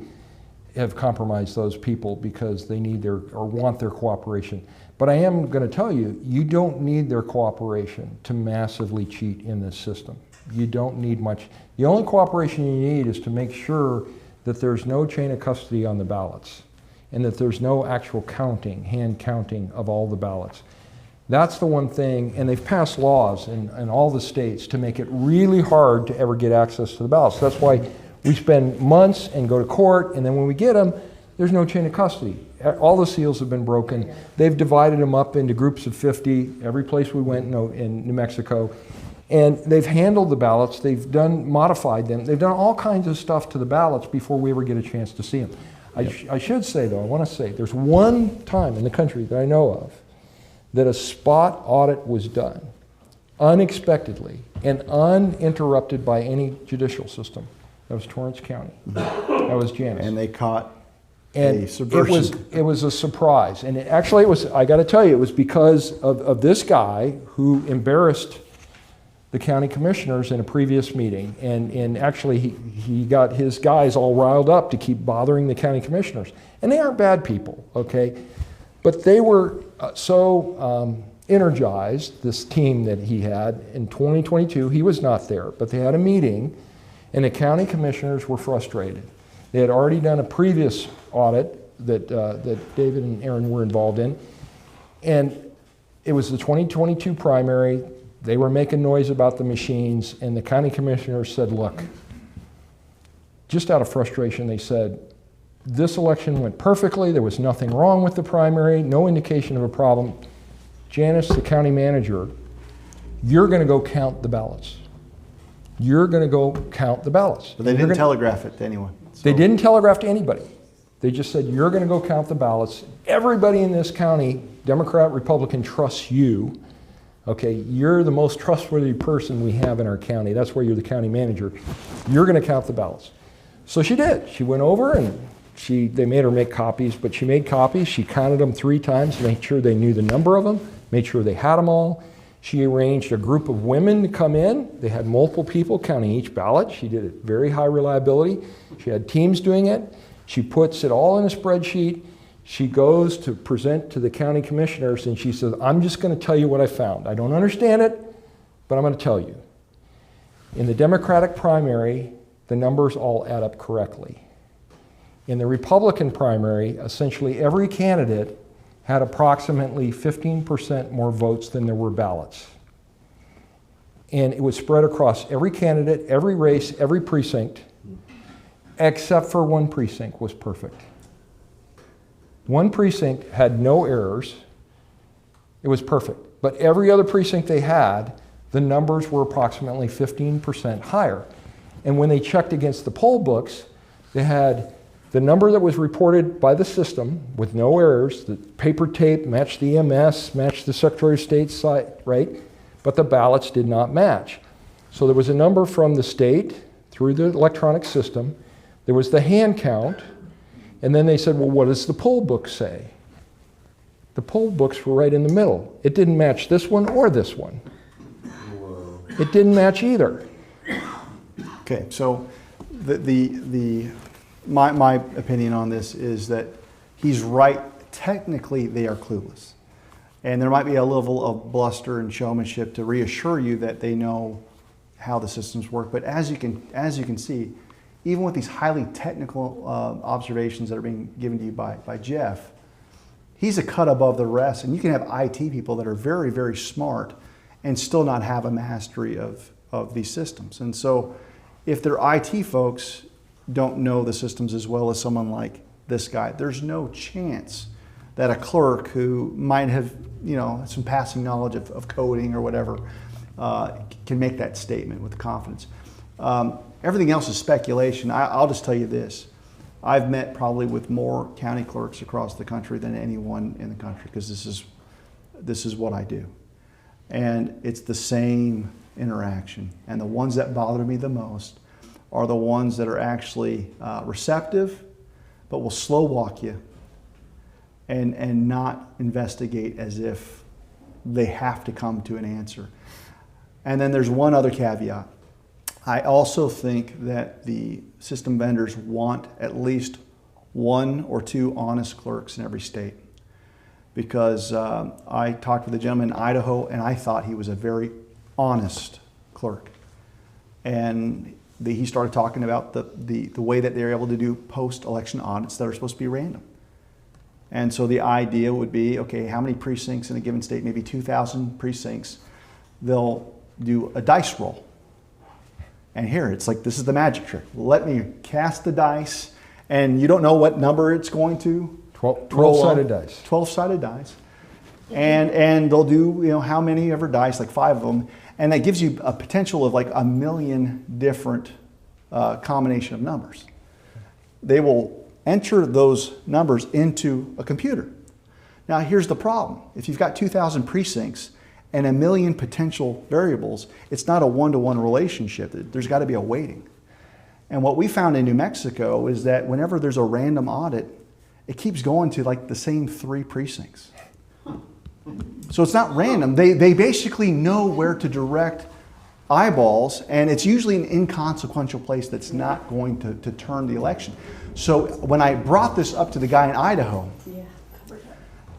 have compromised those people because they need their, or want their cooperation. But I am going to tell you, you don't need their cooperation to massively cheat in this system. You don't need much. The only cooperation you need is to make sure that there's no chain of custody on the ballots and that there's no actual counting, hand counting of all the ballots. That's the one thing, and they've passed laws in all the states to make it really hard to ever get access to the ballots. That's why we spend months and go to court, and then when we get them, there's no chain of custody. All the seals have been broken. They've divided them up into groups of 50, every place we went in New Mexico. And they've handled the ballots, they've modified them, they've done all kinds of stuff to the ballots before we ever get a chance to see them. I should say though, I want to say, there's one time in the country that I know of that a spot audit was done unexpectedly and uninterrupted by any judicial system. That was Torrance County. That was Janice. and they caught And a subversion. it was a surprise. And actually, it was, I got to tell you, it was because of this guy who embarrassed the county commissioners in a previous meeting. And actually, he got his guys all riled up to keep bothering the county commissioners. And they aren't bad people, okay? But they were so energized, this team that he had in 2022, he was not there, but they had a meeting, and the county commissioners were frustrated. They had already done a previous audit that David and Aaron were involved in, and it was the 2022 primary. They were making noise about the machines, and the county commissioners said, look, just out of frustration, they said, this election went perfectly, there was nothing wrong with the primary, no indication of a problem. Janice, the county manager, you're gonna go count the ballots. You're gonna go count the ballots. But they didn't telegraph it to anyone. They So- didn't telegraph to anybody. They just said, you're going to go count the ballots. Everybody in this county, Democrat, Republican, trusts you. Okay, you're the most trustworthy person we have in our county. That's why you're the county manager. You're going to count the ballots. So she did. She went over and they made her make copies, but she made copies. She counted them 3 times, made sure they knew the number of them, made sure they had them all. She arranged a group of women to come in. They had multiple people counting each ballot. She did it very high reliability. She had teams doing it. She puts it all in a spreadsheet. She goes to present to the county commissioners and she says, I'm just going to tell you what I found. I don't understand it, but I'm going to tell you. In the Democratic primary, the numbers all add up correctly. In the Republican primary, essentially every candidate had approximately 15% more votes than there were ballots. And it was spread across every candidate, every race, every precinct, except for one precinct was perfect. One precinct had no errors. It was perfect. But every other precinct they had, the numbers were approximately 15% higher. And when they checked against the poll books, they had the number that was reported by the system with no errors, the paper tape matched the EMS, matched the Secretary of State's site, right? But the ballots did not match. So there was a number from the state through the electronic system. There was the hand count. And then they said, well, what does the poll book say? The poll books were right in the middle. It didn't match this one or this one. It didn't match either. Okay, so my opinion on this is that he's right. Technically, they are clueless. And there might be a level of bluster and showmanship to reassure you that they know how the systems work. But as you can see, even with these highly technical observations that are being given to you by Jeff, he's a cut above the rest. And you can have IT people that are very, very smart and still not have a mastery of these systems. And so if their IT folks don't know the systems as well as someone like this guy, there's no chance that a clerk who might have, some passing knowledge of coding or whatever can make that statement with confidence. Everything else is speculation. I'll just tell you this. I've met probably with more county clerks across the country than anyone in the country, because this is what I do. And it's the same interaction. And the ones that bother me the most are the ones that are actually receptive, but will slow walk you and not investigate as if they have to come to an answer. And then there's one other caveat. I also think that the system vendors want at least 1 or 2 honest clerks in every state. Because I talked with a gentleman in Idaho, and I thought he was a very honest clerk. And he started talking about the way that they're able to do post-election audits that are supposed to be random. And so the idea would be, okay, how many precincts in a given state? Maybe 2,000 precincts. They'll do a dice roll. And here, it's like, this is the magic trick. Let me cast the dice, and you don't know what number it's going to 12-sided dice. 12-sided dice. And they'll do, how many ever dice, like 5 of them. And that gives you a potential of like 1 million different combination of numbers. They will enter those numbers into a computer. Now, here's the problem. If you've got 2,000 precincts and 1 million potential variables, it's not a one-to-one relationship. There's got to be a weighting. And what we found in New Mexico is that whenever there's a random audit, it keeps going to like the same 3 precincts. So it's not random. They basically know where to direct eyeballs, and it's usually an inconsequential place that's not going to turn the election. So when I brought this up to the guy in Idaho,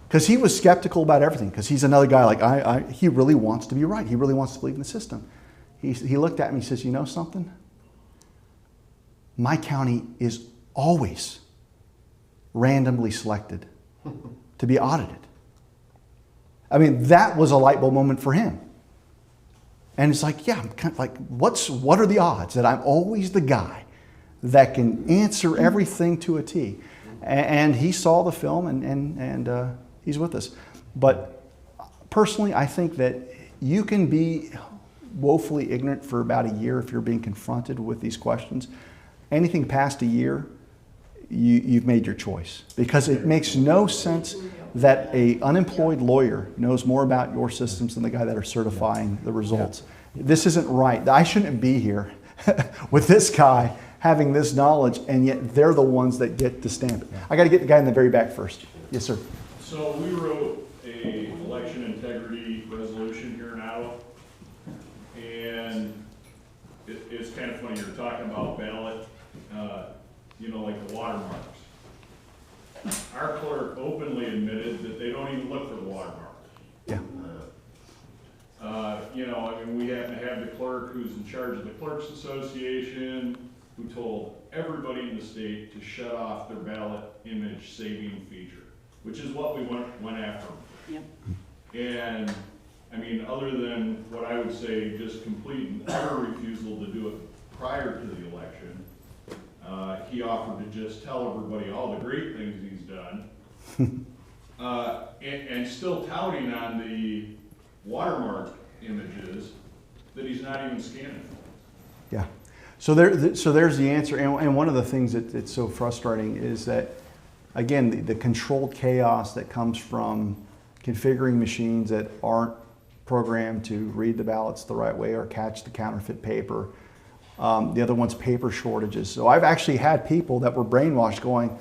because he was skeptical about everything, because he's another guy like he really wants to be right. He really wants to believe in the system. He looked at me and he says, you know something? My county is always randomly selected to be audited. I mean, that was a light bulb moment for him. And it's like, yeah, I'm kind of like, what are the odds that I'm always the guy that can answer everything to a T? And he saw the film, and he's with us. But personally, I think that you can be woefully ignorant for about a year if you're being confronted with these questions. Anything past a year, you've made your choice, because it makes no sense that an unemployed lawyer knows more about your systems than the guy that are certifying the results. This isn't right. I shouldn't be here with this guy having this knowledge, and yet they're the ones that get to stamp it. I got to get the guy in the very back first. Yes, sir. So we wrote a election integrity resolution here in Iowa, and it's kind of funny, you're talking about ballot, like the watermarks. Our clerk openly admitted that they don't even look for the watermarks. Yeah. We happen to have the clerk who's in charge of the Clerks Association, who told everybody in the state to shut off their ballot image saving feature, which is what we went after. Yep. And other than what I would say, just complete and utter refusal to do it prior to the election, he offered to just tell everybody all the great things he's done, and still touting on the watermark images that he's not even scanning. Yeah. So there's the answer. And one of the things that's so frustrating is that, again, the controlled chaos that comes from configuring machines that aren't programmed to read the ballots the right way or catch the counterfeit paper. The other one's paper shortages. So I've actually had people that were brainwashed going,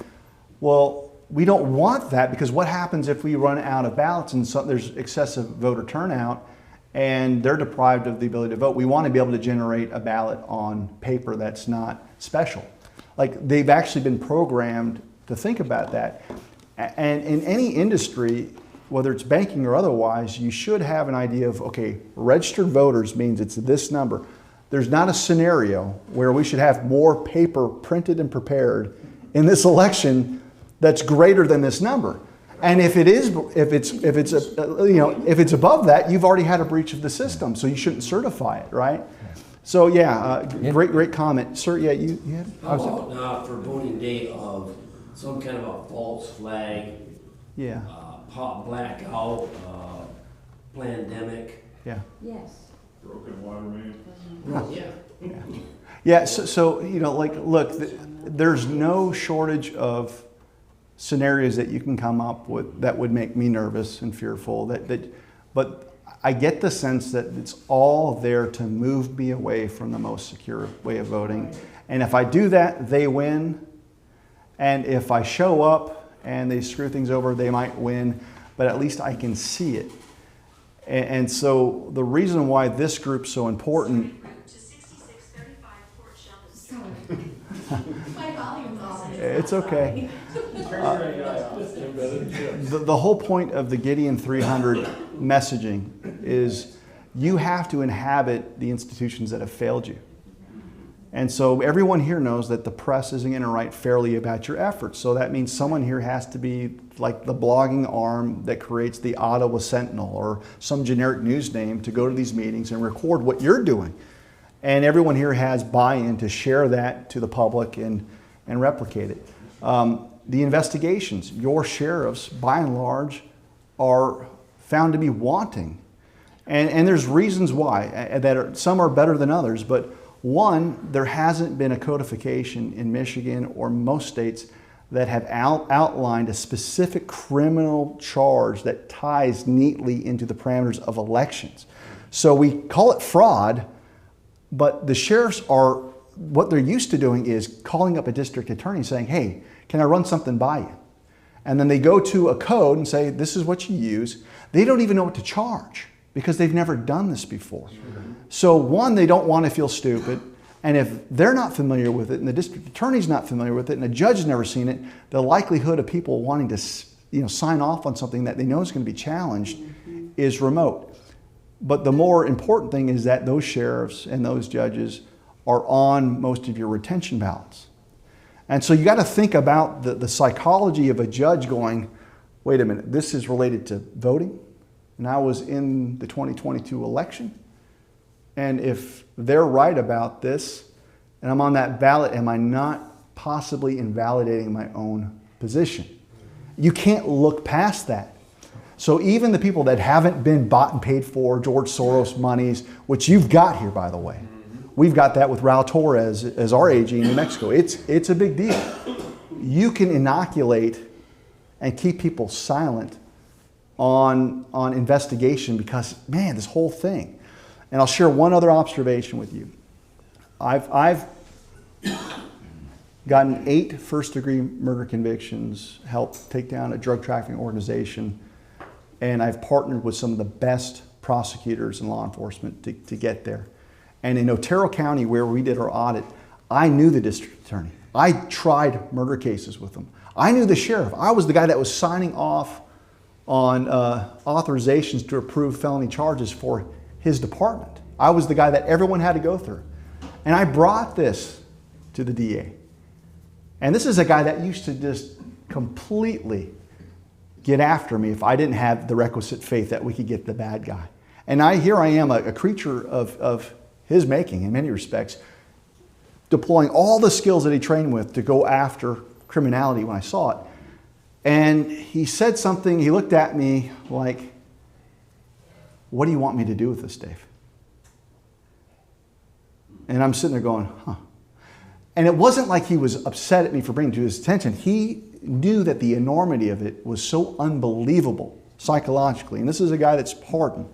well, we don't want that, because what happens if we run out of ballots and there's excessive voter turnout and they're deprived of the ability to vote? We want to be able to generate a ballot on paper that's not special. Like, they've actually been programmed to think about that. And in any industry, whether it's banking or otherwise, you should have an idea of, okay, registered voters means it's this number. There's not a scenario where we should have more paper printed and prepared in this election that's greater than this number. And if it's above that, you've already had a breach of the system, so you shouldn't certify it, right? So yeah, great comment, sir. Yeah, you had. How about for voting day of some kind of a false flag? Yeah. Blackout, pandemic. Yeah. Yes. Broken water main. Yeah. Yeah, so you know, like, look, there's no shortage of scenarios that you can come up with that would make me nervous and fearful. But I get the sense that it's all there to move me away from the most secure way of voting. And if I do that, they win. And if I show up and they screw things over, they might win. But at least I can see it. And so the reason why this group's so important. It's okay. The whole point of the Gideon 300 messaging is you have to inhabit the institutions that have failed you. And so everyone here knows that the press isn't going to write fairly about your efforts. So that means someone here has to be like the blogging arm that creates the Ottawa Sentinel or some generic news name to go to these meetings and record what you're doing. And everyone here has buy-in to share that to the public and replicate it. The investigations, your sheriffs, by and large, are found to be wanting. And there's reasons why. Some are better than others, but one, there hasn't been a codification in Michigan or most states that have outlined a specific criminal charge that ties neatly into the parameters of elections. So we call it fraud, but the sheriffs are, what they're used to doing is calling up a district attorney saying, hey, can I run something by you? And then they go to a code and say, this is what you use. They don't even know what to charge because they've never done this before. So one, they don't want to feel stupid. And if they're not familiar with it and the district attorney's not familiar with it and the judge has never seen it, the likelihood of people wanting to sign off on something that they know is going to be challenged is remote. But the more important thing is that those sheriffs and those judges are on most of your retention ballots. And so you got to think about the psychology of a judge going, wait a minute, this is related to voting, and I was in the 2022 election. And if they're right about this, and I'm on that ballot, am I not possibly invalidating my own position? You can't look past that. So even the people that haven't been bought and paid for, George Soros monies, which you've got here, by the way. We've got that with Raul Torres as our AG in New Mexico. It's a big deal. You can inoculate and keep people silent on investigation because, man, this whole thing. And I'll share one other observation with you. I've gotten 8 first-degree murder convictions, helped take down a drug trafficking organization, and I've partnered with some of the best prosecutors and law enforcement to get there. And in Otero County, where we did our audit, I knew the district attorney. I tried murder cases with them. I knew the sheriff. I was the guy that was signing off on authorizations to approve felony charges for his department. I was the guy that everyone had to go through. And I brought this to the DA. And this is a guy that used to just completely get after me if I didn't have the requisite faith that we could get the bad guy. And here I am, a creature of his making in many respects, deploying all the skills that he trained with to go after criminality when I saw it. And he said something, he looked at me like, what do you want me to do with this, Dave? And I'm sitting there going, huh. And it wasn't like he was upset at me for bringing it to his attention. He knew that the enormity of it was so unbelievable psychologically. And this is a guy that's pardoned.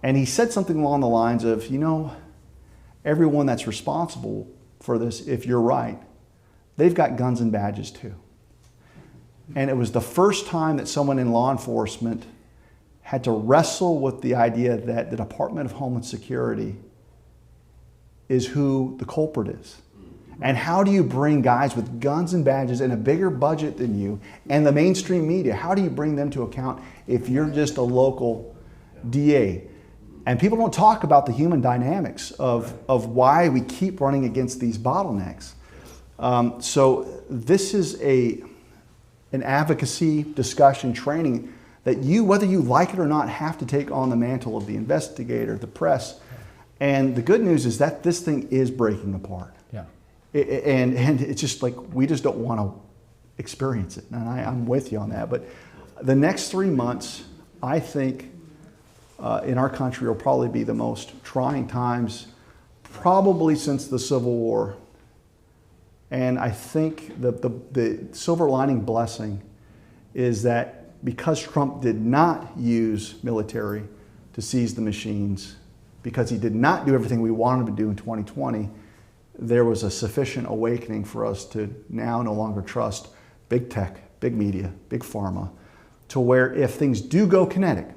And he said something along the lines of, you know, everyone that's responsible for this, if you're right, they've got guns and badges too. And it was the first time that someone in law enforcement had to wrestle with the idea that the Department of Homeland Security is who the culprit is. And how do you bring guys with guns and badges and a bigger budget than you and the mainstream media, how do you bring them to account if you're just a local DA? And people don't talk about the human dynamics of why we keep running against these bottlenecks. So this is an advocacy discussion training that you, whether you like it or not, have to take on the mantle of the investigator, the press. And the good news is that this thing is breaking apart. Yeah. And it's just like, we just don't want to experience it. And I'm with you on that. But the next 3 months, I think, in our country will probably be the most trying times probably since the Civil War. And I think the silver lining blessing is that because Trump did not use military to seize the machines, because he did not do everything we wanted him to do in 2020, there was a sufficient awakening for us to now no longer trust big tech, big media, big pharma, to where if things do go kinetic, and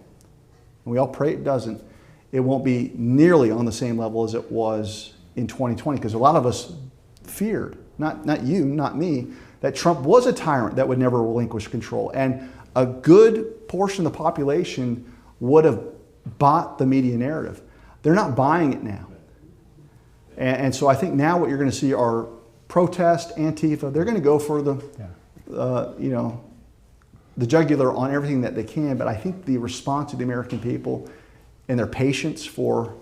we all pray it doesn't, it won't be nearly on the same level as it was in 2020, because a lot of us feared, not you, not me, that Trump was a tyrant that would never relinquish control. And a good portion of the population would have bought the media narrative. They're not buying it now. And so I think now what you're going to see are protest, Antifa. They're going to go for the, the jugular on everything that they can. But I think the response of the American people and their patience for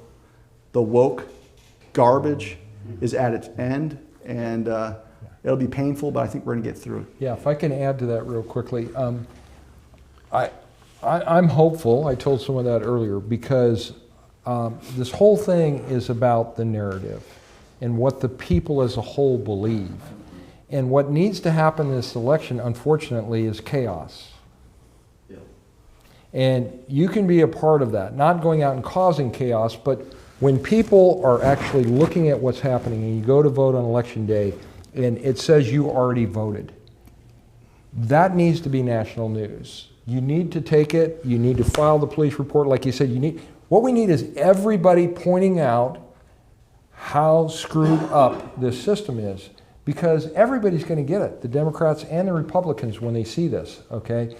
the woke garbage is at its end. And it'll be painful, but I think we're going to get through it. Yeah, if I can add to that real quickly. I'm hopeful. I told someone that earlier because this whole thing is about the narrative and what the people as a whole believe. And what needs to happen in this election, unfortunately, is chaos. Yeah. And you can be a part of that, not going out and causing chaos, but when people are actually looking at what's happening and you go to vote on election day and it says you already voted, that needs to be national news. You need to take it, you need to file the police report, like you said, what we need is everybody pointing out how screwed up this system is, because everybody's going to get it, the Democrats and the Republicans, when they see this, okay?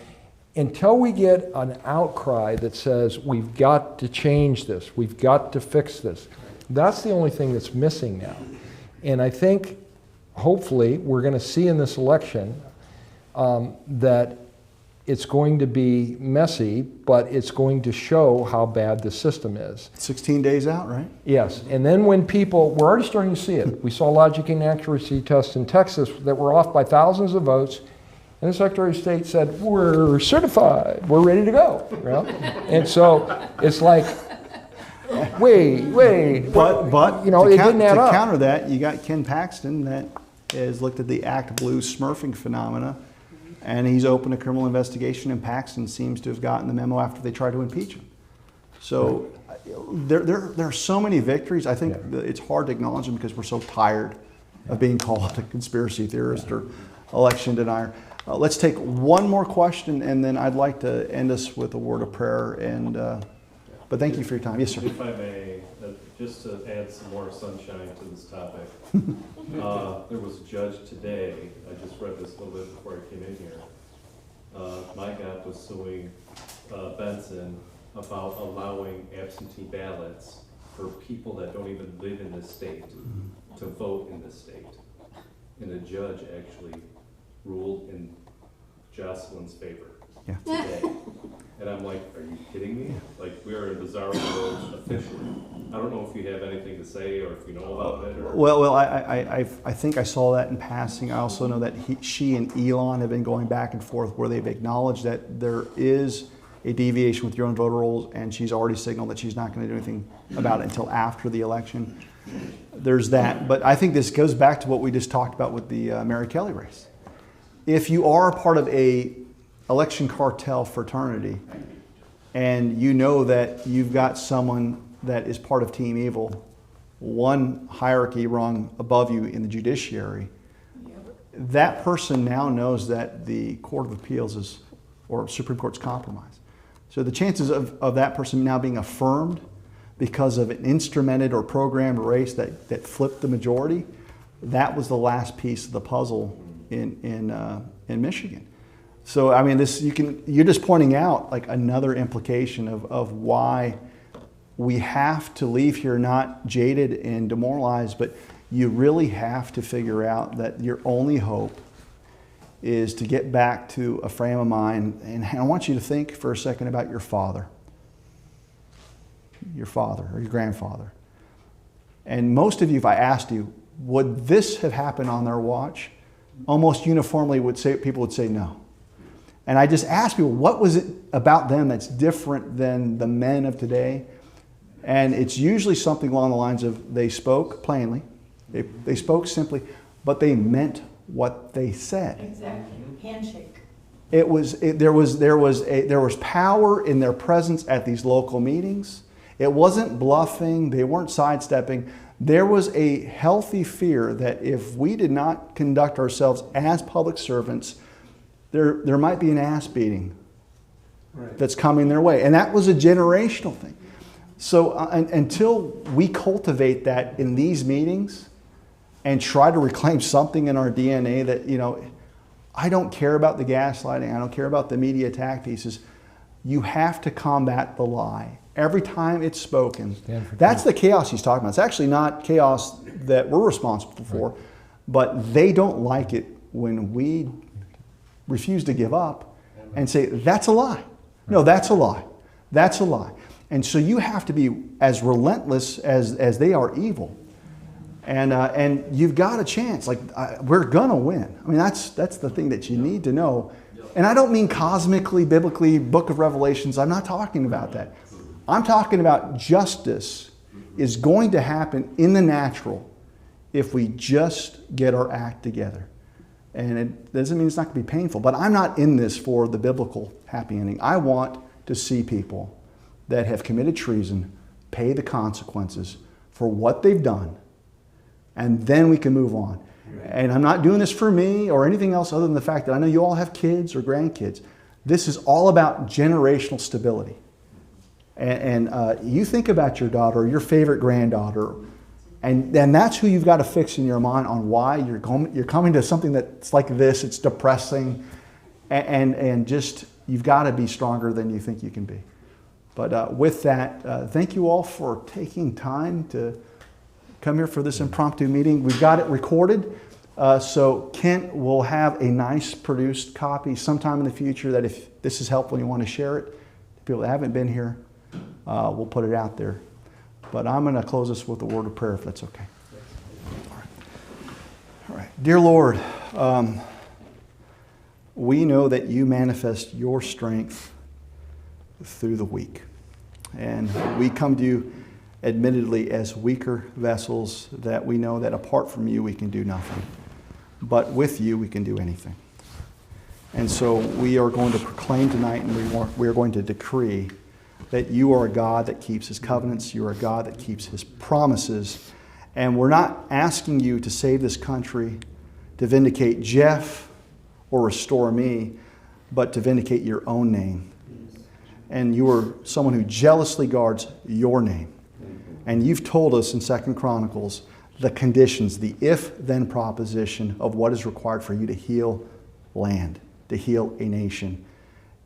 Until we get an outcry that says we've got to change this, we've got to fix this, that's the only thing that's missing now. And I think, hopefully, we're going to see in this election that it's going to be messy, but it's going to show how bad the system is. 16 days out, right? Yes, and then when people, we're already starting to see it. We saw logic and accuracy tests in Texas that were off by thousands of votes, and the Secretary of State said, we're certified, we're ready to go. And so it's like, wait. But you know, it didn't add up. To counter that, you got Ken Paxton that has looked at the Act Blue smurfing phenomena, and he's opened a criminal investigation, and Paxton seems to have gotten the memo after they tried to impeach him. So there are so many victories. I think it's hard to acknowledge them because we're so tired of being called a conspiracy theorist or election denier. Let's take one more question, and then I'd like to end us with a word of prayer. And but thank you for your time. Yes, sir. If I may, just to add some more sunshine to this topic. There was a judge today, I just read this a little bit before I came in here. My God was suing Benson about allowing absentee ballots for people that don't even live in this state to vote in this state. And the judge actually ruled in Jocelyn's favor today. And I'm like, are you kidding me? Like, we are in bizarre world officially. I don't know if you have anything to say or if you know about it. Or... Well, I think I saw that in passing. I also know that she and Elon have been going back and forth where they've acknowledged that there is a deviation with your own voter rolls, and she's already signaled that she's not going to do anything about it until after the election. There's that. But I think this goes back to what we just talked about with the Mary Kelly race. If you are a part of a election cartel fraternity, and you know that you've got someone that is part of Team Evil, one hierarchy rung above you in the judiciary, that person now knows that the Court of Appeals or Supreme Court's compromised. So the chances of that person now being affirmed because of an instrumented or programmed race that flipped the majority, that was the last piece of the puzzle in Michigan. So I mean, you're just pointing out like another implication of why we have to leave here not jaded and demoralized, but you really have to figure out that your only hope is to get back to a frame of mind. And I want you to think for a second about your father or your grandfather. And most of you, if I asked you, would this have happened on their watch? Almost uniformly people would say no. And I just asked people, what was it about them that's different than the men of today? And it's usually something along the lines of they spoke plainly, they spoke simply, but they meant what they said. Exactly. Handshake. There was power in their presence at these local meetings. It wasn't bluffing. They weren't sidestepping. There was a healthy fear that if we did not conduct ourselves as public servants, there might be an ass beating that's coming their way. And that was a generational thing. So until we cultivate that in these meetings and try to reclaim something in our DNA that, you know, I don't care about the gaslighting, I don't care about the media attack pieces. You have to combat the lie. Every time it's spoken, that's the chaos he's talking about. It's actually not chaos that we're responsible for, but they don't like it when we refuse to give up and say, that's a lie. No, that's a lie. That's a lie. And so you have to be as relentless as they are evil. And you've got a chance. Like, we're going to win. I mean, that's the thing that you need to know. And I don't mean cosmically, biblically, Book of Revelations. I'm not talking about that. I'm talking about justice is going to happen in the natural if we just get our act together. And it doesn't mean it's not going to be painful. But I'm not in this for the biblical happy ending. I want to see people that have committed treason pay the consequences for what they've done. And then we can move on. And I'm not doing this for me or anything else other than the fact that I know you all have kids or grandkids. This is all about generational stability. And you think about your daughter or your favorite granddaughter, and that's who you've got to fix in your mind on why you're coming to something that's like this. It's depressing. And just, you've got to be stronger than you think you can be. But with that, thank you all for taking time to come here for this impromptu meeting. We've got it recorded, so Kent will have a nice produced copy sometime in the future that if this is helpful and you want to share it, to people that haven't been here, we'll put it out there. But I'm going to close this with a word of prayer if that's okay. All right. Dear Lord, we know that you manifest your strength through the weak. And we come to you admittedly as weaker vessels that we know that apart from you we can do nothing. But with you we can do anything. And so we are going to proclaim tonight and we are going to decree that you are a God that keeps his covenants, you are a God that keeps his promises. And we're not asking you to save this country, to vindicate Jeff or restore me, but to vindicate your own name. And you are someone who jealously guards your name. And you've told us in 2 Chronicles the conditions, the if-then proposition of what is required for you to heal land, to heal a nation.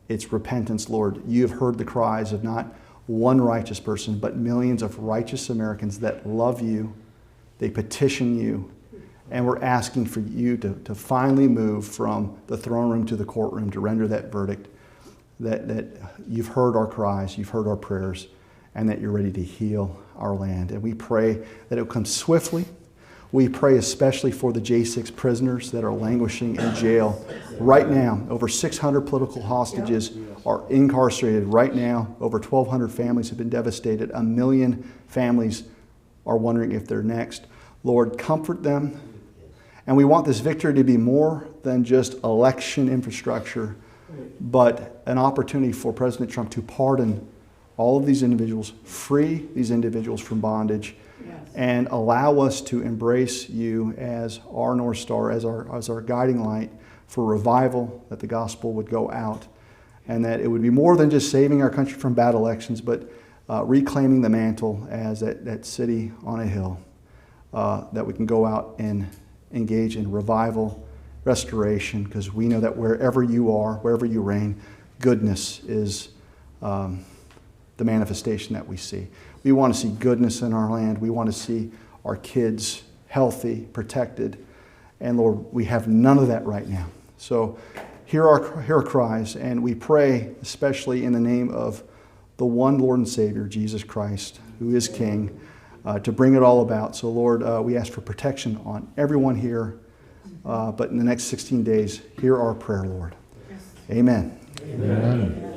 It's repentance, Lord. You have heard the cries of not one righteous person, but millions of righteous Americans that love you. They petition you. And we're asking for you to finally move from the throne room to the courtroom to render that verdict, that you've heard our cries, you've heard our prayers, and that you're ready to heal our land. And we pray that it will come swiftly. We pray especially for the J6 prisoners that are languishing in jail right now. Over 600 political hostages are incarcerated right now. Over 1,200 families have been devastated. 1 million families are wondering if they're next. Lord, comfort them. And we want this victory to be more than just election infrastructure, but an opportunity for President Trump to pardon all of these individuals, free these individuals from bondage, and allow us to embrace you as our North Star, as our guiding light for revival, that the gospel would go out, and that it would be more than just saving our country from bad elections, but reclaiming the mantle as that city on a hill, that we can go out and engage in revival, restoration, because we know that wherever you are, wherever you reign, goodness is the manifestation that we see. We want to see goodness in our land. We want to see our kids healthy, protected. And Lord, we have none of that right now. So hear our cries, and we pray, especially in the name of the one Lord and Savior, Jesus Christ, who is King, to bring it all about. So Lord, we ask for protection on everyone here. But in the next 16 days, hear our prayer, Lord. Amen. Amen.